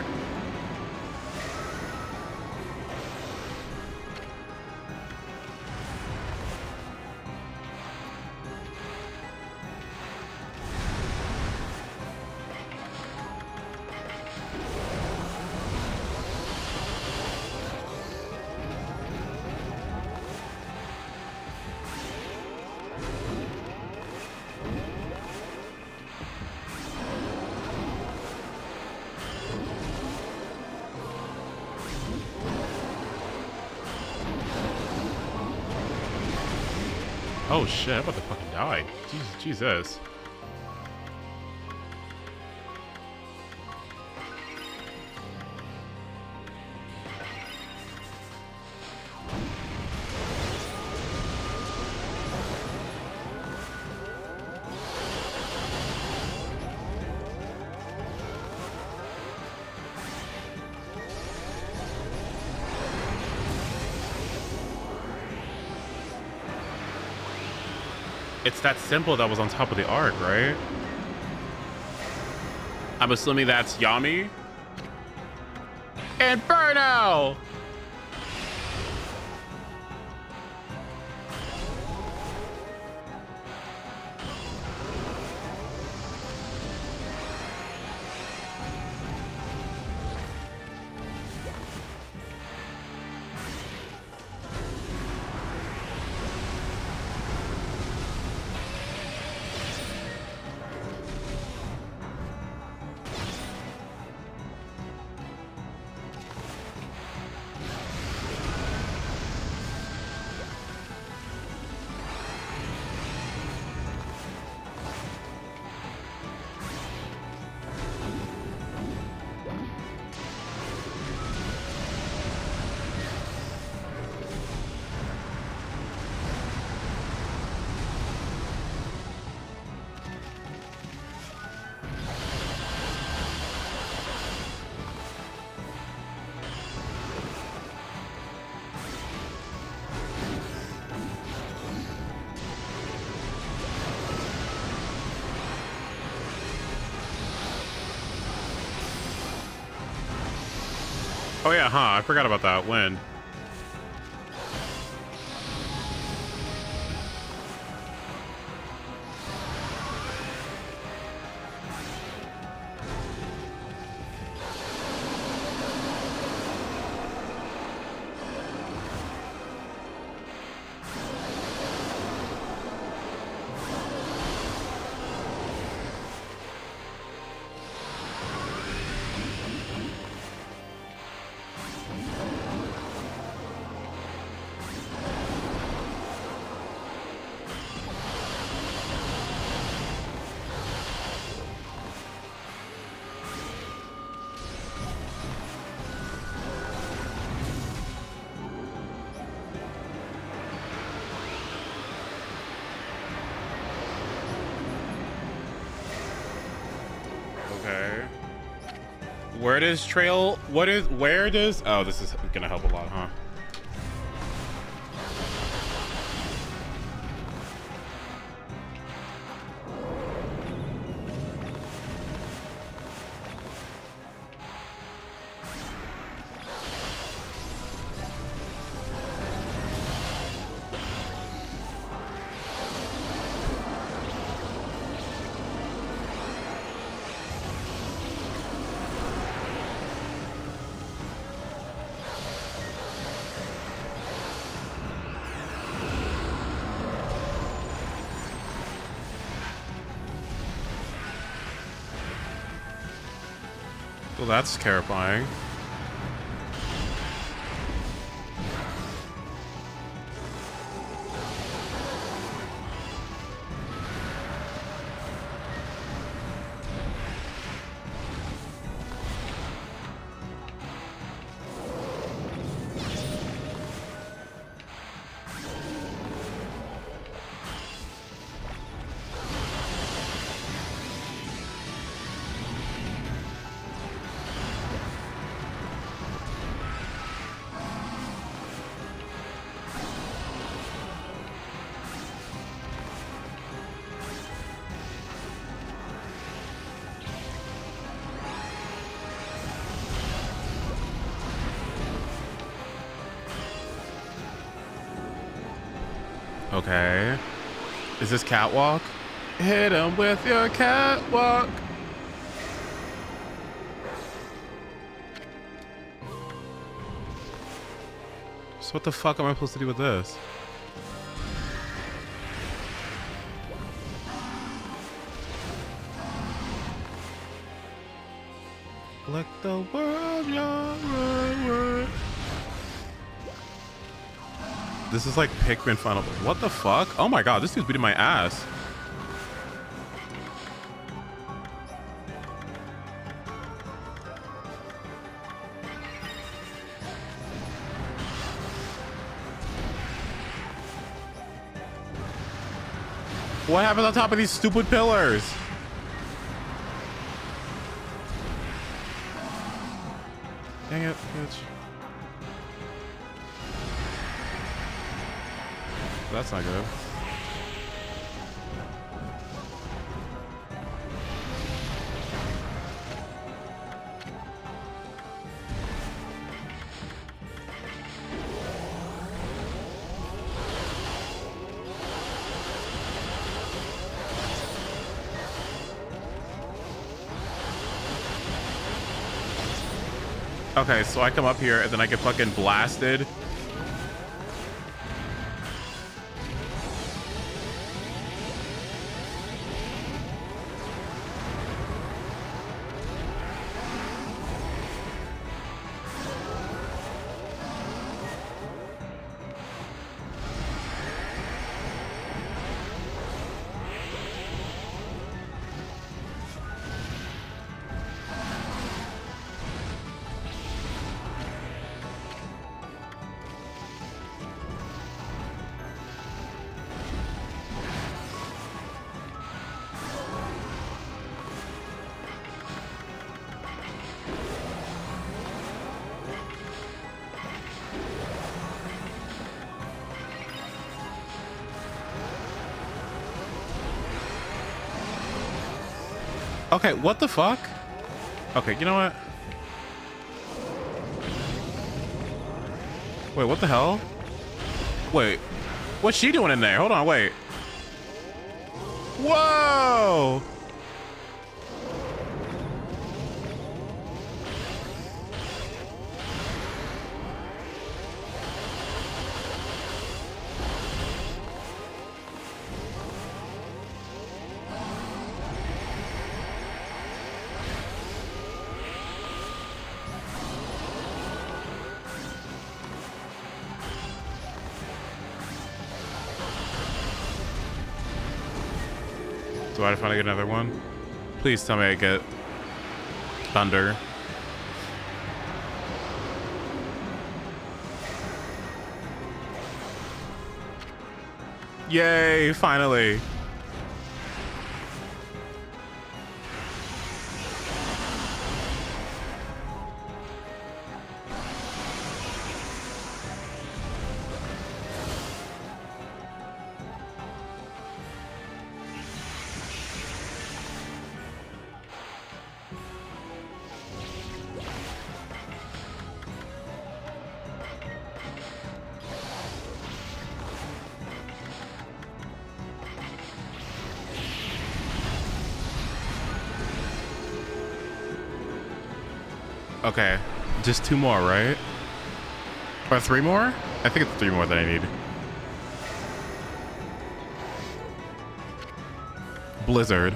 Oh shit, I'm about to fucking die. Jesus. It's that symbol that was on top of the arc, right? I'm assuming that's Yami. Inferno! Oh yeah, huh? I forgot about that. When? Okay. Where does trail? Where does? Oh, this is gonna help a lot, huh? So that's terrifying. Okay. Is this catwalk? Hit him with your catwalk. So what the fuck am I supposed to do with this? Let the world your. This is like Pikmin Final. What the fuck? Oh my god, this dude's beating my ass. What happens on top of these stupid pillars? Dang it, bitch. That's not good. Okay, so I come up here and then I get fucking blasted. Okay, what the fuck? Okay, you know what? Wait, what the hell? Wait, what's she doing in there? Hold on, wait. Whoa! Do I finally get another one? Please tell me I get thunder. Yay, finally. Okay, just 2 more, right? Or 3 more? I think it's 3 more that I need. Blizzard.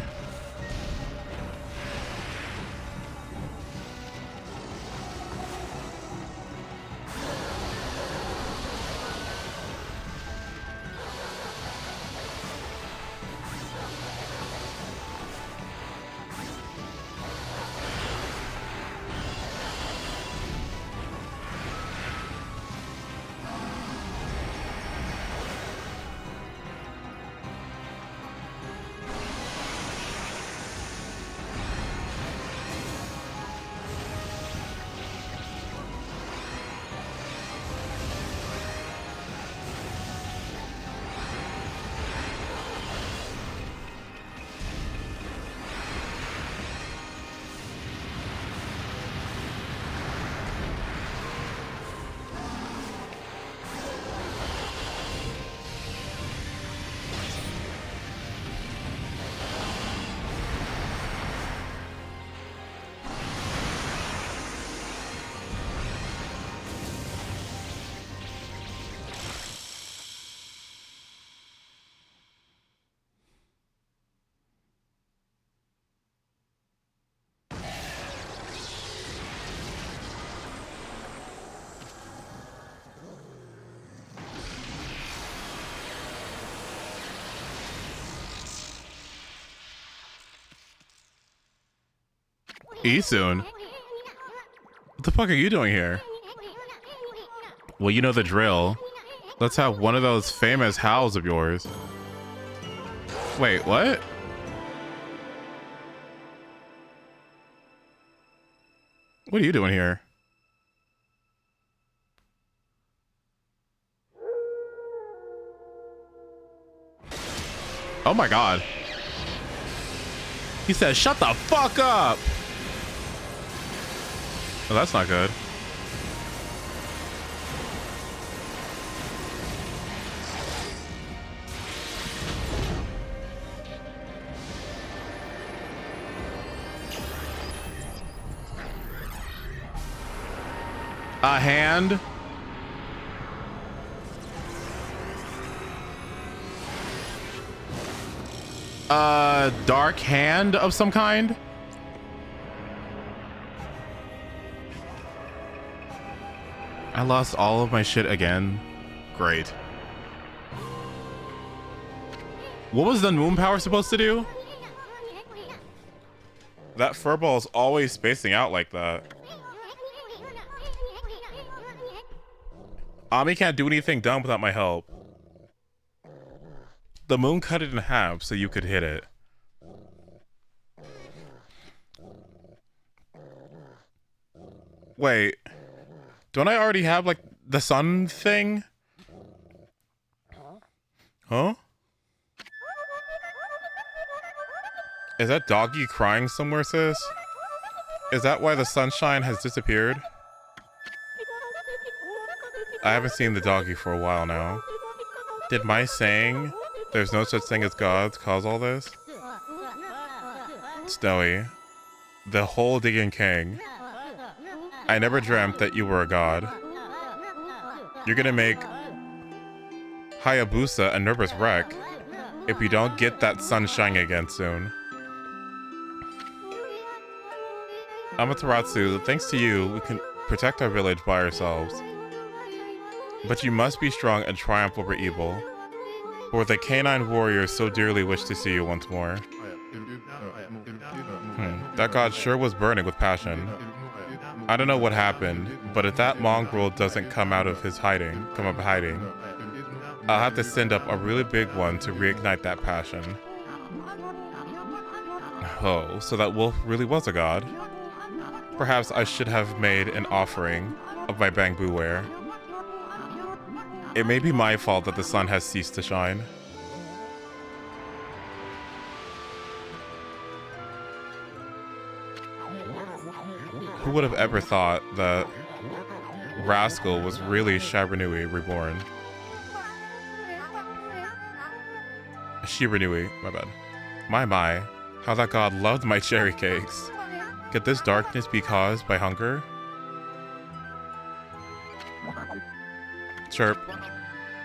Isun, what the fuck are you doing here? Well, you know the drill. Let's have one of those famous howls of yours. Wait, what? What are you doing here? Oh my god. He said, shut the fuck up. Oh, that's not good. A hand. A dark hand of some kind. I lost all of my shit again. Great. What was the moon power supposed to do? That furball is always spacing out like that. Ami can't do anything dumb without my help. The moon cut it in half so you could hit it. Wait, don't I already have like the sun thing? Huh? Is that doggy crying somewhere, sis? Is that why the sunshine has disappeared? I haven't seen the doggy for a while now. Did my saying there's no such thing as gods cause all this? Snowy, the whole digging king. I never dreamt that you were a god. You're gonna make Hayabusa a nervous wreck if you don't get that sun shining again soon. Amaterasu, thanks to you, we can protect our village by ourselves. But you must be strong and triumph over evil, for the canine warriors so dearly wish to see you once more. That god sure was burning with passion. I don't know what happened, but if that mongrel doesn't come up hiding, I'll have to send up a really big one to reignite that passion. Oh, so that wolf really was a god? Perhaps I should have made an offering of my bamboo ware. It may be my fault that the sun has ceased to shine. Who would have ever thought that Rascal was really Shiranui reborn? Shiranui, my bad. My, how that god loved my cherry cakes. Could this darkness be caused by hunger? Chirp.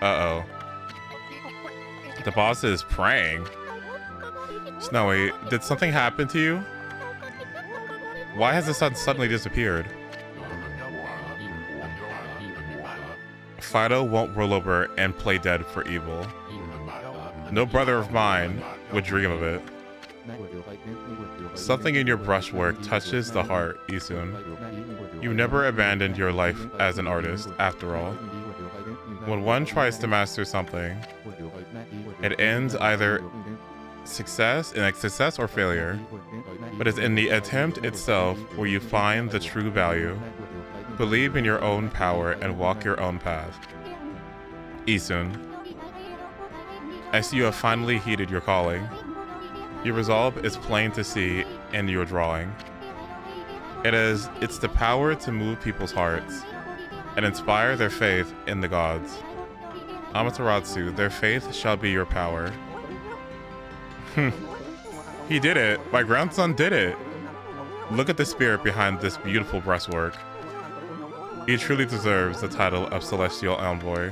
Uh-oh. The boss is praying. Snowy, did something happen to you? Why has the sun suddenly disappeared? Fido won't roll over and play dead for evil. No brother of mine would dream of it. Something in your brushwork touches the heart, Isun. You never abandoned your life as an artist, after all. When one tries to master something, it ends either success or failure, but it's in the attempt itself where you find the true value. Believe in your own power and walk your own path. Isun, I see you have finally heeded your calling. Your resolve is plain to see in your drawing. It's the power to move people's hearts and inspire their faith in the gods. Amaterasu, their faith shall be your power. He did it. My grandson did it. Look at the spirit behind this beautiful breastwork. He truly deserves the title of Celestial Envoy.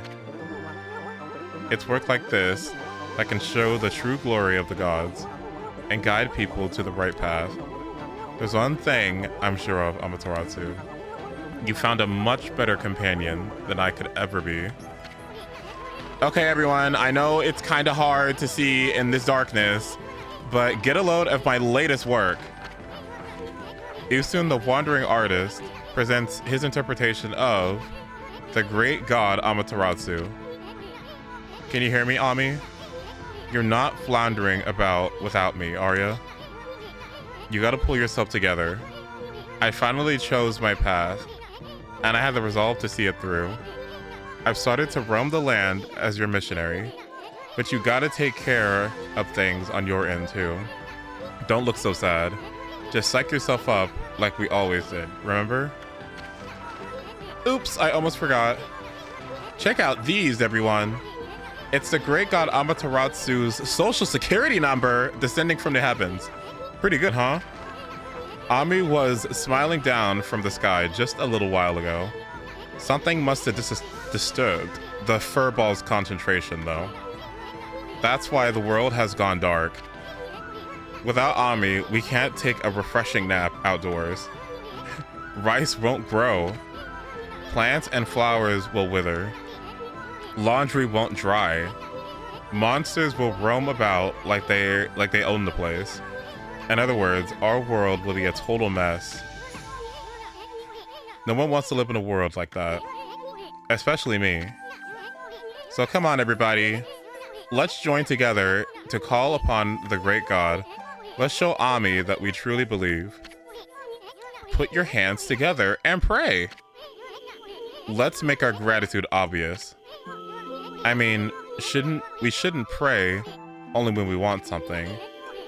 It's work like this that can show the true glory of the gods and guide people to the right path. There's one thing I'm sure of, Amaterasu. You found a much better companion than I could ever be. Okay, everyone, I know it's kind of hard to see in this darkness, but get a load of my latest work. Usun the Wandering Artist presents his interpretation of the great god Amaterasu. Can you hear me, Ami? You're not floundering about without me, are ya? You gotta pull yourself together. I finally chose my path, and I had the resolve to see it through. I've started to roam the land as your missionary, but you gotta take care of things on your end too. Don't look so sad. Just psych yourself up like we always did, remember? Oops, I almost forgot. Check out these, everyone. It's the great god Amaterasu's social security number descending from the heavens. Pretty good, huh? Ami was smiling down from the sky just a little while ago. Something must have disturbed the furball's concentration, though. That's why the world has gone dark. Without Ami, we can't take a refreshing nap outdoors. Rice won't grow. Plants and flowers will wither. Laundry won't dry. Monsters will roam about like they own the place. In other words, our world will be a total mess. No one wants to live in a world like that. Especially me. So come on, everybody. Let's join together to call upon the great god. Let's show Ami that we truly believe. Put your hands together and pray. Let's make our gratitude obvious. I mean, we shouldn't pray only when we want something.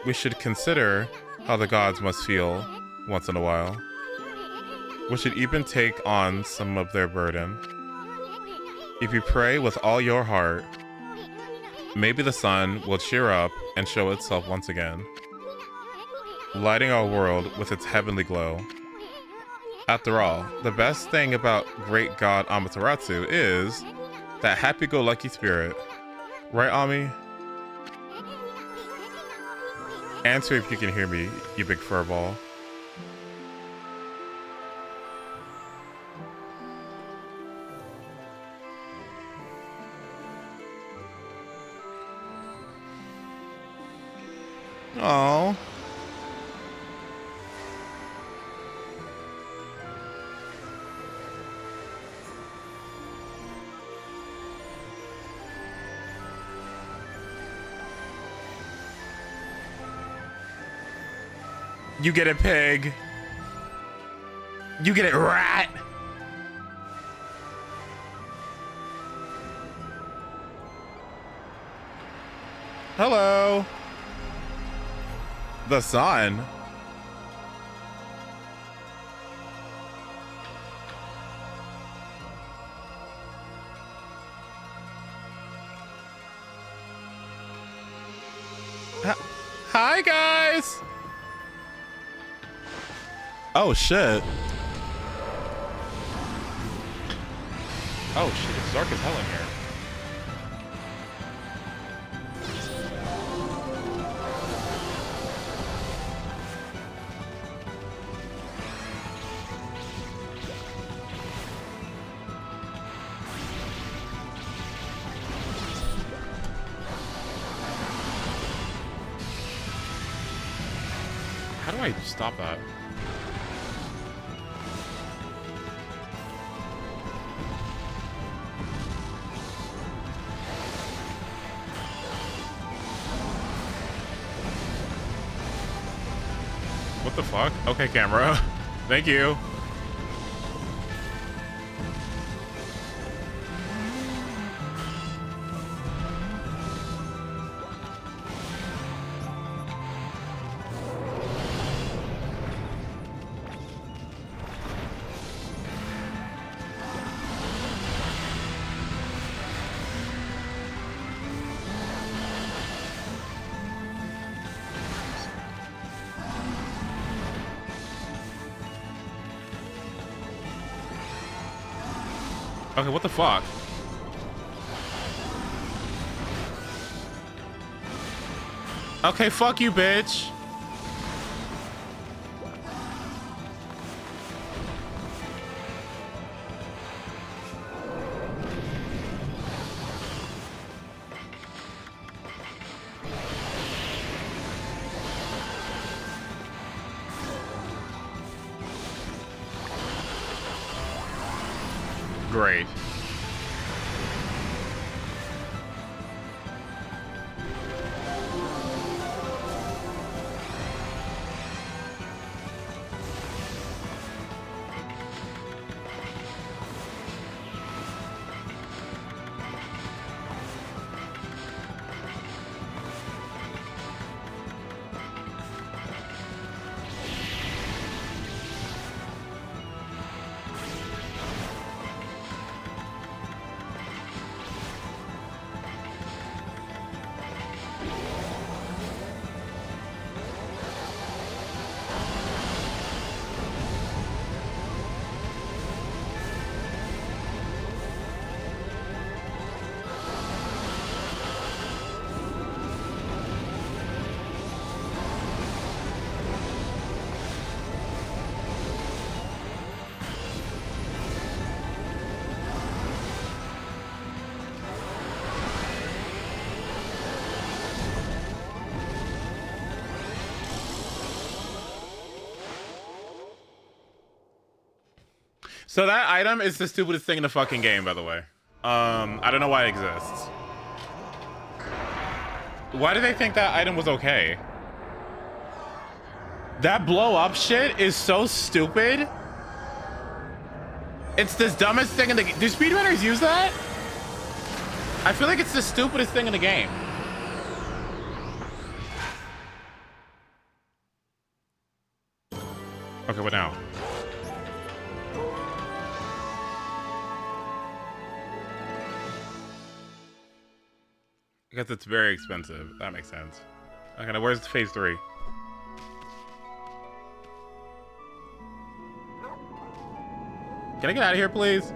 We should consider how the gods must feel once in a while. We should even take on some of their burden. If you pray with all your heart, maybe the sun will cheer up and show itself once again, lighting our world with its heavenly glow. After all, the best thing about great god Amaterasu is that happy-go-lucky spirit. Right, Ami? Answer if you can hear me, you big furball. Oh. You get it, pig. You get it, rat. Hello. The sun. Hi, guys. Oh, shit. Oh, shit. It's dark as hell in here. How do I stop that? What the fuck? Okay, camera. Thank you. Okay, what the fuck? Okay, fuck you, bitch. great. So that item is the stupidest thing in the fucking game, by the way. I don't know why it exists. Why do they think that item was okay? That blow up shit is so stupid. It's the dumbest thing in the game. Do speedrunners use that? I feel like it's the stupidest thing in the game. Okay, what now? Because it's very expensive. That makes sense. Okay, now where's phase 3? Can I get out of here, please?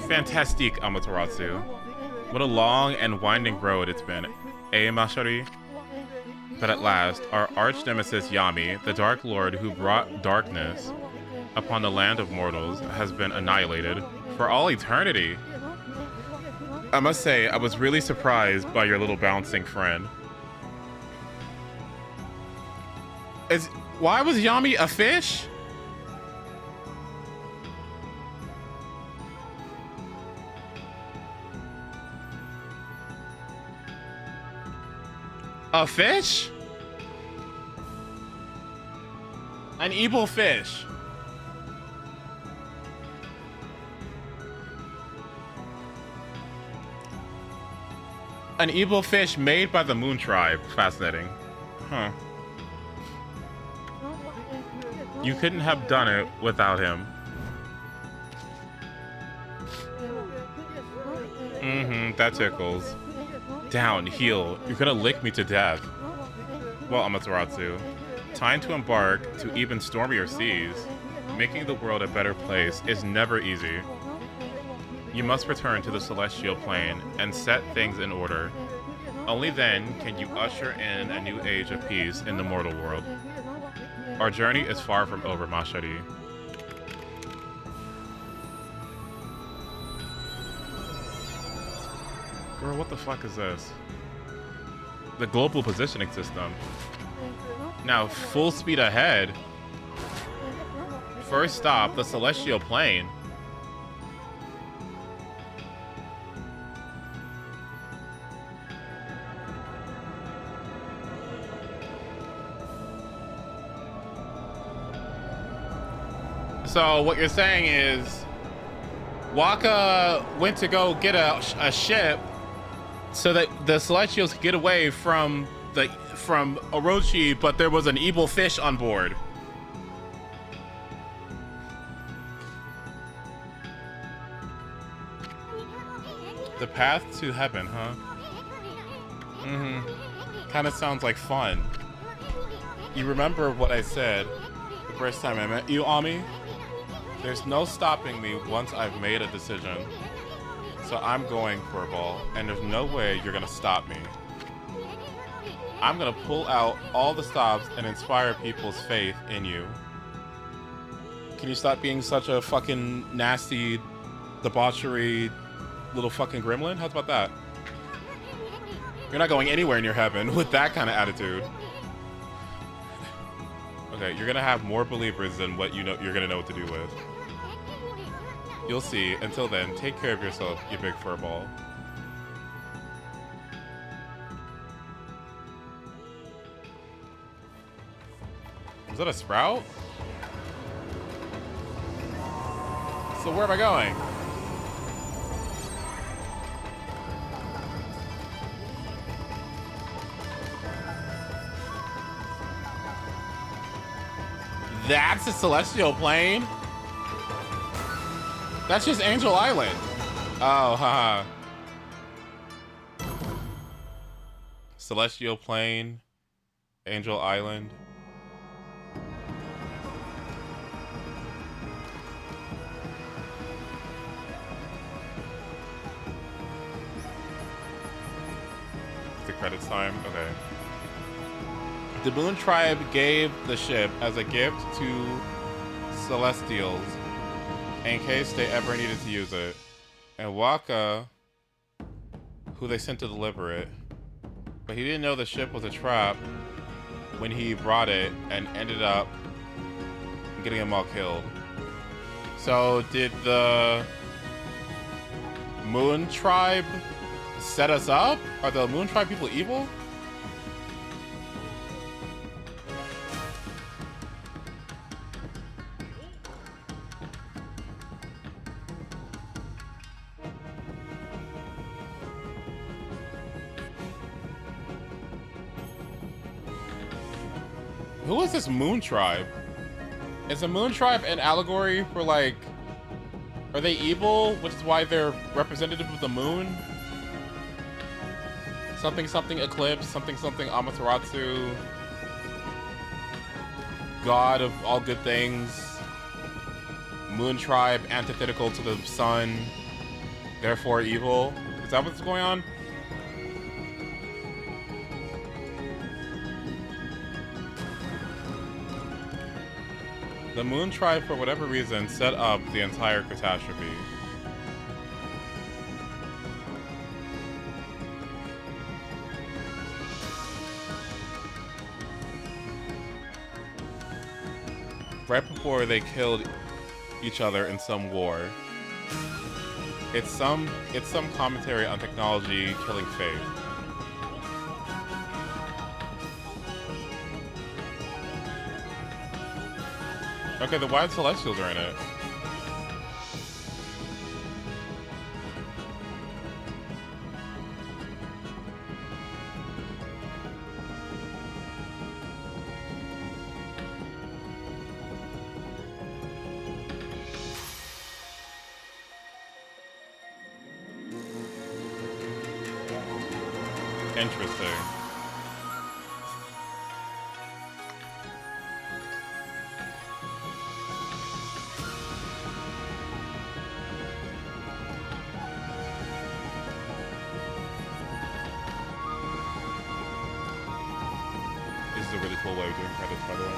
Fantastic, Amaterasu. What a long and winding road it's been, eh, Mashari? But at last, our arch nemesis Yami, the Dark Lord who brought darkness upon the land of mortals, has been annihilated for all eternity. I must say, I was really surprised by your little bouncing friend. Why was Yami a fish? A fish? An evil fish. An evil fish made by the Moon Tribe. Fascinating. Huh. You couldn't have done it without him. That tickles. Down, heal. You're gonna lick me to death. Well, Amaterasu, time to embark to even stormier seas. Making the world a better place is never easy. You must return to the celestial plane and set things in order. Only then can you usher in a new age of peace in the mortal world. Our journey is far from over, Mashari. Girl, what the fuck is this? The global positioning system. Now, full speed ahead. First stop, the celestial plane. So what you're saying is Waka went to go get a ship so that the Celestials could get away from Orochi, but there was an evil fish on board. The path to heaven, huh? Kind of sounds like fun. You remember what I said the first time I met you, Ami? There's no stopping me once I've made a decision. So I'm going, Furball, and there's no way you're gonna stop me. I'm gonna pull out all the stops and inspire people's faith in you. Can you stop being such a fucking nasty, debauchery little fucking gremlin? How's about that? You're not going anywhere in your heaven with that kind of attitude. Okay, you're gonna have more believers than what you're gonna know what to do with. You'll see. Until then, take care of yourself, you big furball. Was that a sprout? So where am I going? That's a celestial plane? That's just Angel Island. Oh, haha. Celestial plane, Angel Island. The credits time? Okay. The Moon Tribe gave the ship as a gift to Celestials in case they ever needed to use it. And Waka, who they sent to deliver it. But he didn't know the ship was a trap when he brought it and ended up getting them all killed. So did the Moon Tribe set us up? Are the Moon Tribe people evil? Who is this Moon Tribe? Is the Moon Tribe an allegory for, like, are they evil, which is why they're representative of the moon? Something something eclipse, something something Amaterasu, god of all good things. Moon Tribe antithetical to the sun, therefore evil. Is that what's going on? The Moon Tribe, for whatever reason, set up the entire catastrophe. Right before they killed each other in some war. It's some commentary on technology killing faith. Okay, the Wild Celestials are in it. Interesting. This is a really cool way of doing credits, by the way.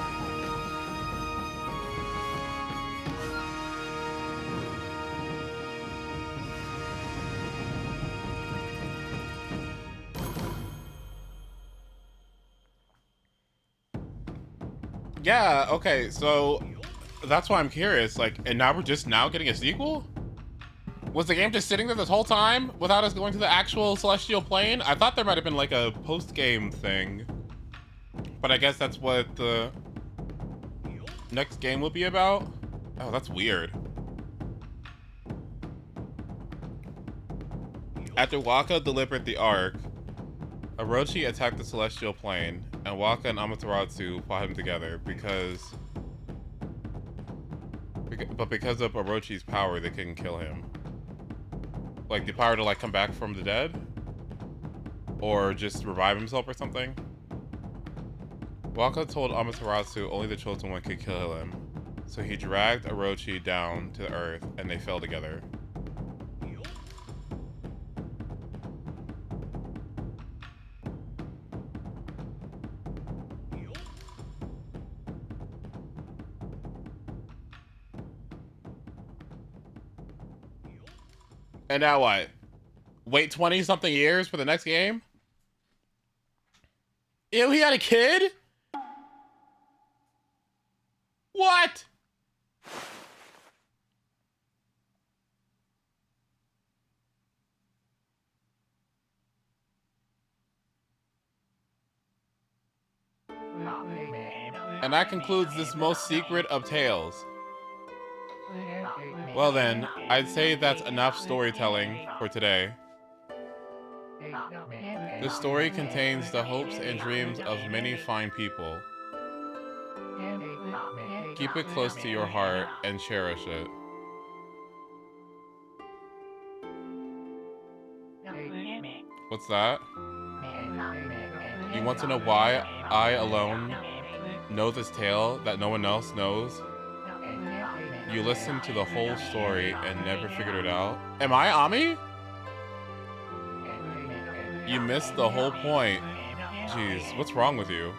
Yeah, okay, so that's why I'm curious. Like, and now we're just now getting a sequel? Was the game just sitting there this whole time without us going to the actual celestial plane? I thought there might have been like a post-game thing. But I guess that's what the next game will be about? Oh, that's weird. After Waka delivered the Ark, Orochi attacked the celestial plane, and Waka and Amaterasu fought him together because of Orochi's power, they couldn't kill him. Like, the power to, like, come back from the dead? Or just revive himself or something? Waka told Amaterasu only the Chosen One could kill him, so he dragged Orochi down to the earth, and they fell together. And now what? Wait 20-something years for the next game? Ew, he had a kid? What? And that concludes this most secret of tales. Well then, I'd say that's enough storytelling for today. This story contains the hopes and dreams of many fine people. Keep it close to your heart and cherish it. What's that? You want to know why I alone know this tale that no one else knows? You listened to the whole story and never figured it out? Am I Ami? You missed the whole point. Jeez, what's wrong with you?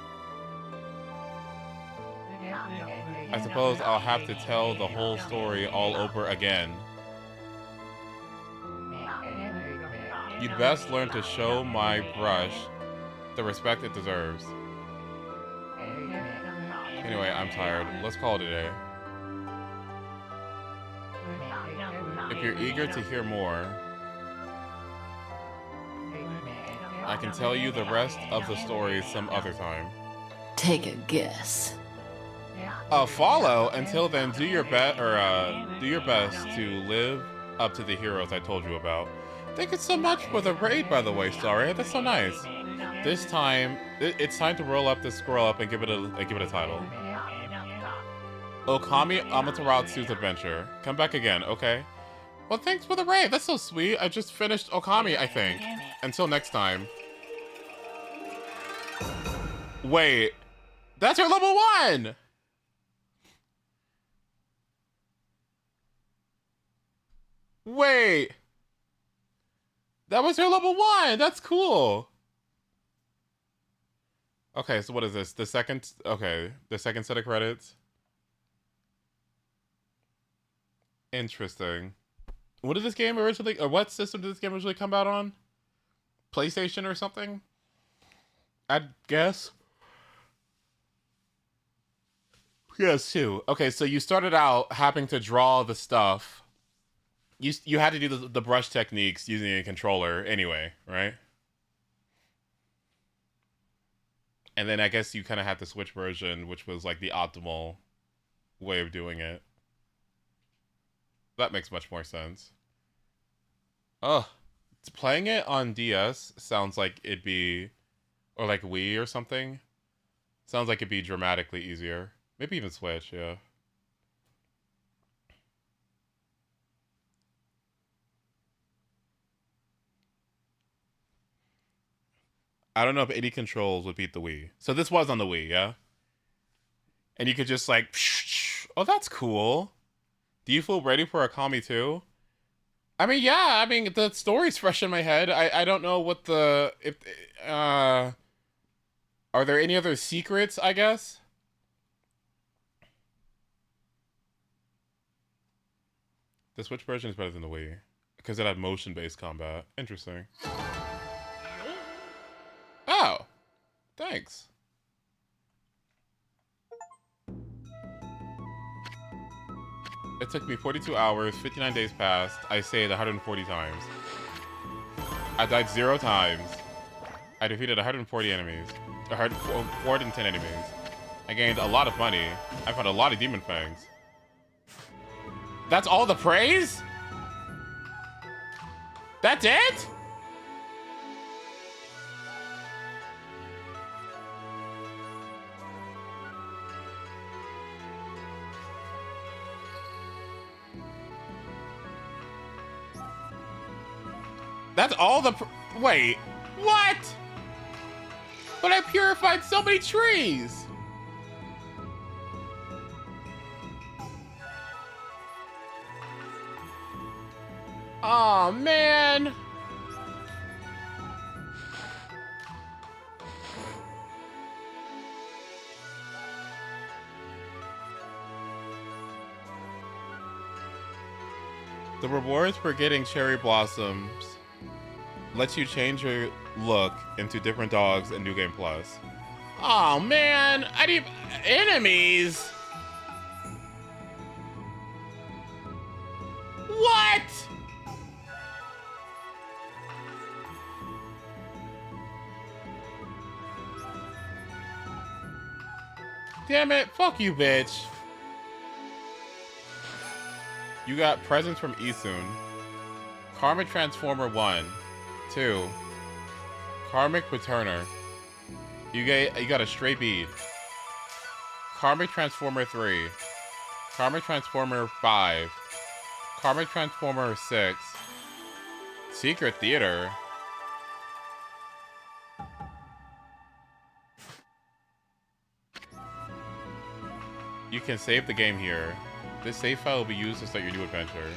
I suppose I'll have to tell the whole story all over again. You'd best learn to show my brush the respect it deserves. Anyway, I'm tired. Let's call it a day. If you're eager to hear more, I can tell you the rest of the story some other time. Take a guess. Follow. Until then, do your best to live up to the heroes I told you about. Thank you so much for the raid, by the way, Starry. That's so nice. This time, it's time to roll up this scroll up and give it a title. Okami Amateratsu's Adventure. Come back again, okay? Well, thanks for the raid. That's so sweet. I just finished Okami, I think. Until next time. Wait. That's her level 1! Wait. That was her level 1! That's cool. Okay, so what is this? The second set of credits. Interesting. What did this game originally, or what system did this game originally come out on? PlayStation or something? I'd guess. PS2. Okay, so you started out having to draw the stuff. You had to do the brush techniques using a controller anyway, right? And then I guess you kind of had the Switch version, which was like the optimal way of doing it. That makes much more sense. Oh, playing it on DS sounds like it'd be, or like Wii or something. Sounds like it'd be dramatically easier. Maybe even Switch, yeah. I don't know if 80 controls would beat the Wii. So this was on the Wii, yeah? And you could just like, oh, that's cool. Do you feel ready for Okami 2? I mean, yeah, I mean, the story's fresh in my head. I don't know what the, are there any other secrets, I guess? The Switch version is better than the Wii. Because it had motion-based combat. Interesting. Oh! Thanks. It took me 42 hours, 59 days passed. I saved 140 times. I died 0 times. I defeated 140 enemies. 410 enemies. I gained a lot of money. I found a lot of demon fangs. That's all the praise? That's it? That's all the wait, what? But I purified so many trees. Oh man. The rewards for getting cherry blossoms lets you change your look into different dogs in New Game Plus. Oh man, I need enemies. What? Damn it. Fuck you, bitch. You got presents from Isun. Karmic Transformer 1. 2. Karmic Returner. You got a stray bead. Karmic Transformer 3. Karmic Transformer 5. Karmic Transformer 6. Secret Theater. You can save the game here. This save file will be used to start your new adventure.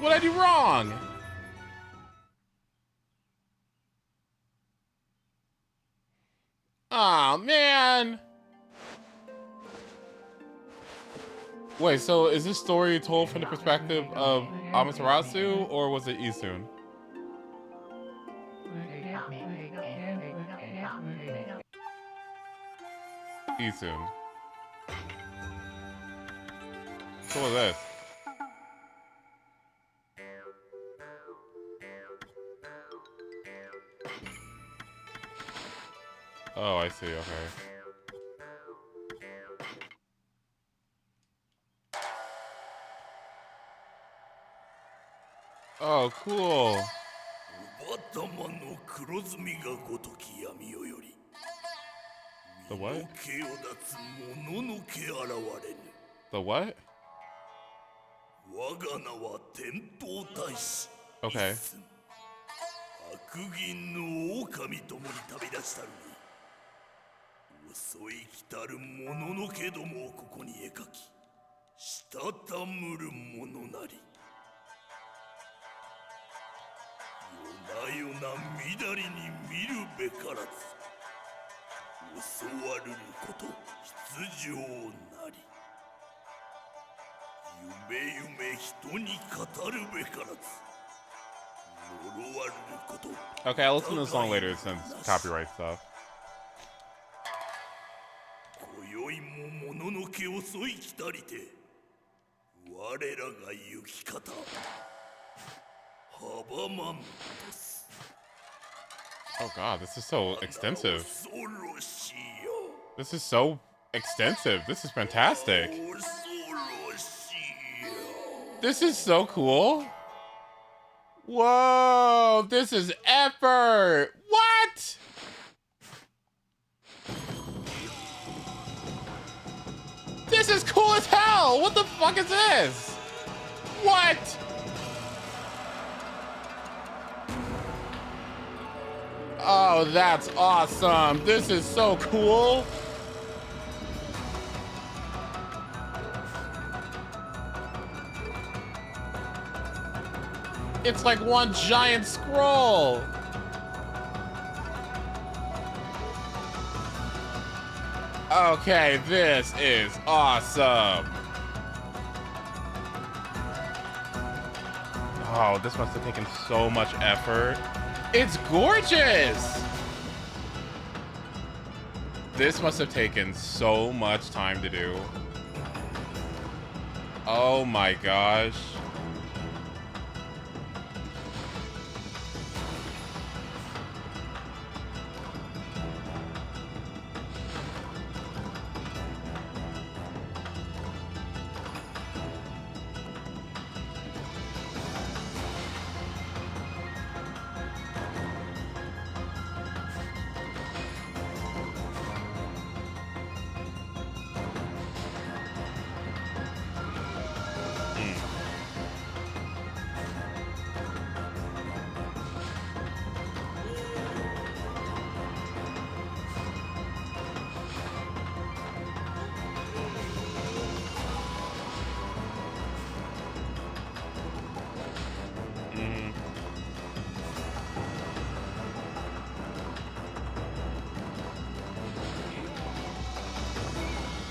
What did I do wrong? Aw, man. Wait, so is this story told from the perspective of Amaterasu, or was it Isun? Isun. So what was this? Oh, I see, okay. Oh, cool. The what? The what? Okay. 悪銀の狼ともに旅立ちたるに遅い来たる者のけどもをここに描きしたたむる者なり夜な夜な乱りに見るべからず襲わるること必要なり夢夢人に語るべからず Okay, I'll listen to this song later since copyright stuff. 今宵も物のけ遅い来たりて我らが行き方阻まんとす Oh god, this is so extensive. This is so extensive. This is fantastic. This is so cool. Whoa, this is effort. What? This is cool as hell. What the fuck is this? What? Oh, that's awesome. This is so cool. It's like one giant scroll. Okay, this is awesome. Oh, this must have taken so much effort. It's gorgeous. This must have taken so much time to do. Oh my gosh.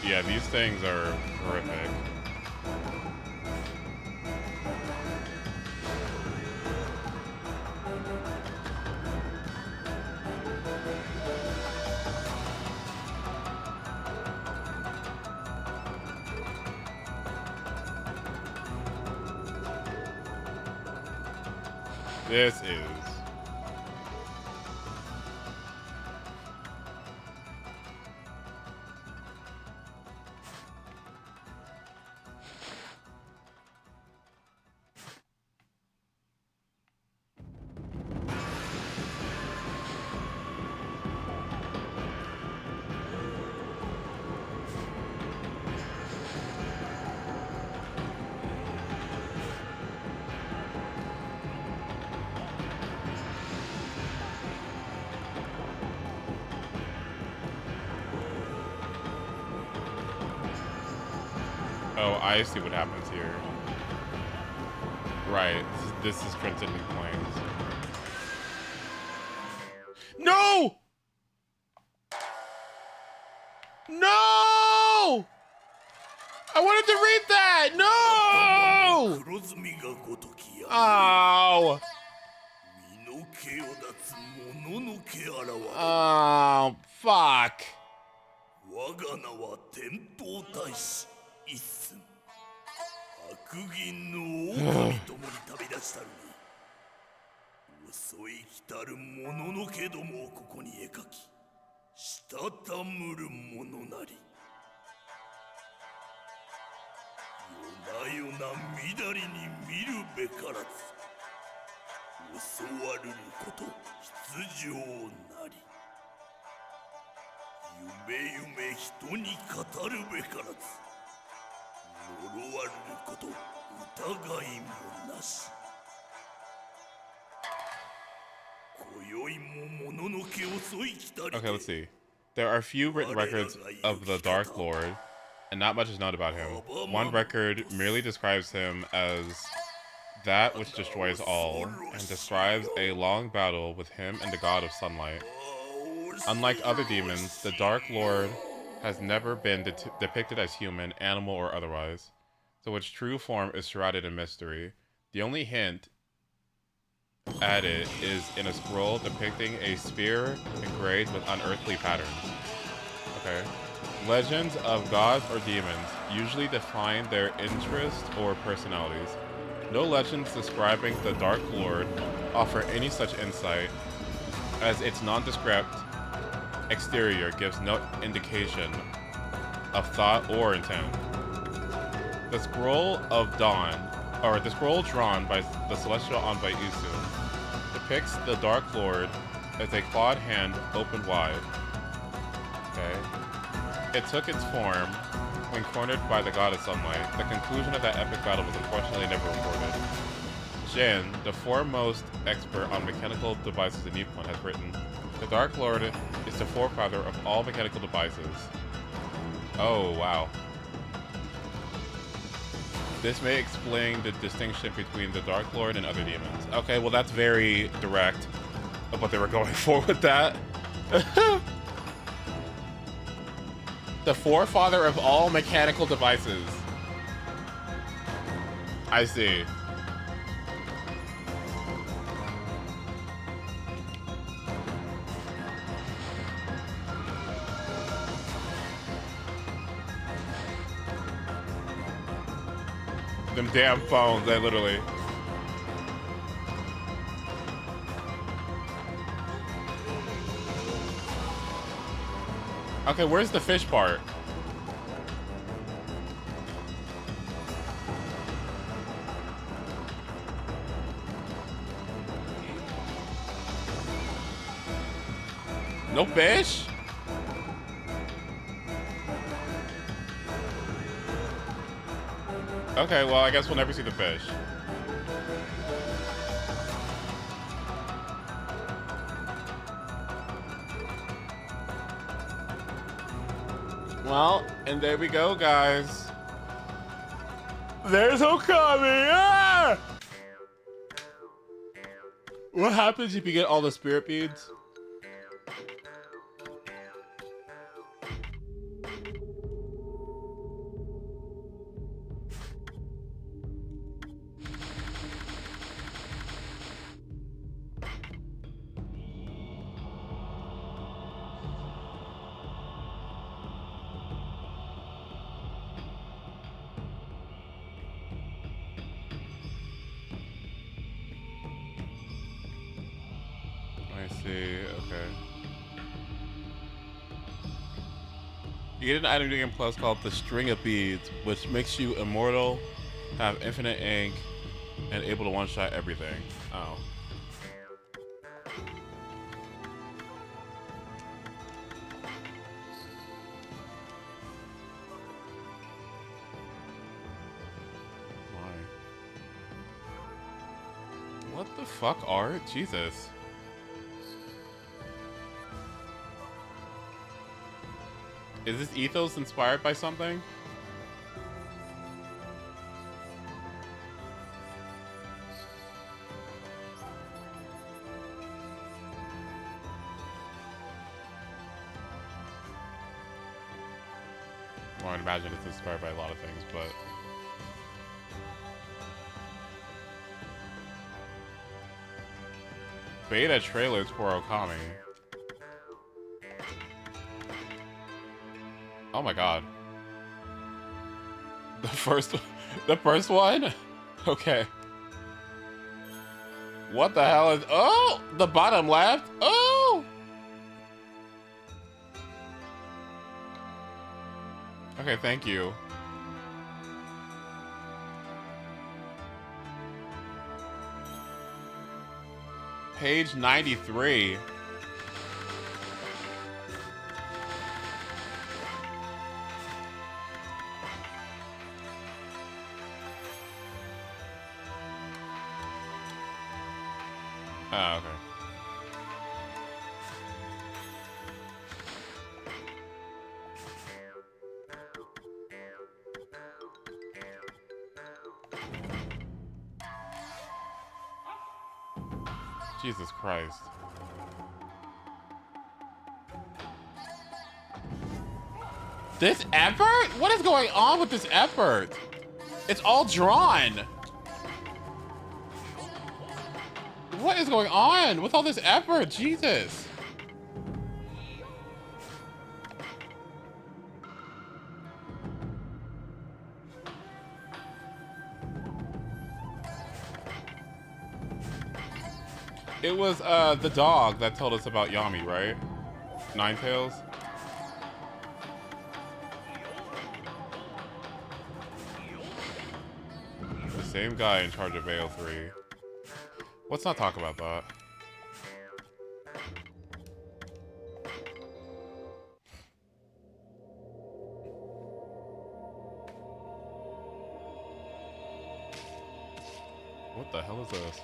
Yeah, these things are horrific. This is. Oh, I see what happens here. Right, this is transcending planes. No! No! I wanted to read that! No! 黒ずみがごときや Oh! 身の毛を脱つ者の毛あらわ Oh, fuck. 我が名は天頭大使一寸白銀の狼ともに旅立ちたるに遅い来たる者の毛どもをここに描きしたたむる者なり夜な夜な乱りに見るべからず襲わるること必要なり夢夢人に語るべからず呪われること疑いもなし今宵も物の毛襲い来たり Okay, let's see. There are few written records of the Dark Lord, and not much is known about him. One record merely describes him as that which destroys all, and describes a long battle with him and the god of sunlight. Unlike other demons, the Dark Lord has never been depicted as human, animal, or otherwise, so its true form is shrouded in mystery. The only hint at it is in a scroll depicting a spear engraved with unearthly patterns. Okay. Legends of gods or demons usually define their interests or personalities. No legends describing the Dark Lord offer any such insight, as its nondescript exterior gives no indication of thought or intent. The scroll of dawn, or the scroll drawn by the celestial envoy Isu, depicts the Dark Lord as a clawed hand opened wide. Okay. It took its form when cornered by the god of sunlight. The conclusion of that epic battle was unfortunately never recorded. Jin, the foremost expert on mechanical devices in Nippon, has written, "The Dark Lord is the forefather of all mechanical devices." Oh, wow. This may explain the distinction between the Dark Lord and other demons. Okay, well that's very direct of what they were going for with that. The forefather of all mechanical devices. I see. Them damn phones, they literally. Okay, where's the fish part? No fish? Okay, well, I guess we'll never see the fish. Well, and there we go, guys. There's Okami! Ah! What happens if you get all the spirit beads? I see. Okay. You get an item in Game Plus called the String of Beads, which makes you immortal, have infinite ink, and able to one-shot everything. Oh. What the fuck, Art? Jesus. Is this ethos inspired by something? Well, I'd imagine it's inspired by a lot of things, but... Beta trailers for OKAMI. Oh my god. The first one? Okay. What the hell is... Oh! The bottom left? Oh! Okay, thank you. Page 93. Oh, okay. Jesus Christ. This effort? What is going on with this effort? It's all drawn. What is going on with all this effort? Jesus. It was the dog that told us about Yami, right? Ninetales? The same guy in charge of AO3. Let's not talk about that. What the hell is this?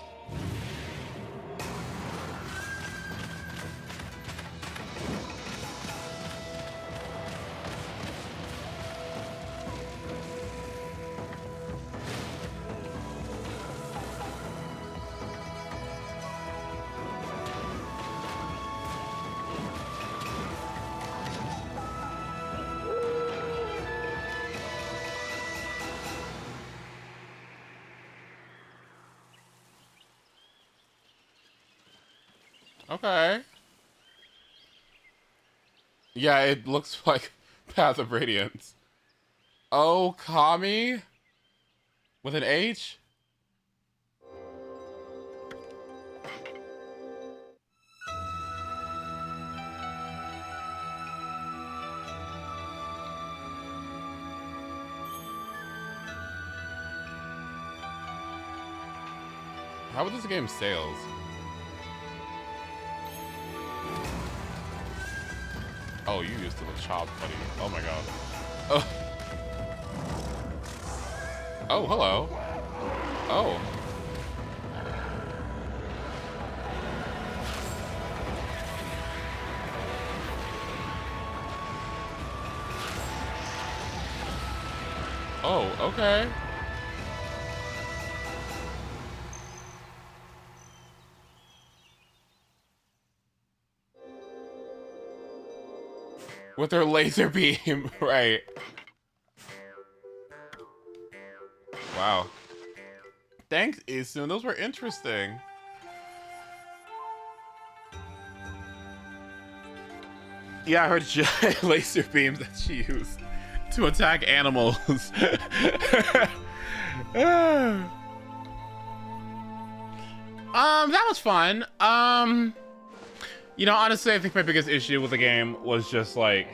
Okay. Yeah, it looks like Path of Radiance. OKAMI? With an H? How would this game sales? Oh, you used to look chopped, buddy. Oh my god. Oh. Oh, hello. Oh. Oh, okay. With their laser beam, right. Wow. Thanks, Isun. Those were interesting. Yeah, I heard giant laser beams that she used to attack animals. That was fun. You know, honestly, I think my biggest issue with the game was just like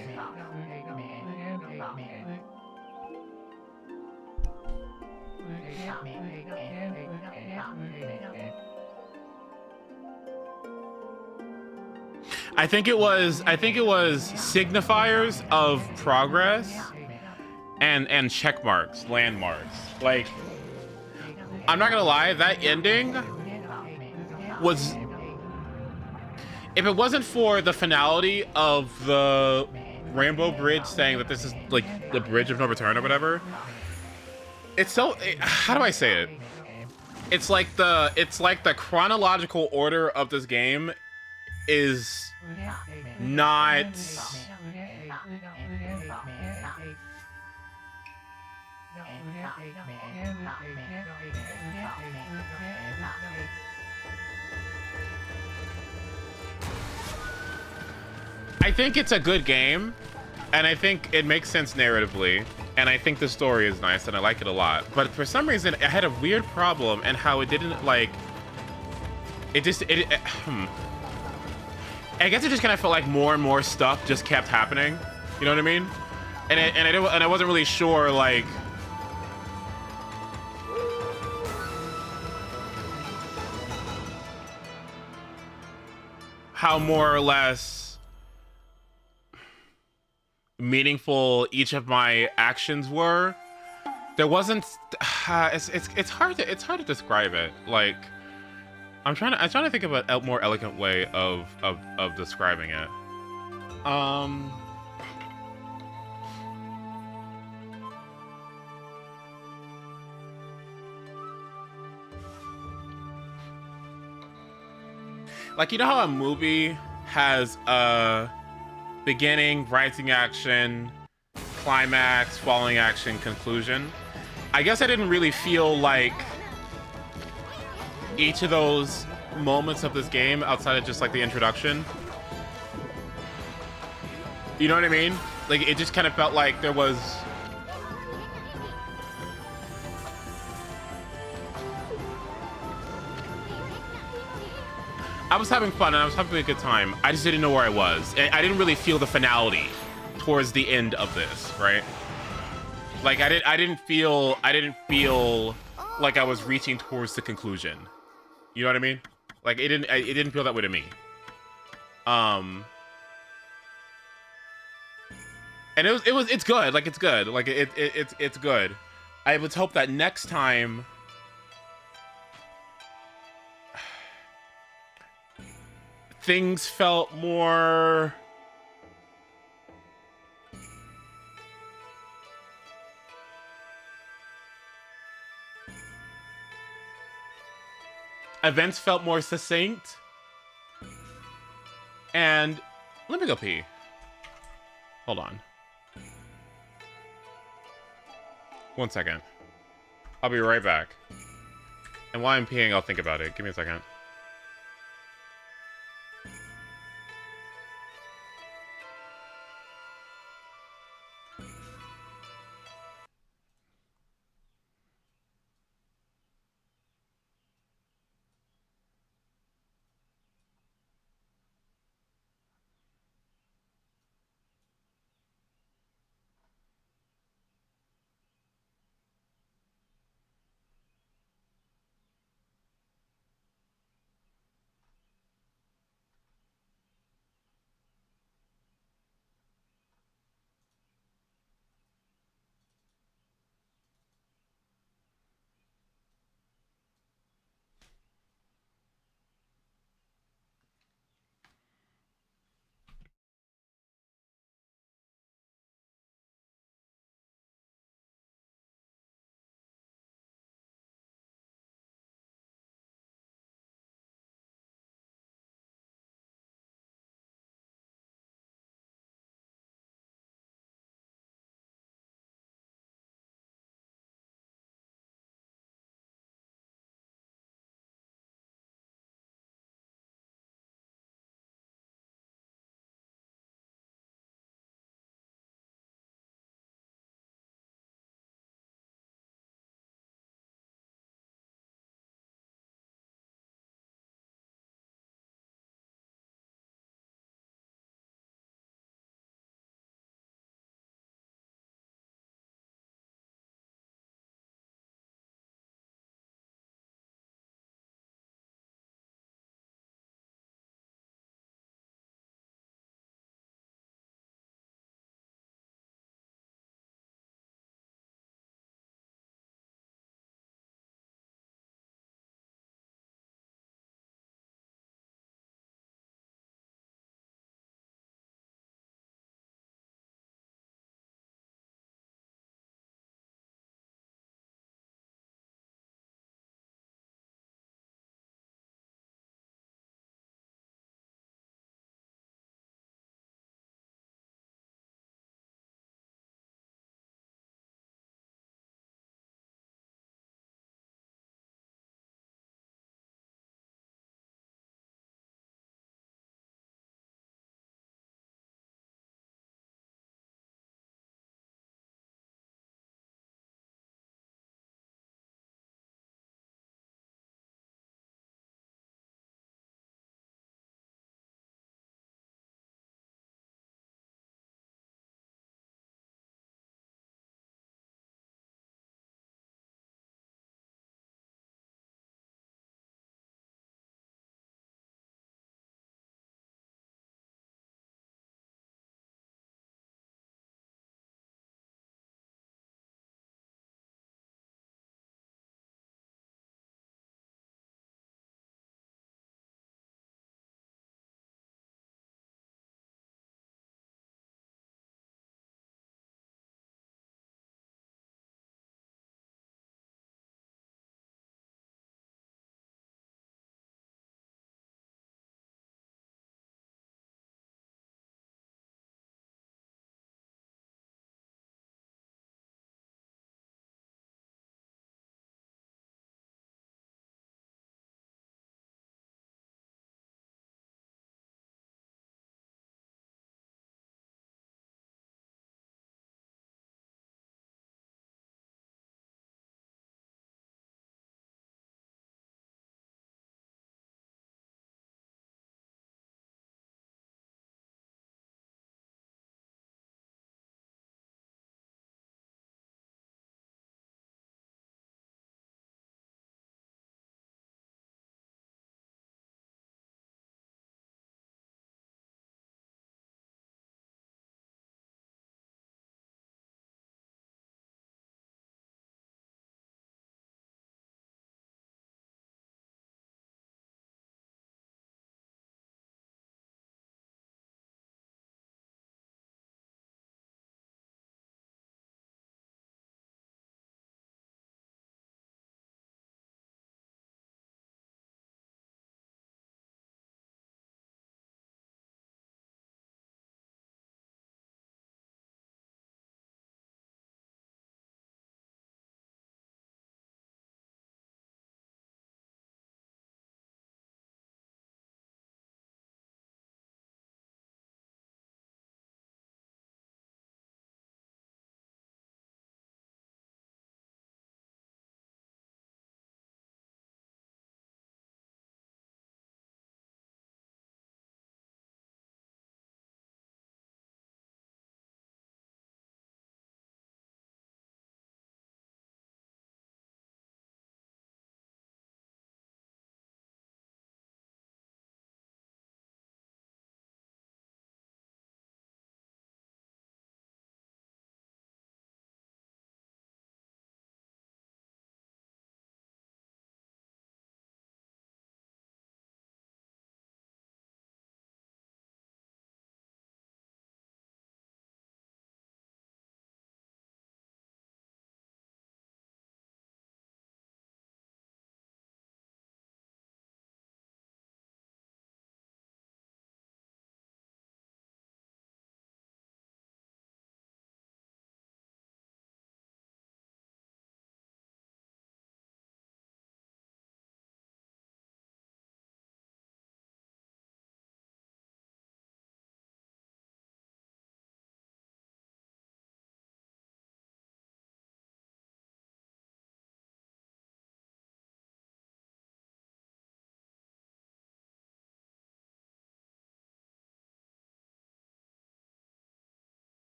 I think it was signifiers of progress and check marks, landmarks. Like, I'm not gonna lie, that ending was, if it wasn't for the finality of the Rainbow Bridge saying that this is like the bridge of no return or whatever, it's so, how do I say it? It's like the chronological order of this game is not I think it's a good game, and I think it makes sense narratively, and I think the story is nice, and I like it a lot. But for some reason, I had a weird problem in how it didn't, like, I guess it just kind of felt like more and more stuff just kept happening. You know what I mean? And I wasn't really sure, like, how more or less meaningful each of my actions were. There wasn't it's hard to describe it. Like, I'm trying to think of a more elegant way of describing it. Like, you know how a movie has a beginning, rising action, climax, falling action, conclusion? I guess I didn't really feel like each of those moments of this game, outside of just like the introduction, you know what I mean? Like, it just kind of felt like there was, I was having fun and I was having a good time. I just didn't know where I was. I didn't really feel the finality towards the end of this, right? Like, I didn't feel like I was reaching towards the conclusion. You know what I mean? Like, it didn't feel that way to me. And it's good. Like, it's good. Like, it's good. I would hope that next time things felt more events felt more succinct. And let me go pee. Hold on. 1 second. I'll be right back. And while I'm peeing, I'll think about it. Give me a second.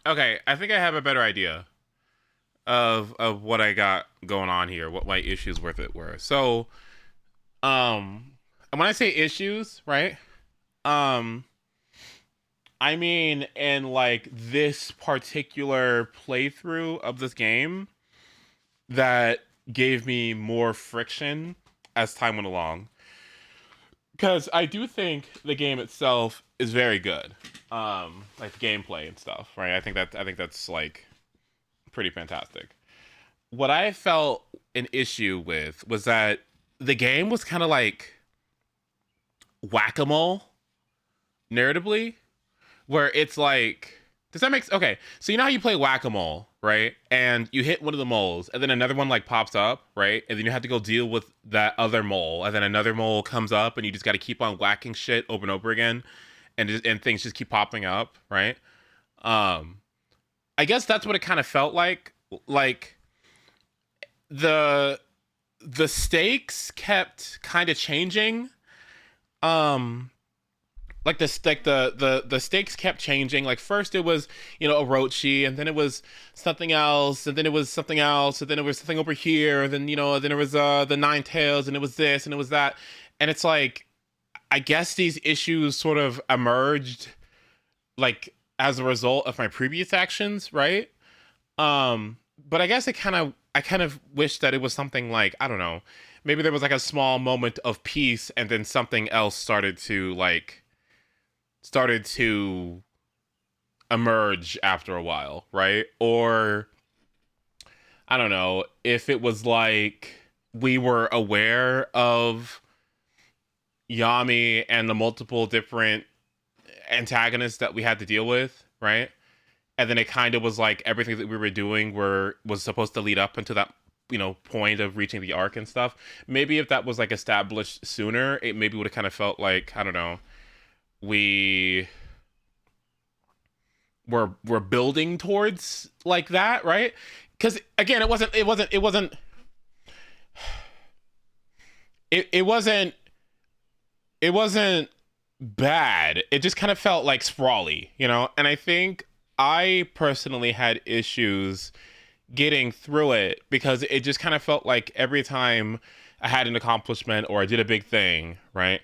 Okay, I think I have a better idea of what I got going on here, what my issues with it were. So, and when I say issues, right? Um, I mean in like this particular playthrough of this game that gave me more friction as time went along. Because I do think the game itself is very good. Like the gameplay and stuff, right? I think that's like pretty fantastic. What I felt an issue with was that the game was kind of like whack-a-mole narratively, where it's like, does that make okay? So you know how you play whack-a-mole, right? And you hit one of the moles, and then another one like pops up, right? And then you have to go deal with that other mole, and then another mole comes up, and you just got to keep on whacking shit over and over again, and things just keep popping up, right? Um, I guess that's what it kind of felt like. Like the the stakes kept kind of changing. Um, like the stakes kept changing. Like first it was, you know, Orochi, and then it was something else, and then it was something else, and then it was something over here, and then you know, then it was the Nine Tails, and it was this, and it was that, and it's like, I guess these issues sort of emerged like as a result of my previous actions, right? But I guess I kind of wish that it was something like, I don't know, maybe there was like a small moment of peace, and then something else started to emerge after a while, right? Or I don't know if it was like we were aware of Yami and the multiple different antagonists that we had to deal with, right? And then it kind of was like everything that we were doing was supposed to lead up into that, you know, point of reaching the arc and stuff. Maybe if that was like established sooner, it maybe would have kind of felt like, I don't know, we were building towards like that, right? Because again, it wasn't it wasn't bad. It just kind of felt like sprawly, you know? And I think I personally had issues getting through it because it just kind of felt like every time I had an accomplishment or I did a big thing, right?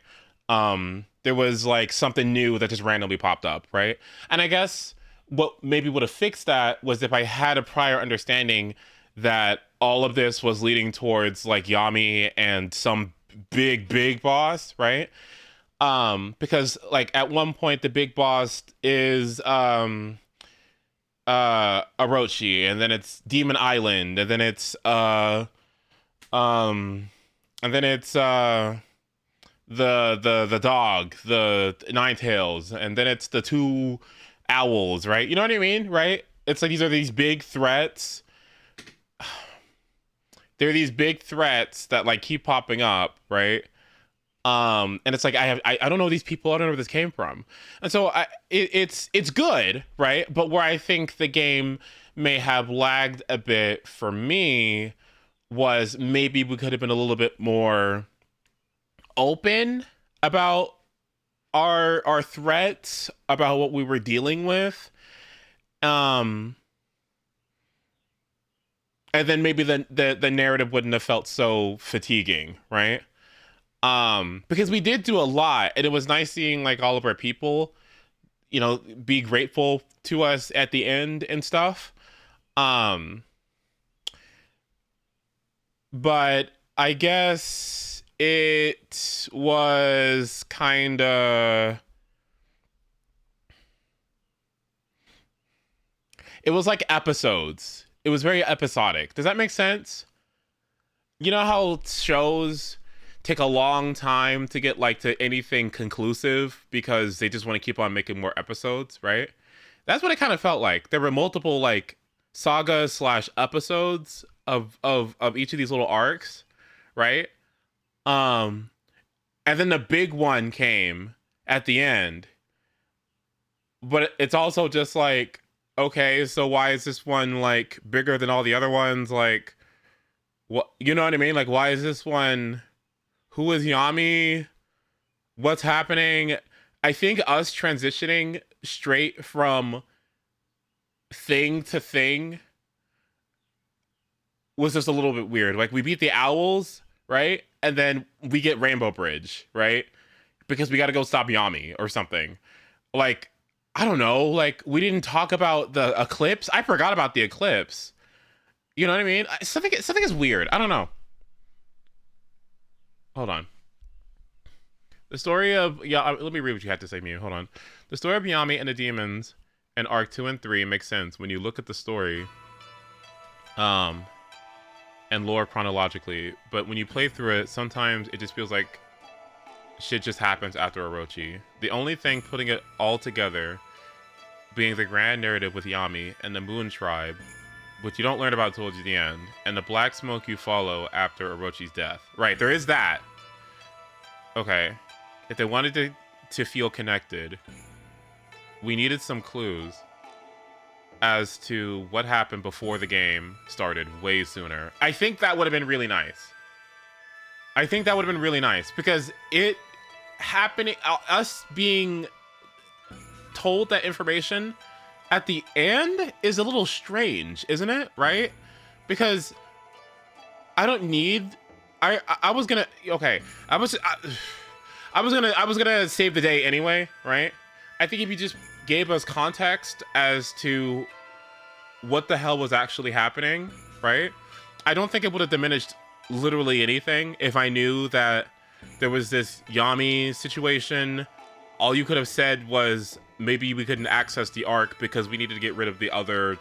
There was like something new that just randomly popped up, right? And I guess what maybe would have fixed that was if I had a prior understanding that all of this was leading towards like Yami and some big boss, right? Because like at one point the big boss is Orochi, and then it's Demon Island, and then it's um and then it's the dog, the Nine Tails, and then it's the two owls, right? You know what I mean, right? It's like these big threats. There are these big threats that like keep popping up, right? And it's like I don't know these people, I don't know where this came from, and so it's good, right? But where I think the game may have lagged a bit for me was maybe we could have been a little bit more open about our threats, about what we were dealing with, um and then maybe the narrative wouldn't have felt so fatiguing, right? Because we did do a lot, and it was nice seeing like all of our people, you know, be grateful to us at the end and stuff. um but I guess it was like episodes. It was very episodic. Does that make sense? You know how shows take a long time to get like to anything conclusive because they just want to keep on making more episodes, right? That's what it kind of felt like. There were multiple like sagas slash episodes of each of these little arcs, right? Um, and then the big one came at the end, but it's also just like, okay, so why is this one like bigger than all the other ones? Like, what, you know what I mean? Like, why is this one? Who is Yami? What's happening? I think us transitioning straight from thing to thing was just a little bit weird. Like, we beat the owls, right? And then we get Rainbow Bridge, right? Because we got to go stop Yami or something. Like, I don't know. Like, we didn't talk about the eclipse. I forgot about the eclipse. You know what I mean? Something is weird. I don't know. Hold on. The story of let me read what you had to say, Mew. Hold on. The story of Yami and the demons in Arc 2 and 3 makes sense when you look at the story, and lore chronologically. But when you play through it, sometimes it just feels like shit just happens after Orochi. The only thing putting it all together being the grand narrative with Yami and the Moon Tribe, which you don't learn about towards the end, and the black smoke you follow after Orochi's death. Right, there is that. Okay. If they wanted to feel connected, we needed some clues as to what happened before the game started way sooner. I think that would have been really nice. I think that would have been really nice because it happening, us being told that information at the end is a little strange, isn't it? Right? Because I don't need. I was gonna. Okay. I was gonna save the day anyway, right? I think if you just gave us context as to what the hell was actually happening, right? I don't think it would have diminished literally anything if I knew that there was this Yami situation. All you could have said was maybe we couldn't access the Ark because we needed to get rid of the other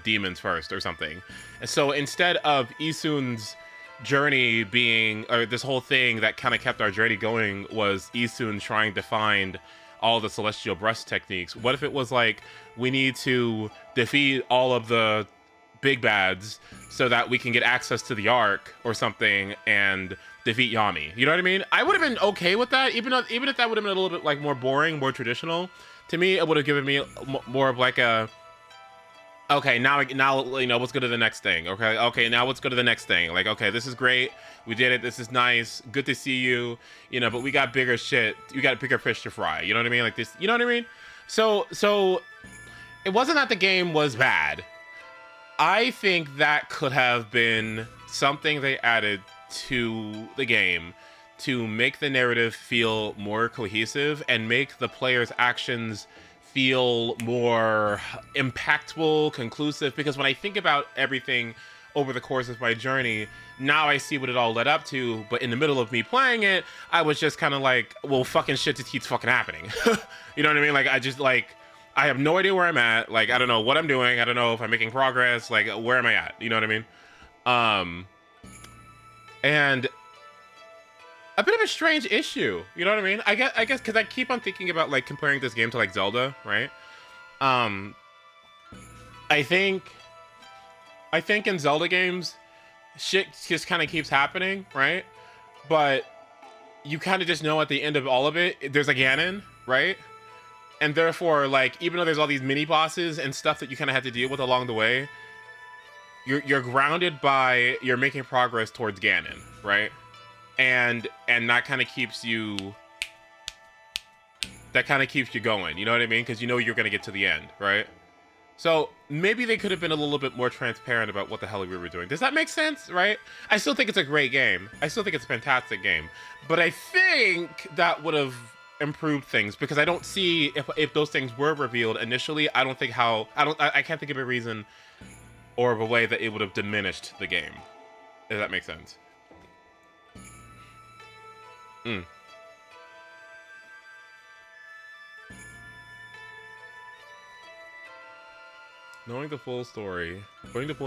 demons first or something. And so instead of Isun's journey being, or this whole thing that kind of kept our journey going was Isun trying to find all the celestial breast techniques. What if it was like, we need to defeat all of the big bads so that we can get access to the Ark or something and defeat Yami? You know what I mean? I would have been okay with that, even if that would have been a little bit like more boring, more traditional. To me, it would have given me more of like a, okay, now you know, let's go to the next thing. Okay, now let's go to the next thing. Like, okay, this is great, we did it, this is nice, good to see you, you know, but we got bigger shit, we got bigger fish to fry. You know what I mean? Like this, you know what I mean? So it wasn't that the game was bad. I think that could have been something they added to the game to make the narrative feel more cohesive and make the player's actions feel more impactful, conclusive. Because when I think about everything over the course of my journey, now I see what it all led up to. But in the middle of me playing it, I was just kind of like, well, fucking shit just keeps fucking happening. You know what I mean? Like, I have no idea where I'm at. Like, I don't know what I'm doing. I don't know if I'm making progress. Like, where am I at? You know what I mean? And a bit of a strange issue. You know what I mean? I guess because I keep on thinking about like comparing this game to like Zelda, right? I think in Zelda games, shit just kind of keeps happening, right? But you kind of just know at the end of all of it, there's a Ganon, right? And therefore, like, even though there's all these mini bosses and stuff that you kind of have to deal with along the way, you're grounded by you're making progress towards Ganon, right? And that kind of keeps you going. You know what I mean? Because you know you're gonna get to the end, right? So maybe they could have been a little bit more transparent about what the hell we were doing. Does that make sense, right? I still think it's a great game. I still think it's a fantastic game. But I think that would have improved things because I don't see if those things were revealed initially. I can't think of a reason or of a way that it would have diminished the game. If that makes sense. Knowing the full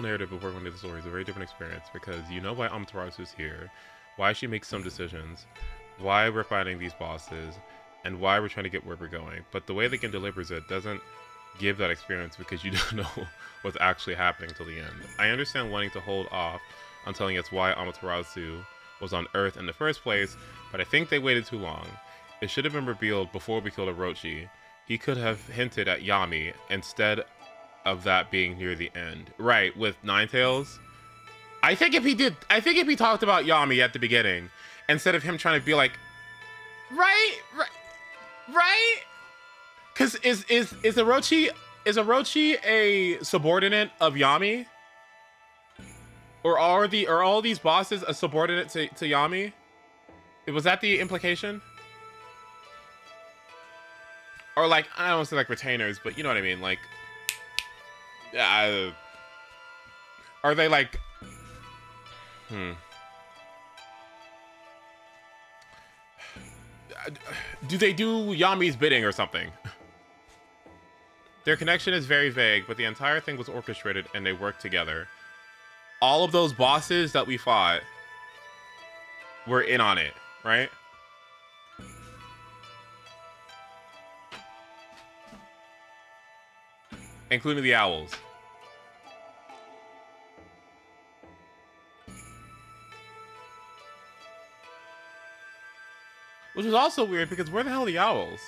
narrative before going to the story is a very different experience because you know why Amaterasu is here, why she makes some decisions, why we're fighting these bosses, and why we're trying to get where we're going. But the way the game delivers it doesn't give that experience because you don't know what's actually happening till the end. I understand wanting to hold off on telling us why Amaterasu was on Earth in the first place, but I think they waited too long. It should have been revealed before we killed Orochi. He could have hinted at Yami instead of that being near the end. Right, with Ninetales. I think if he talked about Yami at the beginning, instead of him trying to be like, right? Because is is Orochi a subordinate of Yami? Or are all these bosses a subordinate to Yami? Was that the implication? Or like, I don't want to say like retainers, but you know what I mean, like are they like do they do Yami's bidding or something? Their connection is very vague, but the entire thing was orchestrated and they worked together. All of those bosses that we fought were in on it, right? Including the owls. Which is also weird because where the hell are the owls?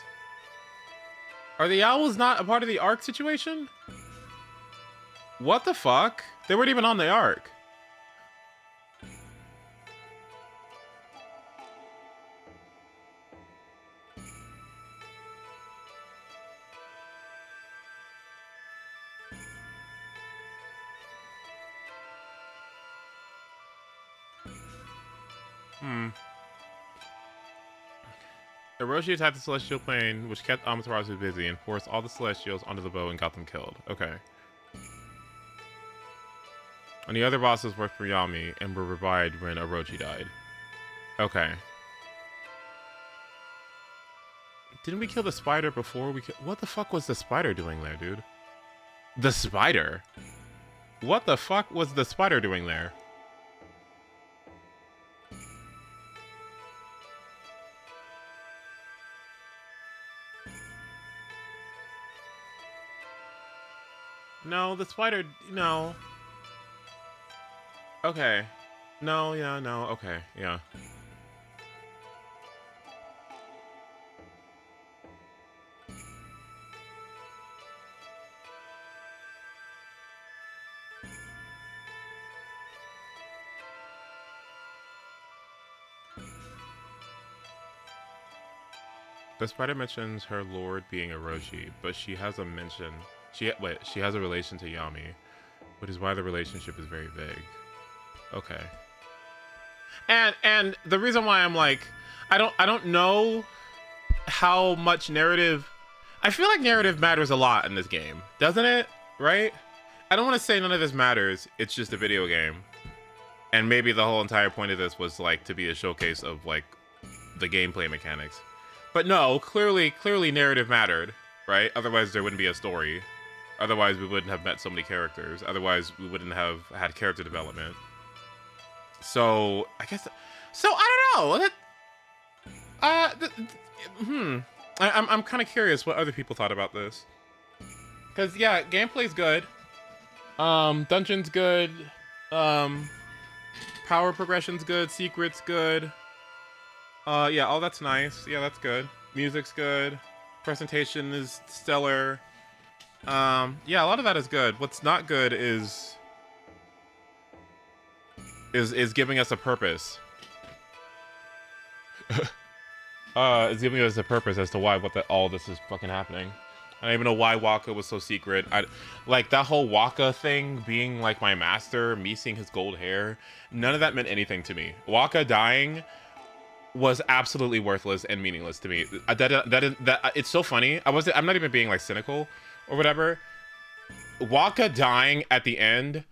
Are the owls not a part of the Ark situation? What the fuck? They weren't even on the Ark. Orochi attacked the Celestial Plane, which kept Amaterasu busy, and forced all the Celestials onto the bow and got them killed. Okay. And the other bosses worked for Yami and were revived when Orochi died. Okay. Didn't we kill the spider before we what the fuck was the spider doing there, dude? The spider? What the fuck was the spider doing there? No, the spider, no. Okay. No, yeah, no, okay, yeah. The spider mentions her lord being Orochi, but she has a mention. She has a relation to Yami, which is why the relationship is very vague. Okay. And the reason why I'm like, I don't know how much narrative. I feel like narrative matters a lot in this game, doesn't it? Right? I don't want to say none of this matters. It's just a video game, and maybe the whole entire point of this was like to be a showcase of like the gameplay mechanics. But no, clearly narrative mattered, right? Otherwise there wouldn't be a story. Otherwise we wouldn't have met so many characters. Otherwise we wouldn't have had character development. So I guess. So I don't know. I'm kind of curious what other people thought about this. Cause yeah, gameplay's good. Dungeon's good. Power progression's good. Secret's good. Yeah, all that's nice. Yeah, that's good. Music's good. Presentation is stellar. Yeah, a lot of that is good. What's not good is giving us a purpose. Is giving us a purpose as to why all this is fucking happening. I don't even know why Waka was so secret. Like that whole Waka thing being like my master, me seeing his gold hair, none of that meant anything to me. Waka dying was absolutely worthless and meaningless to me. That it's so funny. I'm not even being like cynical or whatever. Waka dying at the end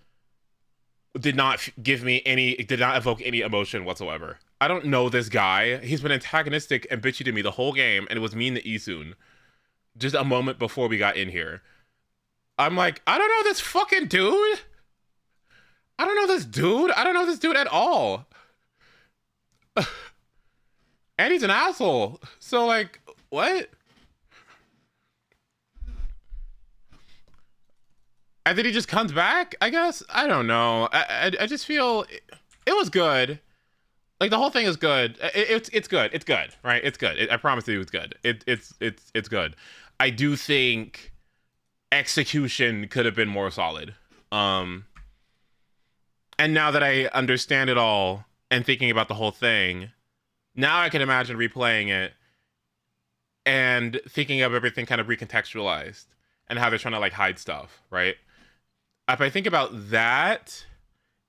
did not evoke any emotion whatsoever. I don't know this guy. He's been antagonistic and bitchy to me the whole game, and it was mean to Isun just a moment before we got in here. I'm like, I don't know this fucking dude. I don't know this dude. I don't know this dude at all. And he's an asshole. So like, what? And then he just comes back, I guess? I don't know. I just feel it was good. Like the whole thing is good. It's good. It's good, right? It's good. I promise you it's good. It's good. I do think execution could have been more solid. And now that I understand it all and thinking about the whole thing, now I can imagine replaying it and thinking of everything kind of recontextualized and how they're trying to like hide stuff, right? If I think about that,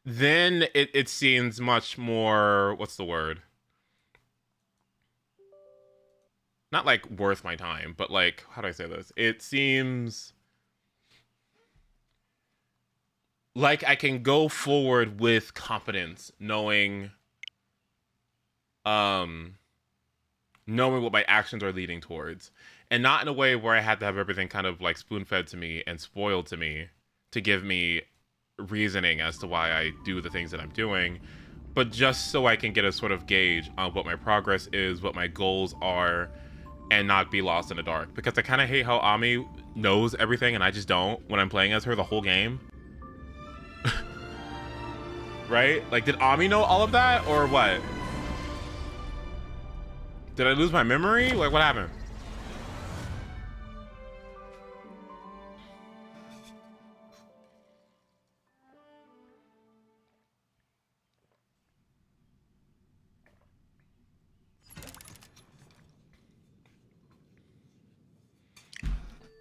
then it seems much more, what's the word? Not like worth my time, but like, how do I say this? It seems like I can go forward with confidence, knowing knowing what my actions are leading towards, and not in a way where I had to have everything kind of like spoon-fed to me and spoiled to me to give me reasoning as to why I do the things that I'm doing, but just so I can get a sort of gauge on what my progress is, what my goals are, and not be lost in the dark. Because I kind of hate how Ami knows everything and I just don't when I'm playing as her the whole game. Right? Like, did Ami know all of that or what? Did I lose my memory? Like, what happened?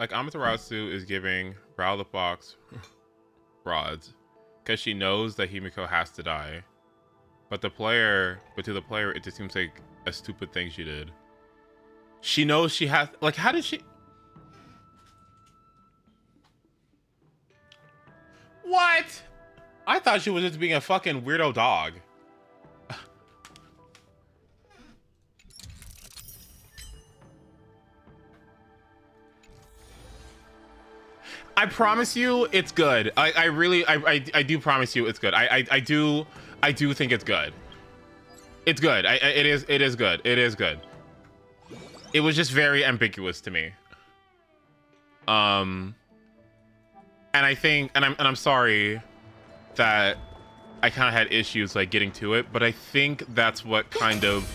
Like, Amaterasu is giving Raoul the Fox rods because she knows that Himiko has to die. But to the player, it just seems like a stupid thing she did. She knows she has, like, how did she? What? I thought she was just being a fucking weirdo dog. I promise you it's good. I do promise you it's good. I do think it's good. It's good. It is good. It is good. It was just very ambiguous to me. And I think, and I'm sorry that I kind of had issues like getting to it, but I think that's what kind of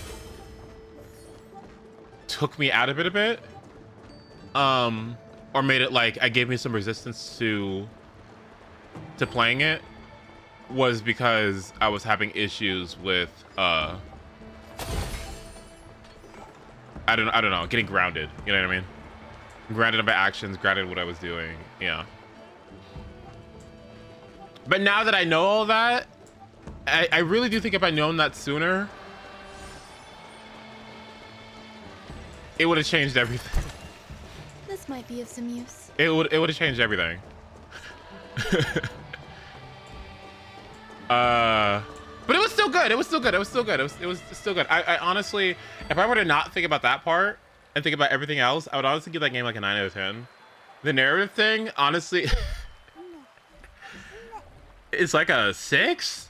took me out of it a bit. Or made it like I gave me some resistance to playing it, was because I was having issues with I don't know, getting grounded. You know what I mean? Grounded in my actions, grounded in what I was doing. Yeah. But now that I know all that, I really do think if I'd known that sooner, it would have changed everything. This might be of some use. It would have changed everything. But it was still good. It was still good. It was still good. It was still good. I honestly, if I were to not think about that part and think about everything else, I would honestly give that game like a 9 out of 10. The narrative thing, honestly, it's like a 6.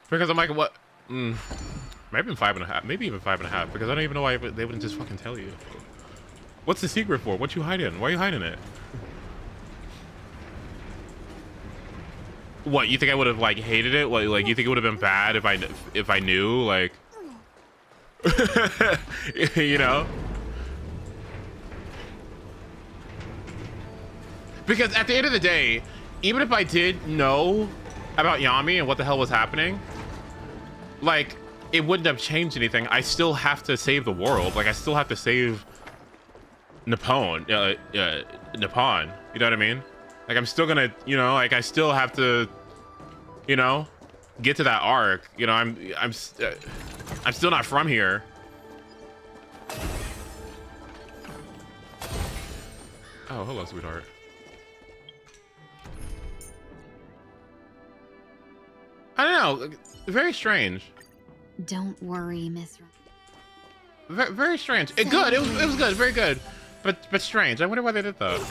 Because I'm like, what? Maybe 5.5. Maybe even 5.5. Because I don't even know why they wouldn't just fucking tell you. What's the secret for? What you hiding? Why are you hiding it? What, you think I would have like hated it? Like you think it would have been bad if I knew, like, you know? Because at the end of the day, even if I did know about Yami and what the hell was happening, like, it wouldn't have changed anything. I still have to save the world. Like, I still have to save Nippon. Nippon. You know what I mean? Like, I'm still gonna, you know, like, I still have to, you know, get to that arc. You know, I'm still not from here. Oh, hello, sweetheart. I don't know. Very strange. Don't worry, Miss. Very strange. Good. It was good. Very good. But strange. I wonder why they did that.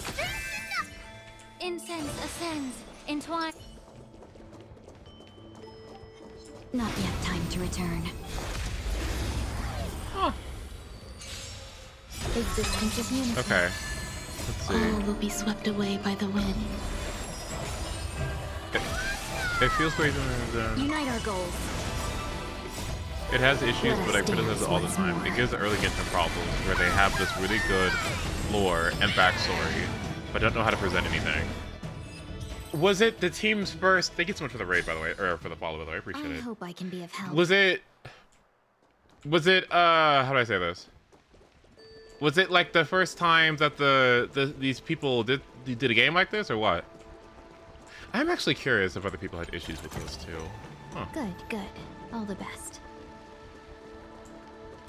Incense ascends, entwine. Not yet time to return. Huh. Existence is unity. Okay. Let's see. All will be swept away by the wind. It feels like Unite our goals. it has issues, Let but I us criticize dance it all the once time. more. It gives the early Genshin problems where they have this really good lore and backstory, but don't know how to present anything. Was it the team's first? Thank you so much for the raid, by the way, or for the follow, by the way. I appreciate I it. hope I can be of help. Was it Was it how do I say this? Was it like the first time that these people did a game like this, or what? I'm actually curious if other people had issues with this too. Huh. Good, good. All the best.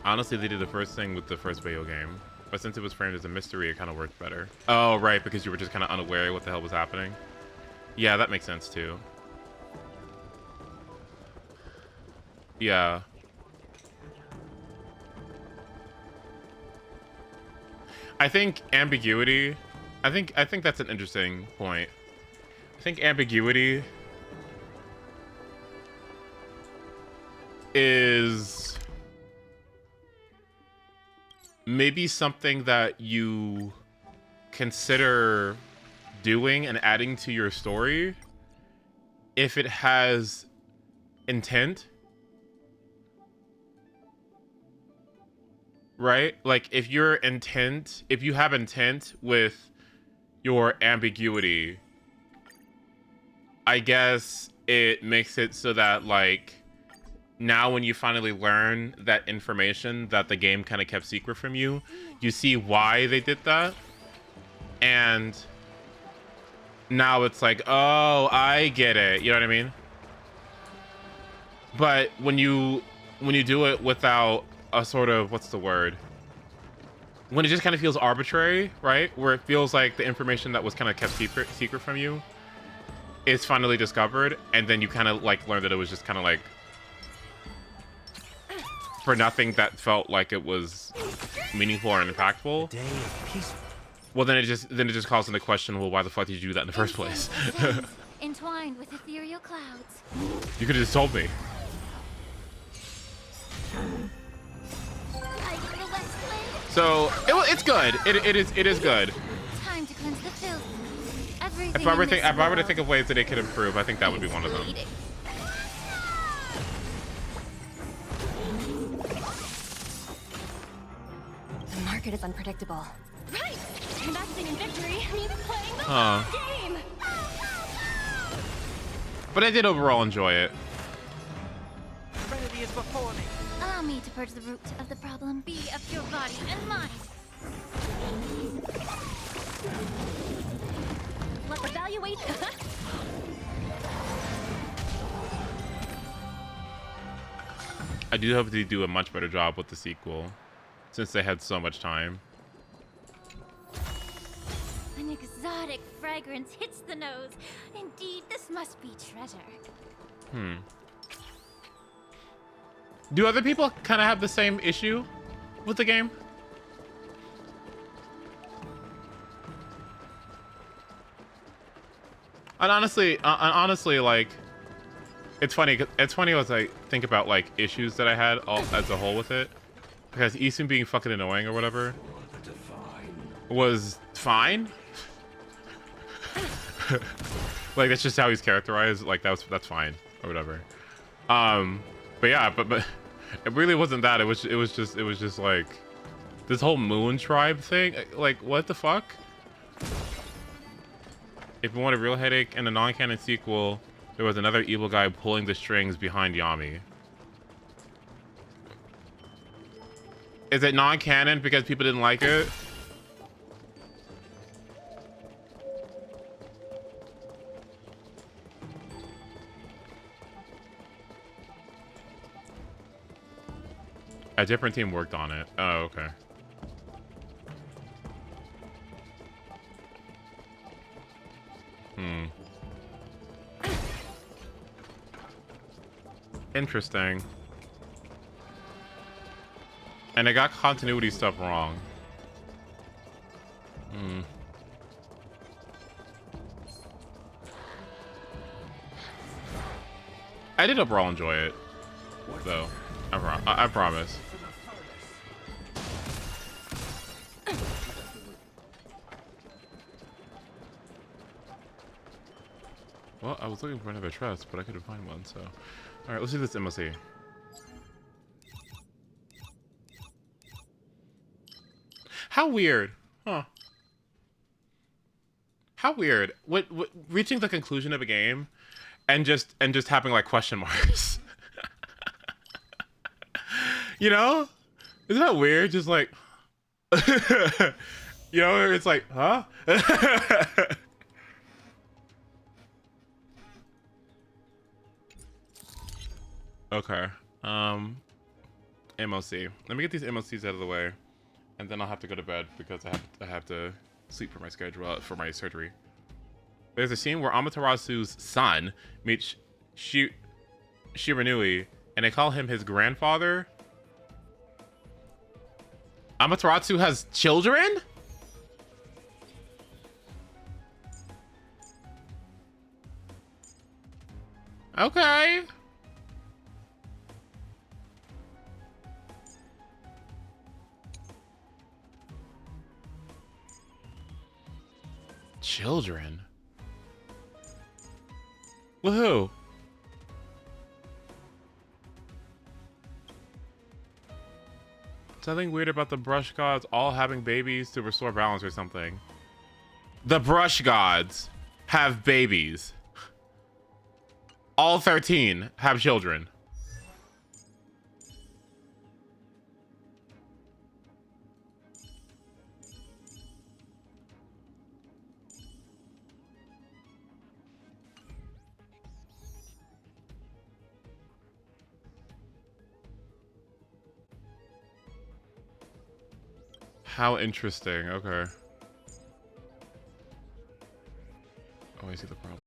Honestly, they did the first thing with the first video game, but since it was framed as a mystery, it kind of worked better. Oh, right, because you were just kind of unaware what the hell was happening. Yeah, that makes sense too. Yeah. I think ambiguity. I think that's an interesting point. I think ambiguity is maybe something that you consider doing and adding to your story if it has intent. Right? Like if you have intent with your ambiguity, I guess it makes it so that like now when you finally learn that information that the game kind of kept secret from you, you see why they did that. And now it's like, oh, I get it. You know what I mean? But when you do it without a sort of, what's the word? When it just kind of feels arbitrary, right? Where it feels like the information that was kind of kept secret from you is finally discovered, and then you kind of like learn that it was just kind of like for nothing that felt like it was meaningful or impactful. Well, then it just calls into question, well, why the fuck did you do that in the first place? Entwined with ethereal clouds. You could have just told me. So it's good. It is good. Time to cleanse the filth. If I were to think of ways that it could improve, I think that would be one of them. The market is unpredictable. Right. Investing in victory means playing the game. But I did overall enjoy it. Serenity is before me. Allow me to purge the root of the problem. Be of your body and mind. Let's evaluate. I do hope they do a much better job with the sequel, since they had so much time. An exotic fragrance hits the nose. Indeed, this must be treasure. Do other people kind of have the same issue with the game? And honestly, like, it's funny as I think about like issues that I had as a whole with it, because Eason being fucking annoying or whatever was fine. Like that's just how he's characterized. Like that's fine or whatever. But yeah, but it really wasn't that. It was just like this whole Moon Tribe thing. Like what the fuck? If you want a real headache and a non-canon sequel, there was another evil guy pulling the strings behind Yami. Is it non-canon because people didn't like it? A different team worked on it. Oh, okay. Interesting. And I got continuity stuff wrong. I did overall enjoy it, though. I promise. Well, I was looking for another trust, but I couldn't find one, so... Alright, let's do this MOC. How weird. Huh. How weird. What reaching the conclusion of a game and just having like question marks. You know? Isn't that weird? Just like, you know, it's like, huh? Okay. MOC. Let me get these MOCs out of the way, and then I'll have to go to bed because I have to sleep for my schedule for my surgery. There's a scene where Amaterasu's son meets Shiranui, and they call him his grandfather. Amaterasu has children? Okay. Children? Woohoo. Something weird about the brush gods all having babies to restore balance or something. The brush gods have babies. All 13 have children. How interesting. Okay. Oh, I see the problem.